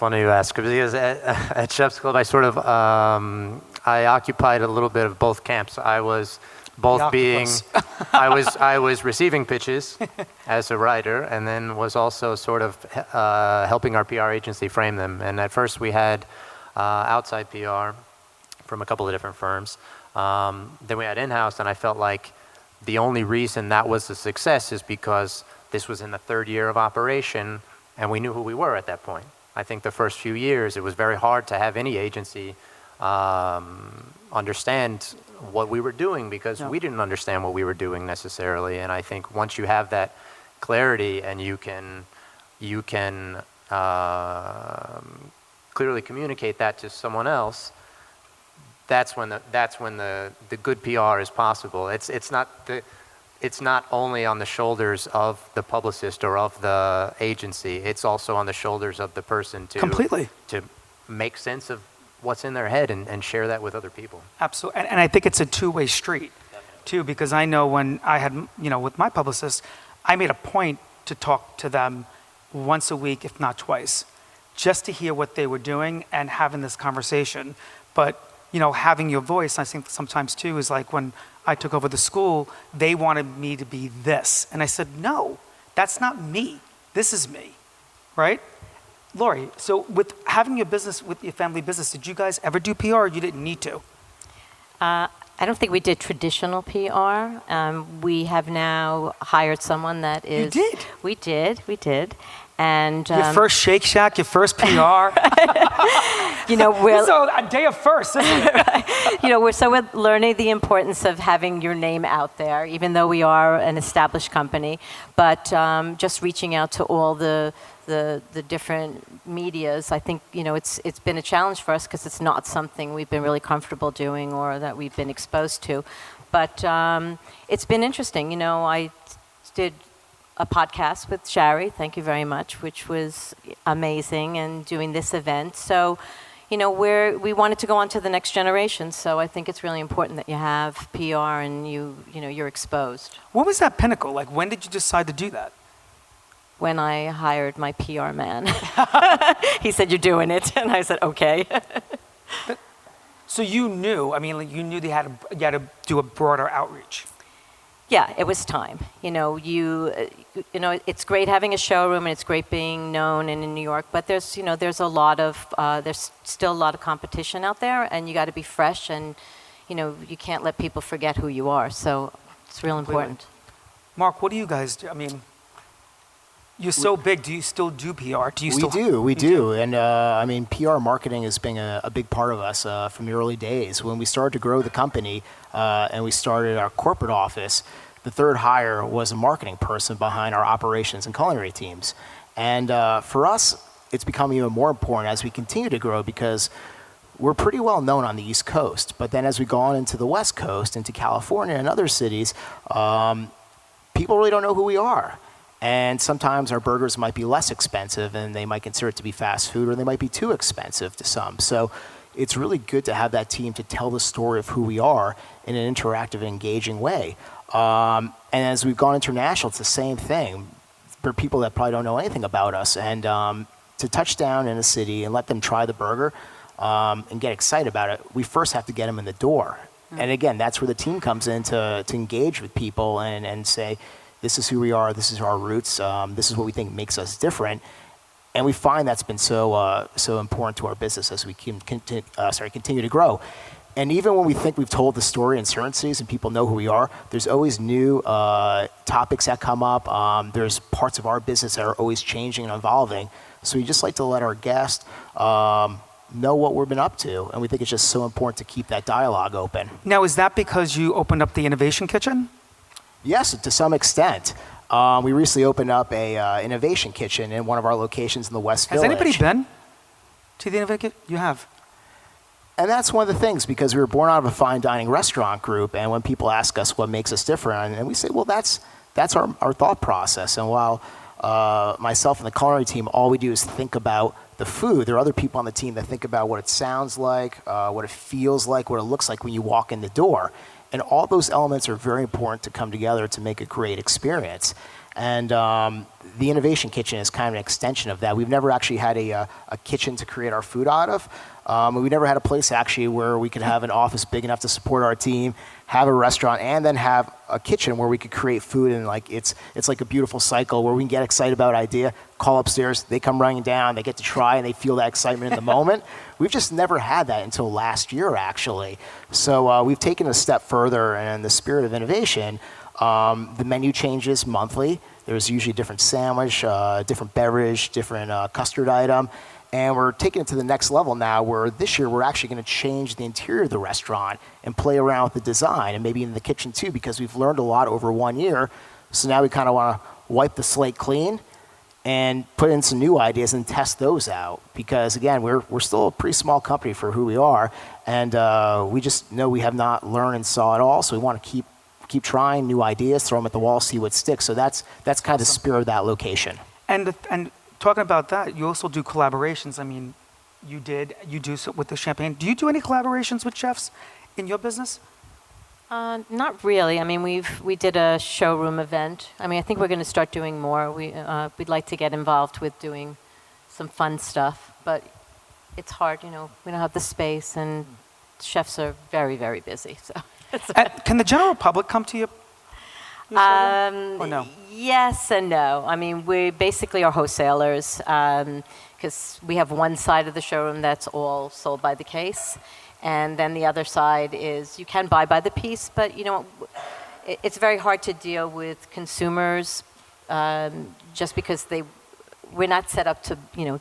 funny you ask, because at Chef's Club, I occupied a little bit of both camps. I was both being, I was receiving pitches as a writer, and then was also sort of helping our PR agency frame them. And at first we had outside PR from a couple of different firms. Then we had in-house, and I felt like the only reason that was a success is because this was in the 3rd year of operation, and we knew who we were at that point. I think the first few years, it was very hard to have any agency understand what we were doing, because we didn't understand what we were doing necessarily. And I think once you have that clarity and you can clearly communicate that to someone else, that's when the good PR is possible. It's not only on the shoulders of the publicist or of the agency. It's also on the shoulders of the person to make sense of what's in their head and share that with other people. Absolutely. And I think it's a two-way street, too, because I know when I had, with my publicist, I made a point to talk to them once a week, if not twice, just to hear what they were doing and having this conversation. But, having your voice, I think sometimes, too, is like when I took over the school, they wanted me to be this. And I said, no, that's not me. This is me, right? Lori, so with having your business, with your family business, did you guys ever do PR, or you didn't need to? I don't think we did traditional PR. We have now hired someone that is... You did? We did. And your first Shake Shack, your first PR. We're so a day of first, isn't it? We're learning the importance of having your name out there, even though we are an established company. But just reaching out to all the different medias, I think it's been a challenge for us because it's not something we've been really comfortable doing or that we've been exposed to. But it's been interesting. I did a podcast with Shari, thank you very much, which was amazing, and doing this event. So, we wanted to go on to the next generation. So I think it's really important that you have PR and you're exposed. What was that pinnacle? Like, when did you decide to do that? When I hired my PR man. He said, you're doing it. And I said, okay. So you knew, you knew you had to do a broader outreach. Yeah, it was time. It's great having a showroom and it's great being known and in New York, but there's still a lot of competition out there, and you got to be fresh, and you can't let people forget who you are. So it's real important. Mark, what do you guys do? I mean, you're so big. Do you still do PR? We do. And PR marketing has been a big part of us from the early days. When we started to grow the company and we started our corporate office, the third hire was a marketing person behind our operations and culinary teams. And for us, it's become even more important as we continue to grow because we're pretty well known on the East Coast. But then as we go on into the West Coast, into California and other cities, people really don't know who we are. And sometimes our burgers might be less expensive and they might consider it to be fast food, or they might be too expensive to some. So it's really good to have that team to tell the story of who we are in an interactive and engaging way. And as we've gone international, it's the same thing. For people that probably don't know anything about us, and to touch down in a city and let them try the burger and get excited about it, we first have to get them in the door. And again, that's where the team comes in to engage with people and say, this is who we are, this is our roots, this is what we think makes us different. And we find that's been so important to our business as we continue to grow. And even when we think we've told the story in certain cities and people know who we are, there's always new topics that come up. There's parts of our business that are always changing and evolving. So we just like to let our guests know what we've been up to. And we think it's just so important to keep that dialogue open. Now, is that because you opened up the Innovation Kitchen? Yes, to some extent. We recently opened up a Innovation Kitchen in one of our locations in the West Village. Has anybody been to the Innovation Kitchen? You have. And that's one of the things, because we were born out of a fine dining restaurant group, and when people ask us what makes us different, and we say, well, that's our thought process. And while myself and the culinary team, all we do is think about the food, there are other people on the team that think about what it sounds like, what it feels like, what it looks like when you walk in the door. And all those elements are very important to come together to make a great experience. And the Innovation Kitchen is kind of an extension of that. We've never actually had a kitchen to create our food out of. We never had a place actually where we could have an office big enough to support our team, have a restaurant, and then have a kitchen where we could create food. And it's like a beautiful cycle where we can get excited about an idea, call upstairs, they come running down, they get to try, and they feel that excitement in the moment. We've just never had that until last year, actually. So we've taken a step further, and in the spirit of innovation, the menu changes monthly. There's usually a different sandwich, different beverage, different custard item. And we're taking it to the next level now, where this year we're actually going to change the interior of the restaurant and play around with the design, and maybe in the kitchen too, because we've learned a lot over 1 year. So now we kind of want to wipe the slate clean and put in some new ideas and test those out. Because again, we're still a pretty small company for who we are, and we just know we have not learned and saw it all. So we want to keep trying new ideas, throw them at the wall, see what sticks. So that's kind of the spirit of that location. And talking about that, you also do collaborations. I mean, you do so with the champagne. Do you do any collaborations with chefs in your business? Not really. I mean, we did a showroom event. I mean, I think we're going to start doing more. We'd like to get involved with doing some fun stuff, but it's hard. We don't have the space, and chefs are very, very busy. So. Can the general public come to you? Or no? Yes and no. I mean, we basically are wholesalers because we have one side of the showroom that's all sold by the case, and then the other side is you can buy by the piece, but it's very hard to deal with consumers just because we're not set up to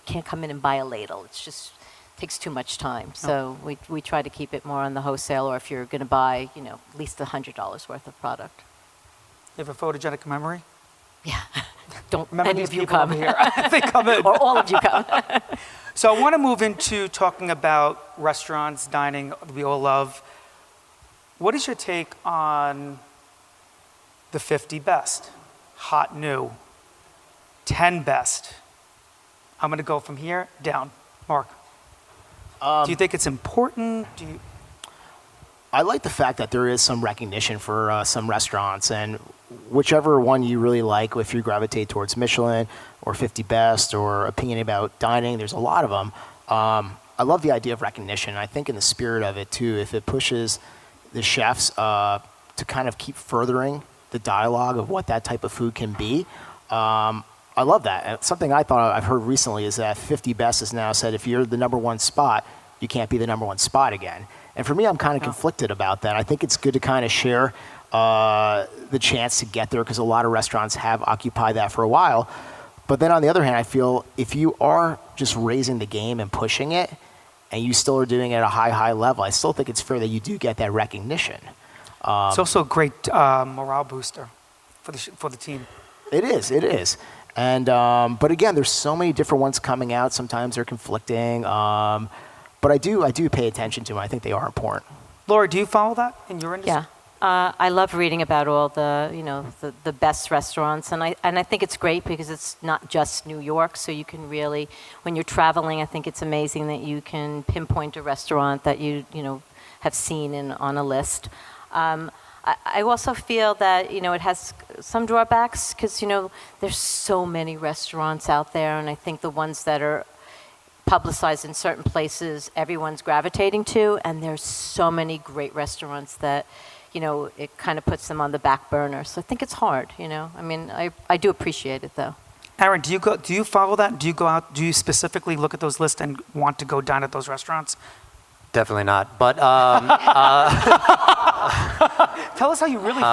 can't come in and buy a ladle. It's just takes too much time. So we try to keep it more on the wholesale, or if you're going to buy at least $100 worth of product. You have a photogenic memory? Yeah. Don't remember any these of you people come. over here. They come in. Or all of you come. So I want to move into talking about restaurants, dining, we all love. What is your take on the 50 best? Hot new. 10 best. I'm going to go from here down. Mark. Do you think it's important? I like the fact that there is some recognition for some restaurants, and whichever one you really like, if you gravitate towards Michelin or 50 Best or opinion about dining, there's a lot of them. I love the idea of recognition. I think in the spirit of it too, if it pushes the chefs to kind of keep furthering the dialogue of what that type of food can be. I love that. And something I thought I've heard recently is that 50 Best has now said if you're the number one spot, you can't be the number one spot again. And for me, I'm kind of conflicted about that. I think it's good to kind of share the chance to get there because a lot of restaurants have occupied that for a while. But then on the other hand, I feel if you are just raising the game and pushing it, and you still are doing it at a high level, I still think it's fair that you do get that recognition. It's also a great morale booster for the team. It is. And but again, there's so many different ones coming out. Sometimes they're conflicting. But I do pay attention to them. I think they are important. Laura, do you follow that in your industry? Yeah. I love reading about all the best restaurants, and I think it's great because it's not just New York, so you can really, when you're traveling, I think it's amazing that you can pinpoint a restaurant that you have seen on a list. I also feel that it has some drawbacks because there's so many restaurants out there, and I think the ones that are publicized in certain places, everyone's gravitating to, and there's so many great restaurants that it kind of puts them on the back burner. So I think it's hard, I mean, I do appreciate it though. Aaron, do you follow that? Do you go out, do you specifically look at those lists and want to go dine at those restaurants? Definitely not. But tell us how you really feel.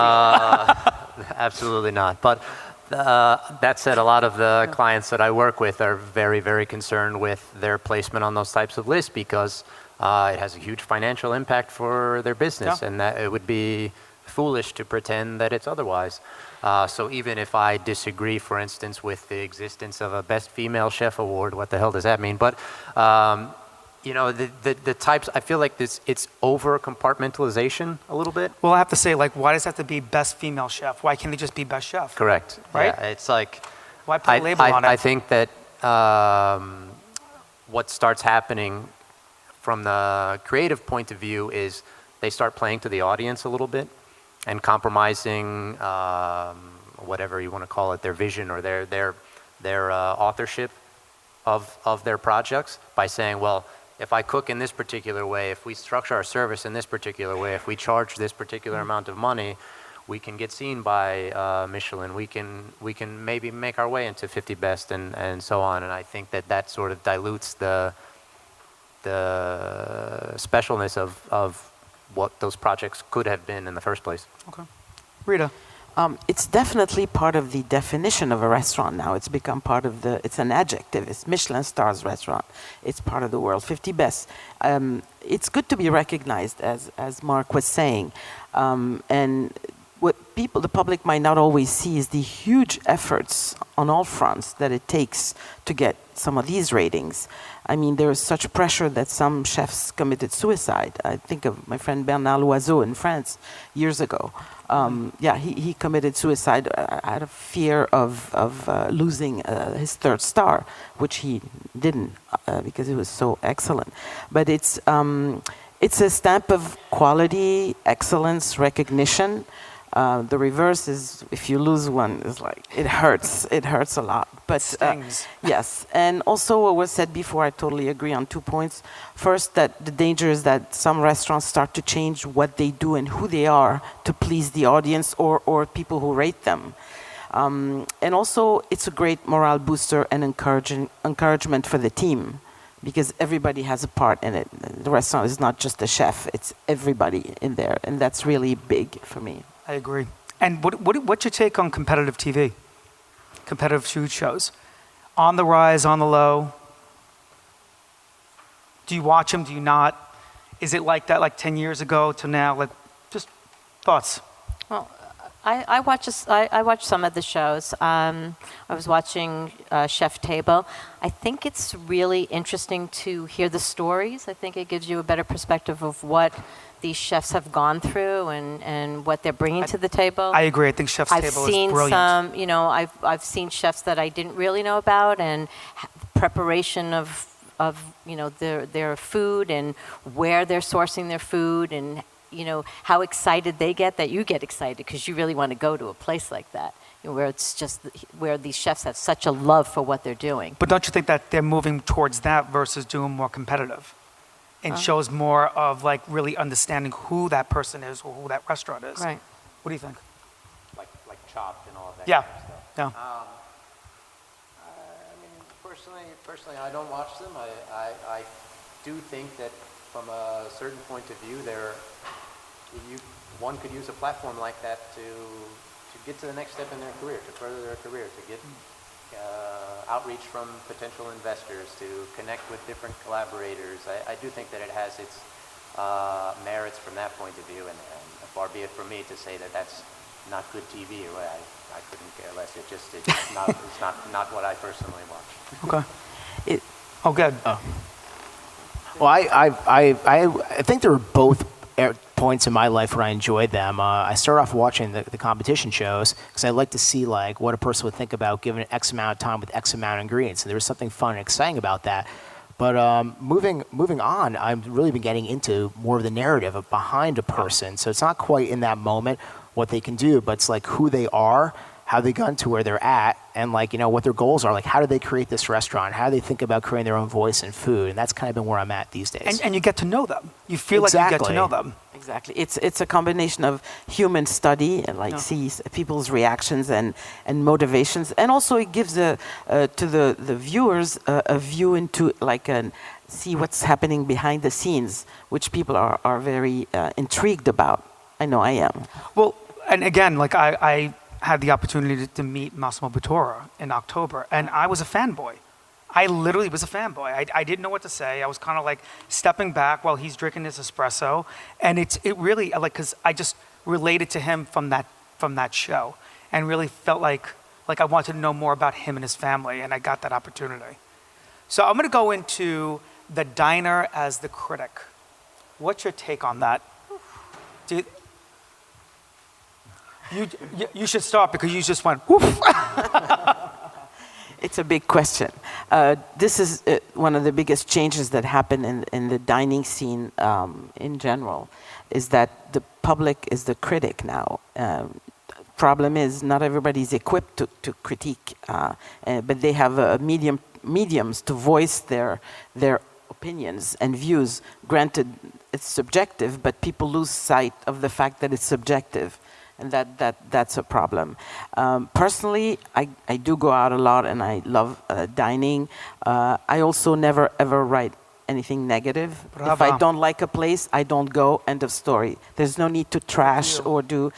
Absolutely not. But that said, a lot of the clients that I work with are very, very concerned with their placement on those types of lists because it has a huge financial impact for their business, and that it would be foolish to pretend that it's otherwise. So even if I disagree, for instance, with the existence of a Best Female Chef Award, what the hell does that mean? But the types, I feel like it's over compartmentalization a little bit. Well, I have to say, why does it have to be Best Female Chef? Why can't it just be Best Chef? Correct. Right? Yeah, it's like, why put a label on it? I think that what starts happening from the creative point of view is they start playing to the audience a little bit and compromising whatever you want to call it, their vision or their authorship of their projects by saying, well, if I cook in this particular way, if we structure our service in this particular way, if we charge this particular amount of money, we can get seen by Michelin. We can maybe make our way into 50 Best and so on. And I think that sort of dilutes the specialness of what those projects could have been in the first place. Okay. Rita? It's definitely part of the definition of a restaurant now. It's become part of it's an adjective. It's Michelin stars restaurant. It's part of the world. 50 Best. It's good to be recognized, as Mark was saying. And what the public might not always see is the huge efforts on all fronts that it takes to get some of these ratings. I mean, there is such pressure that some chefs committed suicide. I think of my friend Bernard Loiseau in France years ago. He committed suicide out of fear of losing his third star, which he didn't because it was so excellent. But it's a stamp of quality, excellence, recognition. The reverse is if you lose one, it's like it hurts. It hurts a lot. But yes, and also what was said before, I totally agree on 2 points. First, that the danger is that some restaurants start to change what they do and who they are to please the audience or people who rate them. And also, it's a great morale booster and encouragement for the team, because everybody has a part in it. The restaurant is not just the chef; it's everybody in there, and that's really big for me. I agree. And what's your take on competitive TV? Competitive food shows? On the rise, on the low? Do you watch them? Do you not? Is it like that 10 years ago to now? Just thoughts. Well, I watch some of the shows. I was watching Chef Table. I think it's really interesting to hear the stories. I think it gives you a better perspective of what these chefs have gone through and what they're bringing to the table. I agree. I think Chef's Table is brilliant. I've seen chefs that I didn't really know about, and preparation of their food and where they're sourcing their food, and how excited they get that you get excited because you really want to go to a place like that, where it's just where these chefs have such a love for what they're doing. But don't you think that they're moving towards that versus doing more competitive? And shows more of really understanding who that person is or who that restaurant is. Right. What do you think? Chopped and all of that Yeah. kind of stuff. Yeah. I mean, personally, I don't watch them. I do think that from a certain point of view, one could use a platform like that to get to the next step in their career, to further their career, to get outreach from potential investors, to connect with different collaborators. I do think that it has its merits from that point of view, and far be it from me to say that that's not good TV. I couldn't care less. It's not what I personally watch. Okay. Good. Well, I think there were both points in my life where I enjoyed them. I started off watching the competition shows because I like to see like what a person would think about given X amount of time with X amount of ingredients. And there was something fun and exciting about that. But moving on, I've really been getting into more of the narrative of behind a person. So it's not quite in that moment what they can do, but it's like who they are, how they got to where they're at, and like, you know, what their goals are. Like, how do they create this restaurant? How do they think about creating their own voice and food? And that's kind of been where I'm at these days. And you get to know them. You feel like you get to know them. Exactly. It's a combination of human study and sees people's reactions and motivations, and also it gives to the viewers a view into see what's happening behind the scenes, which people are very intrigued about. I know I am. Well, and again, like I had the opportunity to meet Massimo Bottura in October, and I was a fanboy. I literally was a fanboy. I didn't know what to say. I was kind of like stepping back while he's drinking his espresso, and it really because I just related to him from that show, and really felt like I wanted to know more about him and his family, and I got that opportunity. So I'm going to go into the diner as the critic. What's your take on that? You should start because you just went woof. It's a big question. This is one of the biggest changes that happen in the dining scene in general, is that the public is the critic now. Problem is not everybody's equipped to critique, but they have mediums to voice their opinions and views. Granted, it's subjective, but people lose sight of the fact that it's subjective. And that's a problem. Personally, I do go out a lot and I love dining. I also never ever write anything negative. Bravo. If I don't like a place, I don't go, end of story. There's no need to trash or do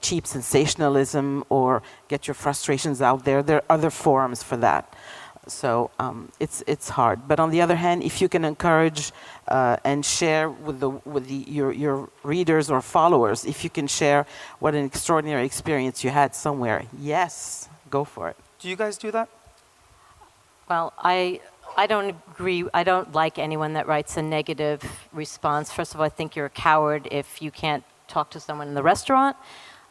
cheap sensationalism or get your frustrations out there. There are other forums for that. So it's hard. But on the other hand, if you can encourage and share with your readers or followers, if you can share what an extraordinary experience you had somewhere, yes, go for it. Do you guys do that? Well, I don't agree. I don't like anyone that writes a negative response. First of all, I think you're a coward if you can't talk to someone in the restaurant.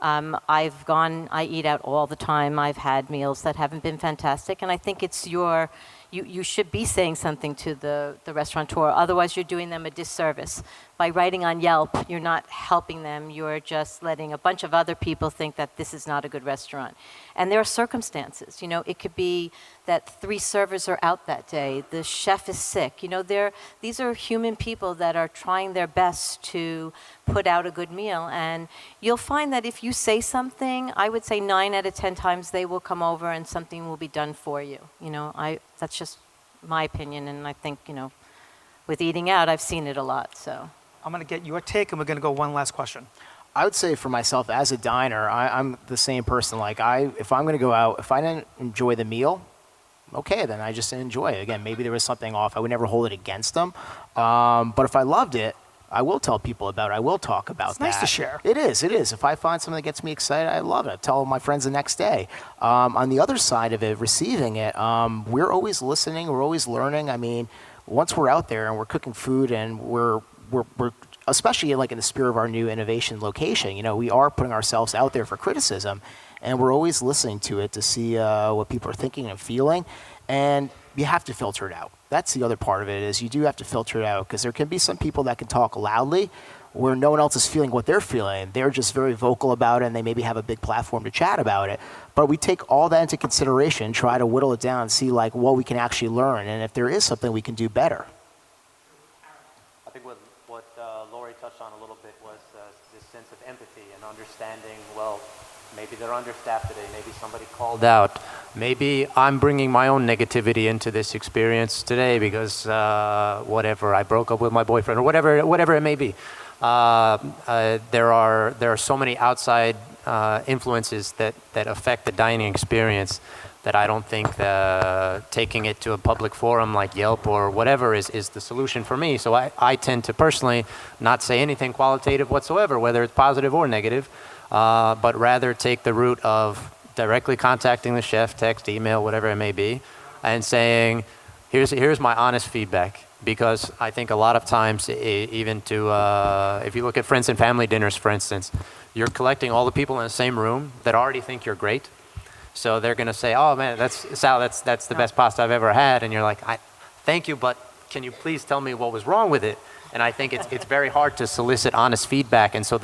I eat out all the time. I've had meals that haven't been fantastic, and I think it's you should be saying something to the restaurateur. Otherwise, you're doing them a disservice. By writing on Yelp, you're not helping them. You're just letting a bunch of other people think that this is not a good restaurant. And there are circumstances. It could be that 3 servers are out that day. The chef is sick. These are human people that are trying their best to put out a good meal. And you'll find that if you say something, I would say 9 out of 10 times they will come over and something will be done for you. That's just my opinion. And I think, with eating out, I've seen it a lot, so. I'm going to get your take, and we're going to go one last question. I would say for myself, as a diner, I'm the same person. If I'm going to go out, if I didn't enjoy the meal, okay, then I just didn't enjoy it. Again, maybe there was something off. I would never hold it against them. But if I loved it, I will tell people about it. I will talk about that. It's nice to share. It is. If I find something that gets me excited, I love it. I tell my friends the next day. On the other side of it, receiving it, we're always listening. We're always learning. I mean, once we're out there and we're cooking food and we're especially in the spirit of our new innovation location, we are putting ourselves out there for criticism, and we're always listening to it to see what people are thinking and feeling, and you have to filter it out. That's the other part of it, is you do have to filter it out, because there can be some people that can talk loudly where no one else is feeling what they're feeling. They're just very vocal about it, and they maybe have a big platform to chat about it. But we take all that into consideration, try to whittle it down, and see what we can actually learn, and if there is something we can do better. I think what Lori touched on a little bit was this sense of empathy and understanding, Maybe they're understaffed today. Maybe somebody called out. Maybe I'm bringing my own negativity into this experience today because whatever, I broke up with my boyfriend or whatever it may be. There are so many outside influences that affect the dining experience that I don't think taking it to a public forum like Yelp or whatever is the solution for me. So I tend to personally not say anything qualitative whatsoever, whether it's positive or negative, but rather take the route of directly contacting the chef, text, email, whatever it may be, and saying, here's my honest feedback. Because I think a lot of times, even if you look at friends and family dinners, for instance, you're collecting all the people in the same room that already think you're great. So they're going to say, oh man, Sal, that's the best pasta I've ever had. And you're like, thank you, but can you please tell me what was wrong with it? And I think it's very hard to solicit honest feedback. And so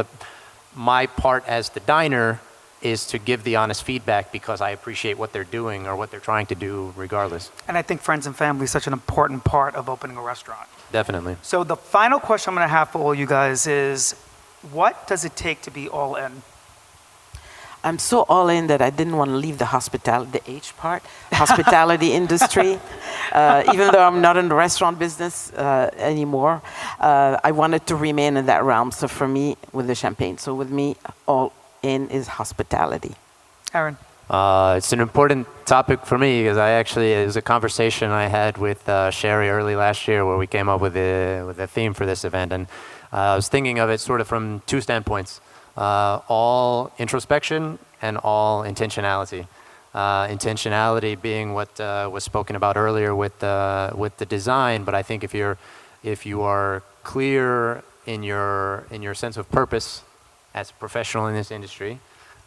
my part as the diner is to give the honest feedback because I appreciate what they're doing or what they're trying to do regardless. And I think friends and family is such an important part of opening a restaurant. Definitely. So the final question I'm going to have for all you guys is, what does it take to be all in? I'm so all in that I didn't want to leave the hospitality industry. Even though I'm not in the restaurant business anymore, I wanted to remain in that realm. So for me, with the champagne. So with me, all in is hospitality. Aaron? It's an important topic for me because it was a conversation I had with Sherry early last year where we came up with a theme for this event. And I was thinking of it sort of from two standpoints. All introspection and all intentionality. Intentionality being what was spoken about earlier with the design, but I think if you are clear in your sense of purpose as a professional in this industry,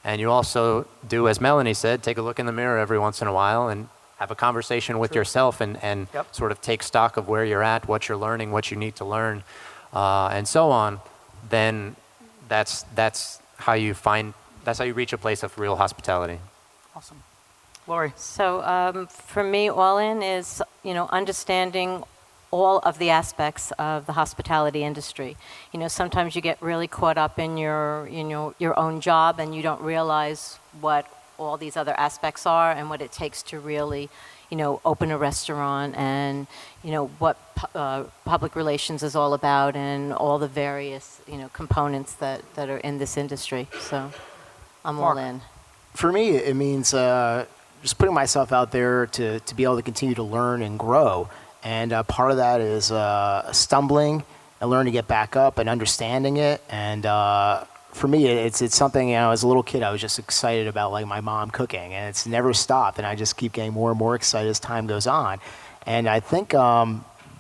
and you also do, as Melanie said, take a look in the mirror every once in a while and have a conversation with yourself and sort of take stock of where you're at, what you're learning, what you need to learn, and so on, then that's how you reach a place of real hospitality. Awesome. Lori? So for me, all in is, understanding all of the aspects of the hospitality industry. Sometimes you get really caught up in your own job and you don't realize what all these other aspects are and what it takes to really, open a restaurant and, what public relations is all about and all the various, components that are in this industry. So I'm all in. For me, it means just putting myself out there to be able to continue to learn and grow. And part of that is stumbling and learning to get back up and understanding it. And for me, it's something, as a little kid, I was just excited about like my mom cooking, and it's never stopped. And I just keep getting more and more excited as time goes on. And I think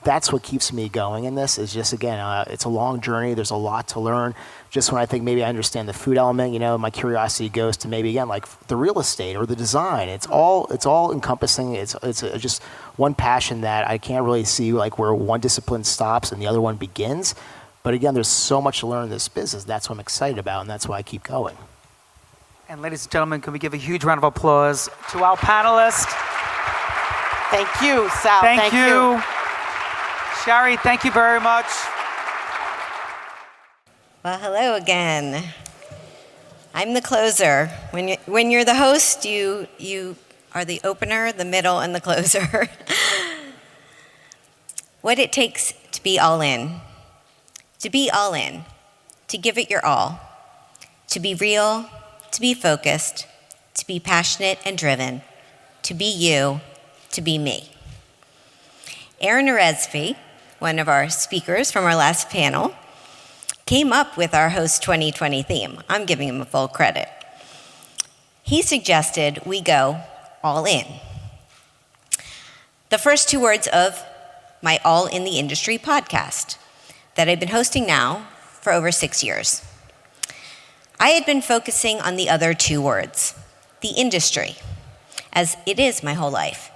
that's what keeps me going in this is just, again, it's a long journey. There's a lot to learn. Just when I think maybe I understand the food element, my curiosity goes to maybe, again, like the real estate or the design. It's all encompassing. It's just one passion that I can't really see like where one discipline stops and the other one begins. But again, there's so much to learn in this business. That's what I'm excited about, and that's why I keep going. And ladies and gentlemen, can we give a huge round of applause to our panelists? Thank you, Sal. Thank you. Sherry, thank you very much. Well, hello again. I'm the closer. When you're the host, you are the opener, the middle, and the closer. What it takes to be all in. To be all in. To give it your all. To be real. To be focused. To be passionate and driven. To be you. To be me. Aaron Oresby, one of our speakers from our last panel, came up with our H.O.S.T 2020 theme. I'm giving him full credit. He suggested we go all in. The first two words of my All in the Industry podcast that I've been hosting now for over 6 years. I had been focusing on the other two words, the industry, as it is my whole life.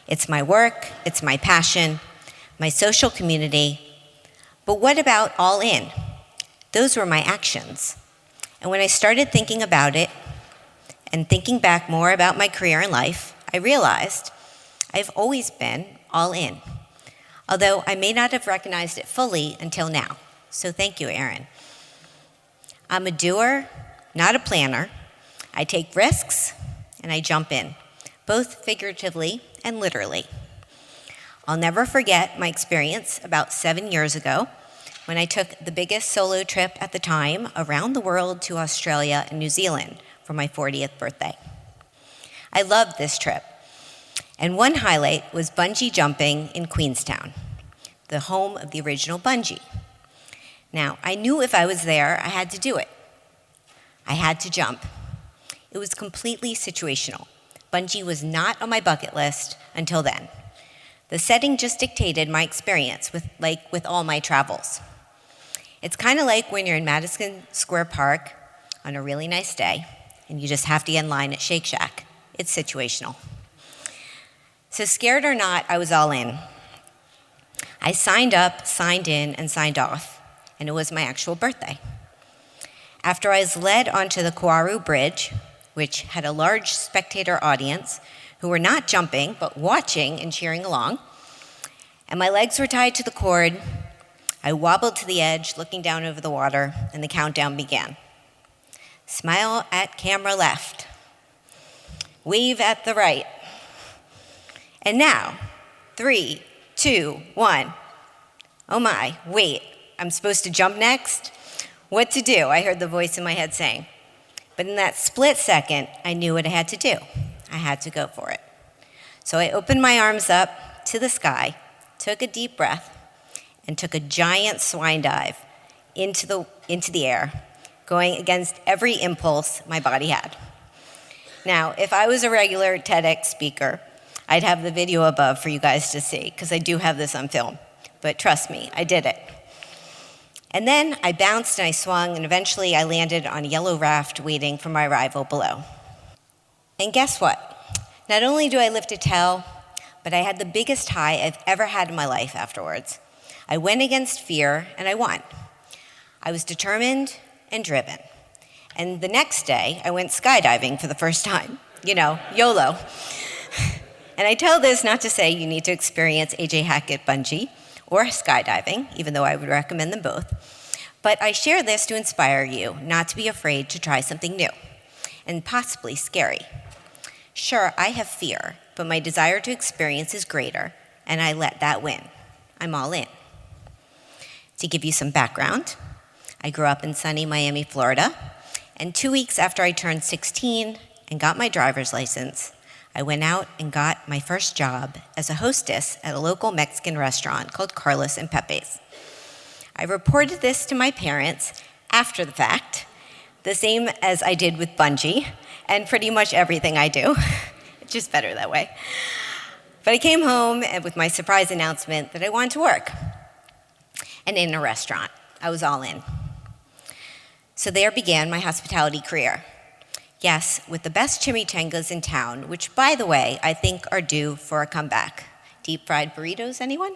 It's my work, it's my passion, my social community. But what about all in? Those were my actions. And when I started thinking about it and thinking back more about my career and life, I realized I've always been all in, although I may not have recognized it fully until now. So thank you, Aaron. I'm a doer, not a planner. I take risks and I jump in, both figuratively and literally. I'll never forget my experience about 7 years ago when I took the biggest solo trip at the time around the world to Australia and New Zealand for my 40th birthday. I loved this trip, and one highlight was bungee jumping in Queenstown, the home of the original bungee. Now, I knew if I was there, I had to do it. I had to jump. It was completely situational. Bungee was not on my bucket list until then. The setting just dictated my experience with all my travels. It's kind of like when you're in Madison Square Park on a really nice day and you just have to get in line at Shake Shack. It's situational. So scared or not, I was all in. I signed up, signed in, and signed off, and it was my actual birthday. After I was led onto the Kauaru Bridge, which had a large spectator audience who were not jumping, but watching and cheering along, and my legs were tied to the cord, I wobbled to the edge, looking down over the water, and the countdown began. Smile at camera left. Wave at the right. And now, 3, 2, 1. Oh my, wait, I'm supposed to jump next? What to do? I heard the voice in my head saying. But in that split second, I knew what I had to do. I had to go for it. So I opened my arms up to the sky, took a deep breath, and took a giant swine dive into the air, going against every impulse my body had. Now, if I was a regular TEDx speaker, I'd have the video above for you guys to see, because I do have this on film. But trust me, I did it. And then I bounced and I swung, and eventually I landed on a yellow raft waiting for my arrival below. And guess what? Not only do I live to tell, but I had the biggest high I've ever had in my life afterwards. I went against fear, and I won. I was determined and driven. And the next day, I went skydiving for the first time. You know, YOLO. And I tell this not to say you need to experience A.J. Hackett bungee or skydiving, even though I would recommend them both. But I share this to inspire you not to be afraid to try something new and possibly scary. Sure, I have fear, but my desire to experience is greater, and I let that win. I'm all in. To give you some background, I grew up in sunny Miami, Florida, and 2 weeks after I turned 16 and got my driver's license, I went out and got my first job as a hostess at a local Mexican restaurant called Carlos and Pepe's. I reported this to my parents after the fact, the same as I did with bungee and pretty much everything I do. It's just better that way. But I came home with my surprise announcement that I wanted to work. And in a restaurant. I was all in. So there began my hospitality career. Yes, with the best chimichangas in town, which, by the way, I think are due for a comeback. Deep fried burritos, anyone?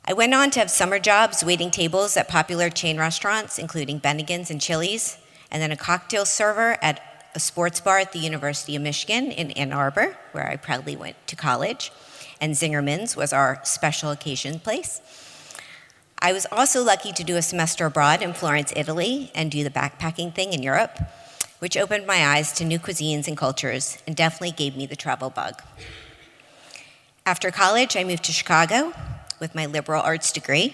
I went on to have summer jobs waiting tables at popular chain restaurants, including Bennigan's and Chili's, and then a cocktail server at a sports bar at the University of Michigan in Ann Arbor, where I proudly went to college, and Zingerman's was our special occasion place. I was also lucky to do a semester abroad in Florence, Italy, and do the backpacking thing in Europe, which opened my eyes to new cuisines and cultures and definitely gave me the travel bug. After college, I moved to Chicago with my liberal arts degree,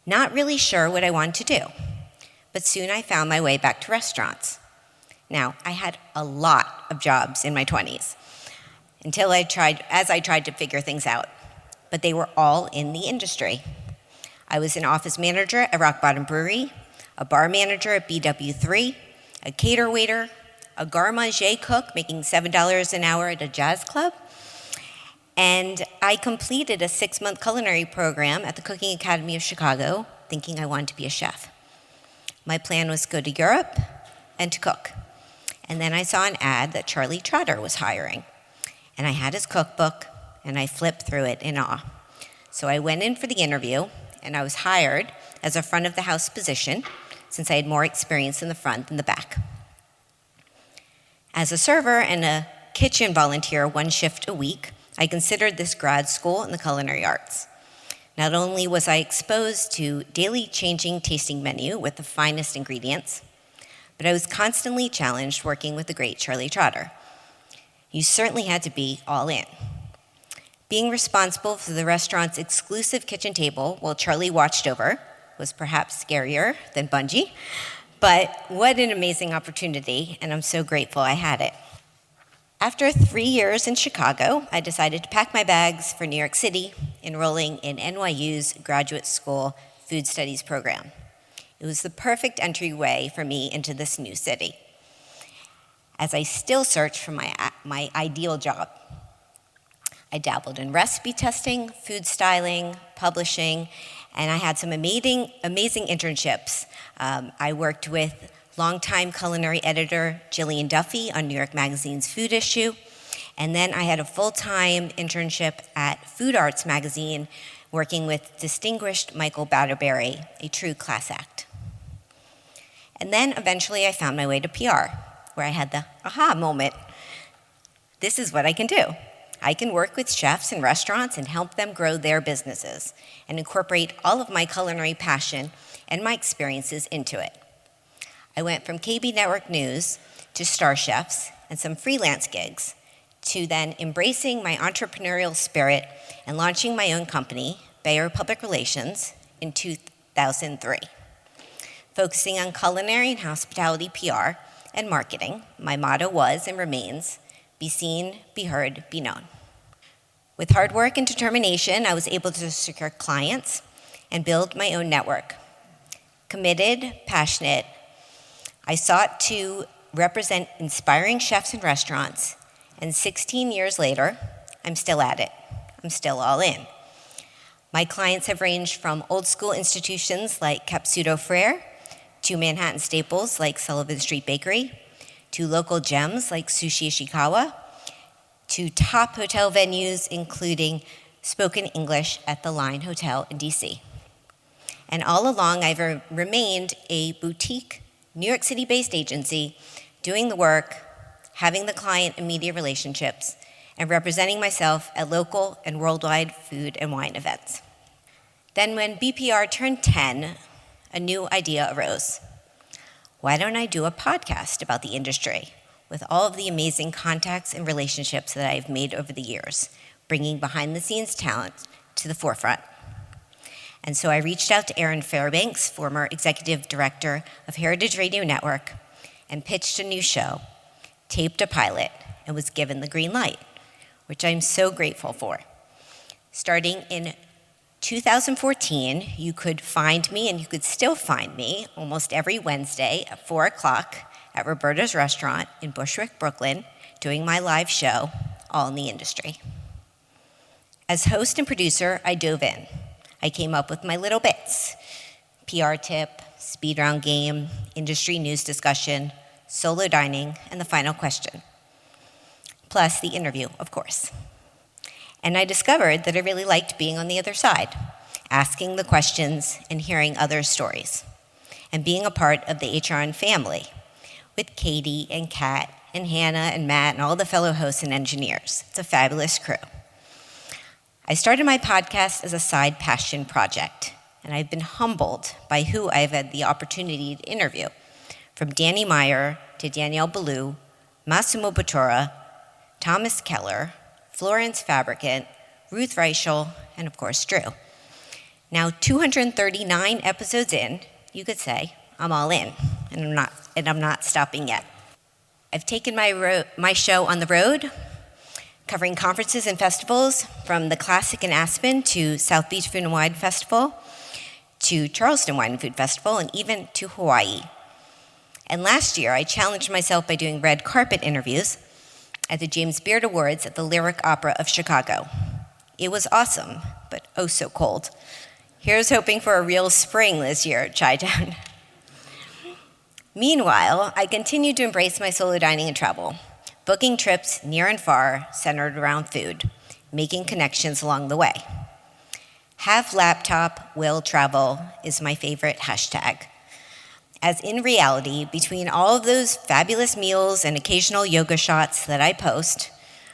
not really sure what I wanted to do, but soon I found my way back to restaurants. Now, I had a lot of jobs in my 20s as I tried to figure things out, but they were all in the industry. I was an office manager at Rock Bottom Brewery, a bar manager at BW3, a cater waiter, a garde-manger cook making $7 an hour at a jazz club, and I completed a 6-month culinary program at the Cooking Academy of Chicago, thinking I wanted to be a chef. My plan was to go to Europe and to cook. And then I saw an ad that Charlie Trotter was hiring. And I had his cookbook, and I flipped through it in awe. So I went in for the interview, and I was hired as a front of the house position, since I had more experience in the front than the back. As a server and a kitchen volunteer 1 shift a week, I considered this grad school in the culinary arts. Not only was I exposed to daily changing tasting menu with the finest ingredients, but I was constantly challenged working with the great Charlie Trotter. You certainly had to be all in. Being responsible for the restaurant's exclusive kitchen table while Charlie watched over was perhaps scarier than bungee, but what an amazing opportunity, and I'm so grateful I had it. After 3 years in Chicago, I decided to pack my bags for New York City, enrolling in NYU's graduate school food studies program. It was the perfect entryway for me into this new city, as I still search for my ideal job. I dabbled in recipe testing, food styling, publishing, and I had some amazing internships. I worked with longtime culinary editor Jillian Duffy on New York Magazine's food issue, and then I had a full-time internship at Food Arts magazine working with distinguished Michael Batterberry, a true class act. And then eventually I found my way to PR, where I had the aha moment. This is what I can do. I can work with chefs and restaurants and help them grow their businesses and incorporate all of my culinary passion and my experiences into it. I went from KB Network News to Star Chefs and some freelance gigs to then embracing my entrepreneurial spirit and launching my own company, Bayer Public Relations, in 2003. Focusing on culinary and hospitality PR and marketing, my motto was and remains, be seen, be heard, be known. With hard work and determination, I was able to secure clients and build my own network. Committed, passionate, I sought to represent inspiring chefs and restaurants, and 16 years later, I'm still at it. I'm still all in. My clients have ranged from old school institutions like Capsuto Frere, to Manhattan staples like Sullivan Street Bakery, to local gems like Sushi Ishikawa, to top hotel venues including Spoken English at the Line Hotel in DC. And all along, I've remained a boutique New York City-based agency, doing the work, having the client and media relationships, and representing myself at local and worldwide food and wine events. Then when BPR turned 10, a new idea arose. Why don't I do a podcast about the industry with all of the amazing contacts and relationships that I've made over the years, bringing behind-the-scenes talent to the forefront? And so I reached out to Aaron Fairbanks, former executive director of Heritage Radio Network, and pitched a new show, taped a pilot, and was given the green light, which I'm so grateful for. Starting in 2014, you could find me, and you could still find me, almost every Wednesday at 4 o'clock at Roberta's Restaurant in Bushwick, Brooklyn, doing my live show, All in the Industry. As host and producer, I dove in. I came up with my little bits: PR tip, speed round game, industry news discussion, solo dining, and the final question. Plus the interview, of course. And I discovered that I really liked being on the other side, asking the questions and hearing others' stories, and being a part of the HRN family with Katie and Kat and Hannah and Matt and all the fellow hosts and engineers. It's a fabulous crew. I started my podcast as a side passion project, and I've been humbled by who I've had the opportunity to interview, from Danny Meyer to Danielle Ballou, Massimo Bottura, Thomas Keller, Florence Fabricant, Ruth Reichel, and of course, Drew. Now, 239 episodes in, you could say, I'm all in, and I'm not stopping yet. I've taken my show on the road, covering conferences and festivals, from the Classic in Aspen to South Beach Food and Wine Festival, to Charleston Wine and Food Festival, and even to Hawaii. And last year, I challenged myself by doing red carpet interviews at the James Beard Awards at the Lyric Opera of Chicago. It was awesome, but oh so cold. Here's hoping for a real spring this year at Chi-Town. Meanwhile, I continued to embrace my solo dining and travel, booking trips near and far centered around food, making connections along the way. Have laptop, will travel is my favorite hashtag. As in reality, between all of those fabulous meals and occasional yoga shots that I post,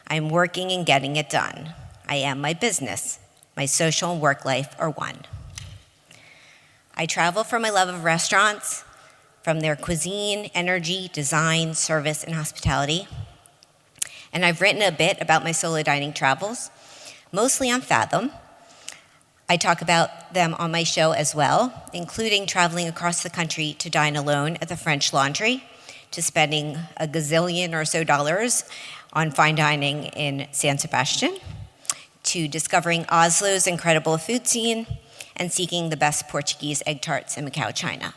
I'm working and getting it done. I am my business. My social and work life are one. I travel for my love of restaurants, from their cuisine, energy, design, service, and hospitality. And I've written a bit about my solo dining travels, mostly on Fathom. I talk about them on my show as well, including traveling across the country to dine alone at the French Laundry, to spending a gazillion or so dollars on fine dining in San Sebastian, to discovering Oslo's incredible food scene, and seeking the best Portuguese egg tarts in Macau, China.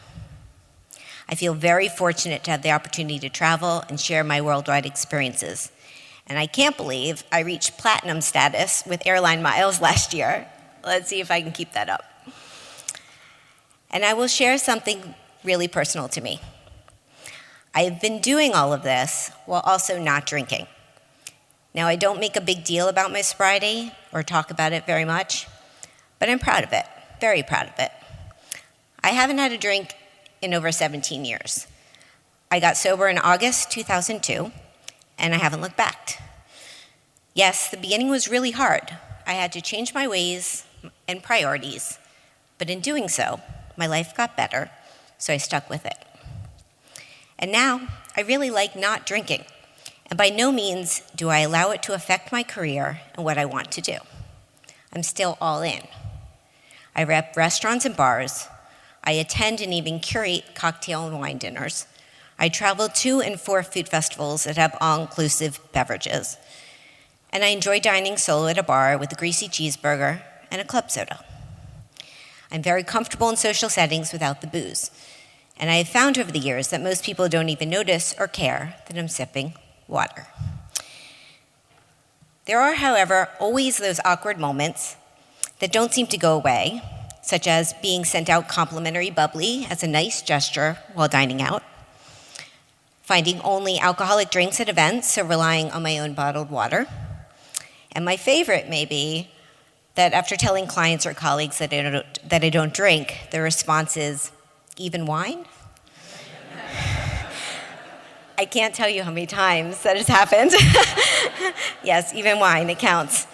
I feel very fortunate to have the opportunity to travel and share my worldwide experiences. And I can't believe I reached platinum status with airline miles last year. Let's see if I can keep that up. And I will share something really personal to me. I have been doing all of this while also not drinking. Now, I don't make a big deal about my sobriety or talk about it very much, but I'm proud of it, very proud of it. I haven't had a drink in over 17 years. I got sober in August 2002, and I haven't looked back. Yes, the beginning was really hard. I had to change my ways and priorities, but in doing so, my life got better, so I stuck with it. And now, I really like not drinking, and by no means do I allow it to affect my career and what I want to do. I'm still all in. I rep restaurants and bars. I attend and even curate cocktail and wine dinners. I travel to and for food festivals that have all-inclusive beverages. And I enjoy dining solo at a bar with a greasy cheeseburger and a club soda. I'm very comfortable in social settings without the booze. And I have found over the years that most people don't even notice or care that I'm sipping water. There are, however, always those awkward moments that don't seem to go away, such as being sent out complimentary bubbly as a nice gesture while dining out, finding only alcoholic drinks at events, so relying on my own bottled water. And my favorite may be that after telling clients or colleagues that I don't drink, the response is, "Even wine?" I can't tell you how many times that has happened. Yes, even wine, it counts.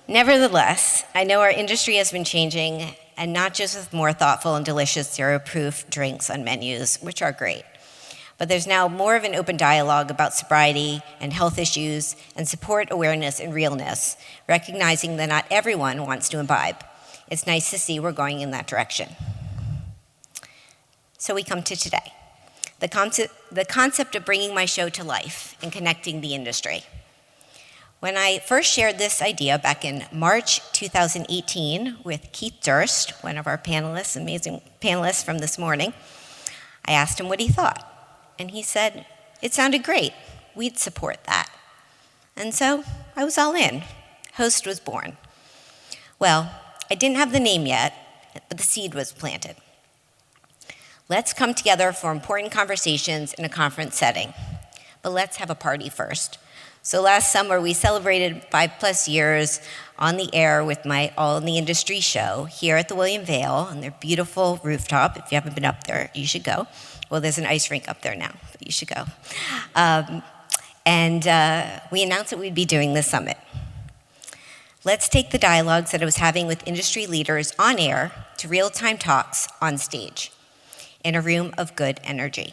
Nevertheless, I know our industry has been changing, and not just with more thoughtful and delicious zero-proof drinks on menus, which are great, but there's now more of an open dialogue about sobriety and health issues and support awareness and realness, recognizing that not everyone wants to imbibe. It's nice to see we're going in that direction. So we come to today, the concept of bringing my show to life and connecting the industry. When I first shared this idea back in March 2018 with Keith Durst, one of our panelists, amazing panelists from this morning, I asked him what he thought. And he said, it sounded great. We'd support that. And so I was all in. H.O.S.T was born. Well, I didn't have the name yet, but the seed was planted. Let's come together for important conversations in a conference setting. But let's have a party first. So last summer, we celebrated 5+ years on the air with my All in the Industry show here at the William Vale on their beautiful rooftop. If you haven't been up there, you should go. Well, there's an ice rink up there now, but you should go. We announced that we'd be doing this summit. Let's take the dialogues that I was having with industry leaders on air to real-time talks on stage in a room of good energy.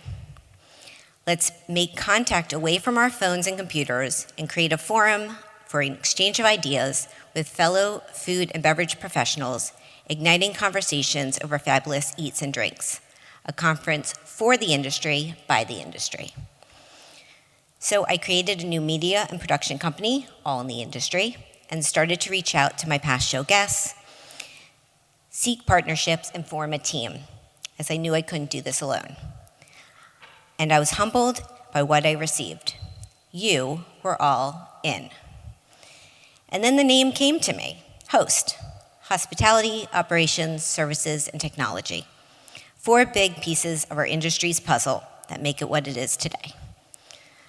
Let's make contact away from our phones and computers and create a forum for an exchange of ideas with fellow food and beverage professionals, igniting conversations over fabulous eats and drinks. A conference for the industry, by the industry. So I created a new media and production company, All in the Industry, and started to reach out to my past show guests, seek partnerships, and form a team, as I knew I couldn't do this alone. And I was humbled by what I received. You were all in. And then the name came to me, H.O.S.T, Hospitality, Operations, Services, and Technology. 4 big pieces of our industry's puzzle that make it what it is today.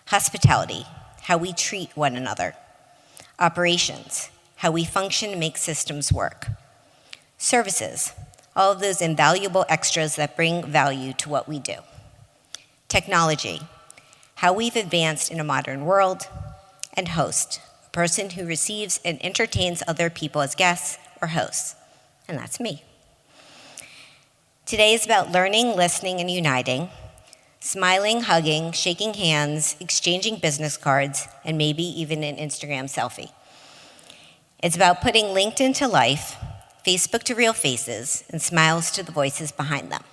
Hospitality, how we treat one another. Operations, how we function and make systems work. Services, all of those invaluable extras that bring value to what we do. Technology, how we've advanced in a modern world. And host, a person who receives and entertains other people as guests or hosts. And that's me. Today is about learning, listening, and uniting, smiling, hugging, shaking hands, exchanging business cards, and maybe even an Instagram selfie. It's about putting LinkedIn to life, Facebook to real faces, and smiles to the voices behind them.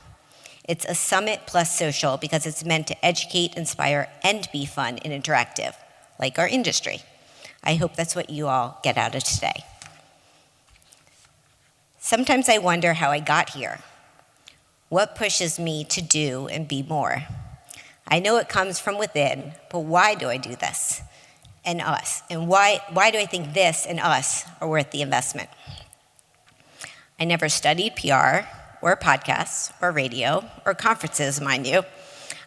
It's a summit plus social because it's meant to educate, inspire, and be fun and interactive, like our industry. I hope that's what you all get out of today. Sometimes I wonder how I got here. What pushes me to do and be more? I know it comes from within, but why do I do this? And us? And why do I think this and us are worth the investment? I never studied PR or podcasts or radio or conferences, mind you.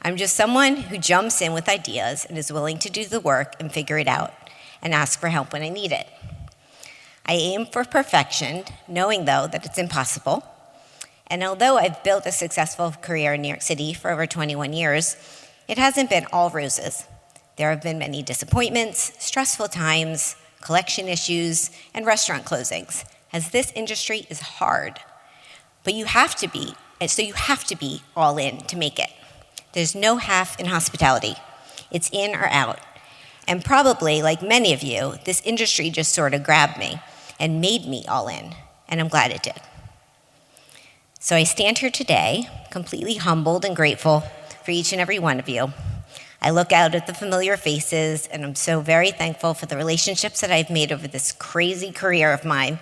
I'm just someone who jumps in with ideas and is willing to do the work and figure it out and ask for help when I need it. I aim for perfection, knowing though that it's impossible. And although I've built a successful career in New York City for over 21 years, it hasn't been all roses. There have been many disappointments, stressful times, collection issues, and restaurant closings, as this industry is hard. But you have to be all in to make it. There's no half in hospitality. It's in or out. And probably, like many of you, this industry just sort of grabbed me and made me all in, and I'm glad it did. So I stand here today, completely humbled and grateful for each and every one of you. I look out at the familiar faces, and I'm so very thankful for the relationships that I've made over this crazy career of mine,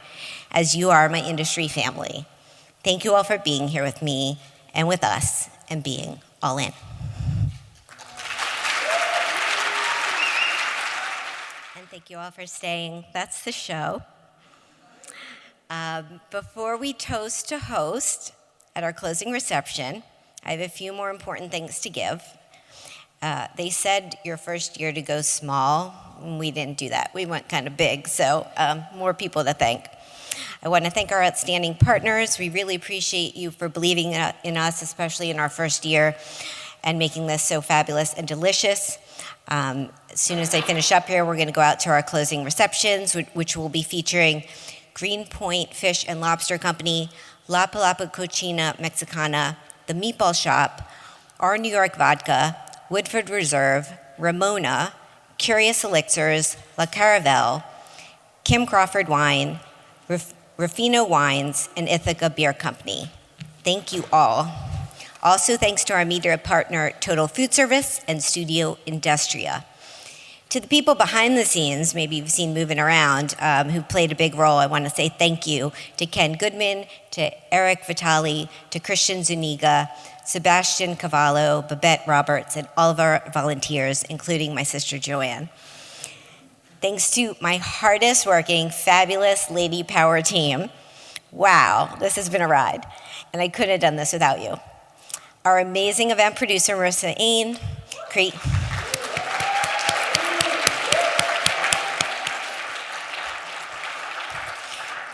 as you are my industry family. Thank you all for being here with me and with us and being all in. And thank you all for staying. That's the show. Before we toast to host at our closing reception, I have a few more important things to give. They said your first year to go small. We didn't do that. We went kind of big, so more people to thank. I want to thank our outstanding partners. We really appreciate you for believing in us, especially in our first year, and making this so fabulous and delicious. As soon as I finish up here, we're going to go out to our closing receptions, which will be featuring Greenpoint Fish and Lobster Company, La Palapa Cocina Mexicana, The Meatball Shop, Our New York Vodka, Woodford Reserve, Ramona, Curious Elixirs, La Caravelle, Kim Crawford Wine, Ruffino Wines, and Ithaca Beer Company. Thank you all. Also, thanks to our media partner, Total Food Service and Studio Industria. To the people behind the scenes, maybe you've seen moving around, who played a big role, I want to say thank you to Ken Goodman, to Erik Vitali, to Christian Zuniga, Sebastian Cavallo, Babette Roberts, and all of our volunteers, including my sister Joanne. Thanks to my hardest working, fabulous Lady Power team. Wow, this has been a ride, and I couldn't have done this without you. Our amazing event producer, Marissa Ain,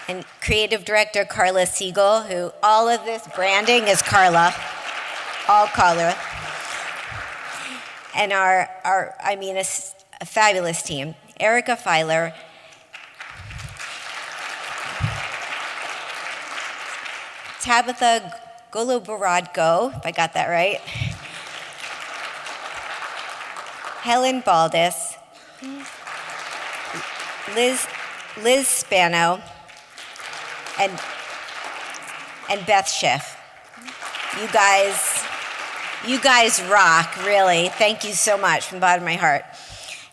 and creative director Carla Siegel, who all of this branding is Carla, all Carla. And a fabulous team. Erica Filer, Tabitha Goloborodko, if I got that right, Helen Baldus, Liz Spano, and Beth Schiff. You guys rock, really. Thank you so much from the bottom of my heart.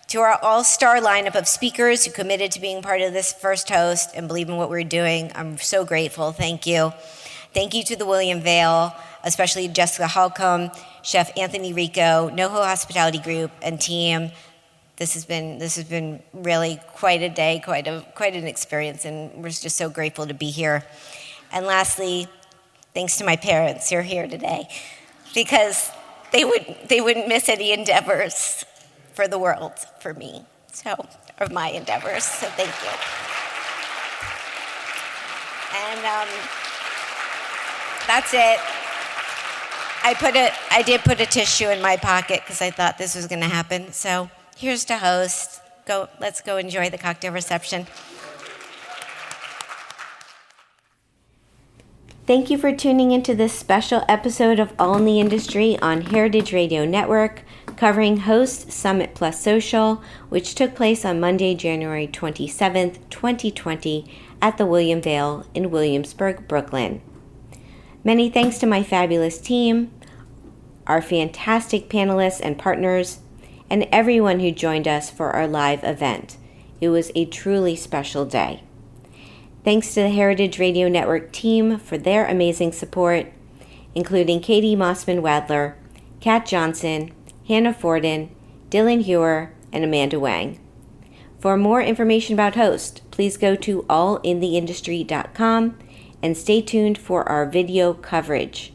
To our all-star lineup of speakers who committed to being part of this first host and believe in what we're doing, I'm so grateful. Thank you. Thank you to the William Vale, especially Jessica Holcomb, Chef Anthony Rico, NoHo Hospitality Group, and team. This has been really quite a day, quite an experience, and we're just so grateful to be here. And lastly, thanks to my parents who are here today, because they wouldn't miss any endeavors for the world, for me, or my endeavors, so thank you. And that's it. I did put a tissue in my pocket because I thought this was gonna happen, so here's to host. Let's go enjoy the cocktail reception. Thank you for tuning into this special episode of All in the Industry on Heritage Radio Network, covering H.O.S.T Summit Plus Social, which took place on Monday, January 27th, 2020 at the William Vale in Williamsburg, Brooklyn. Many thanks to my fabulous team, our fantastic panelists and partners, and everyone who joined us for our live event. It was a truly special day. Thanks to the Heritage Radio Network team for their amazing support, including Katie Mossman-Wadler, Kat Johnson, Hannah Forden, Dylan Hewer, and Amanda Wang. For more information about H.O.S.T, please go to allintheindustry.com and stay tuned for our video coverage.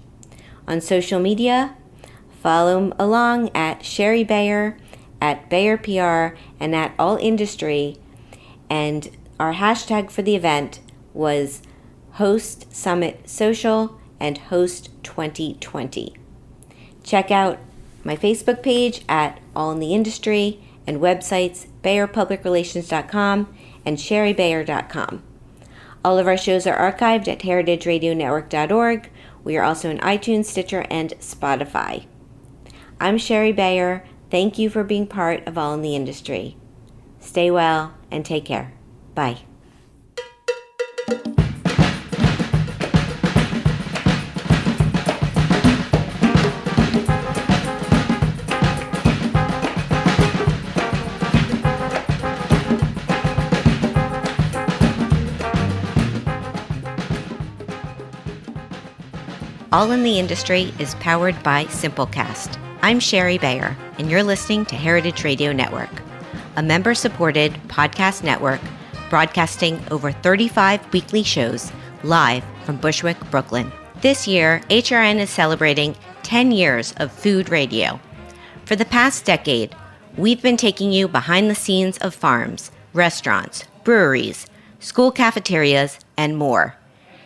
On social media, follow along at Sherry Bayer, at Bayer PR, and at All Industry, and our hashtag for the event was H.O.S.T Summit Social and H.O.S.T 2020. Check out my Facebook page at All in the Industry and websites BayerPublicRelations.com and SherryBayer.com. All of our shows are archived at heritageradionetwork.org. We are also in iTunes, Stitcher, and Spotify. I'm Sherry Bayer. Thank you for being part of All in the Industry. Stay well and take care. Bye. All in the Industry is powered by Simplecast. I'm Sherry Bayer, and you're listening to Heritage Radio Network, a member-supported podcast network broadcasting over 35 weekly shows live from Bushwick, Brooklyn. This year, HRN is celebrating 10 years of food radio. For the past decade, we've been taking you behind the scenes of farms, restaurants, breweries, school cafeterias, and more.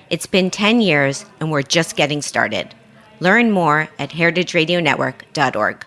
It's been 10 years, and we're just getting started. Learn more at heritageradionetwork.org.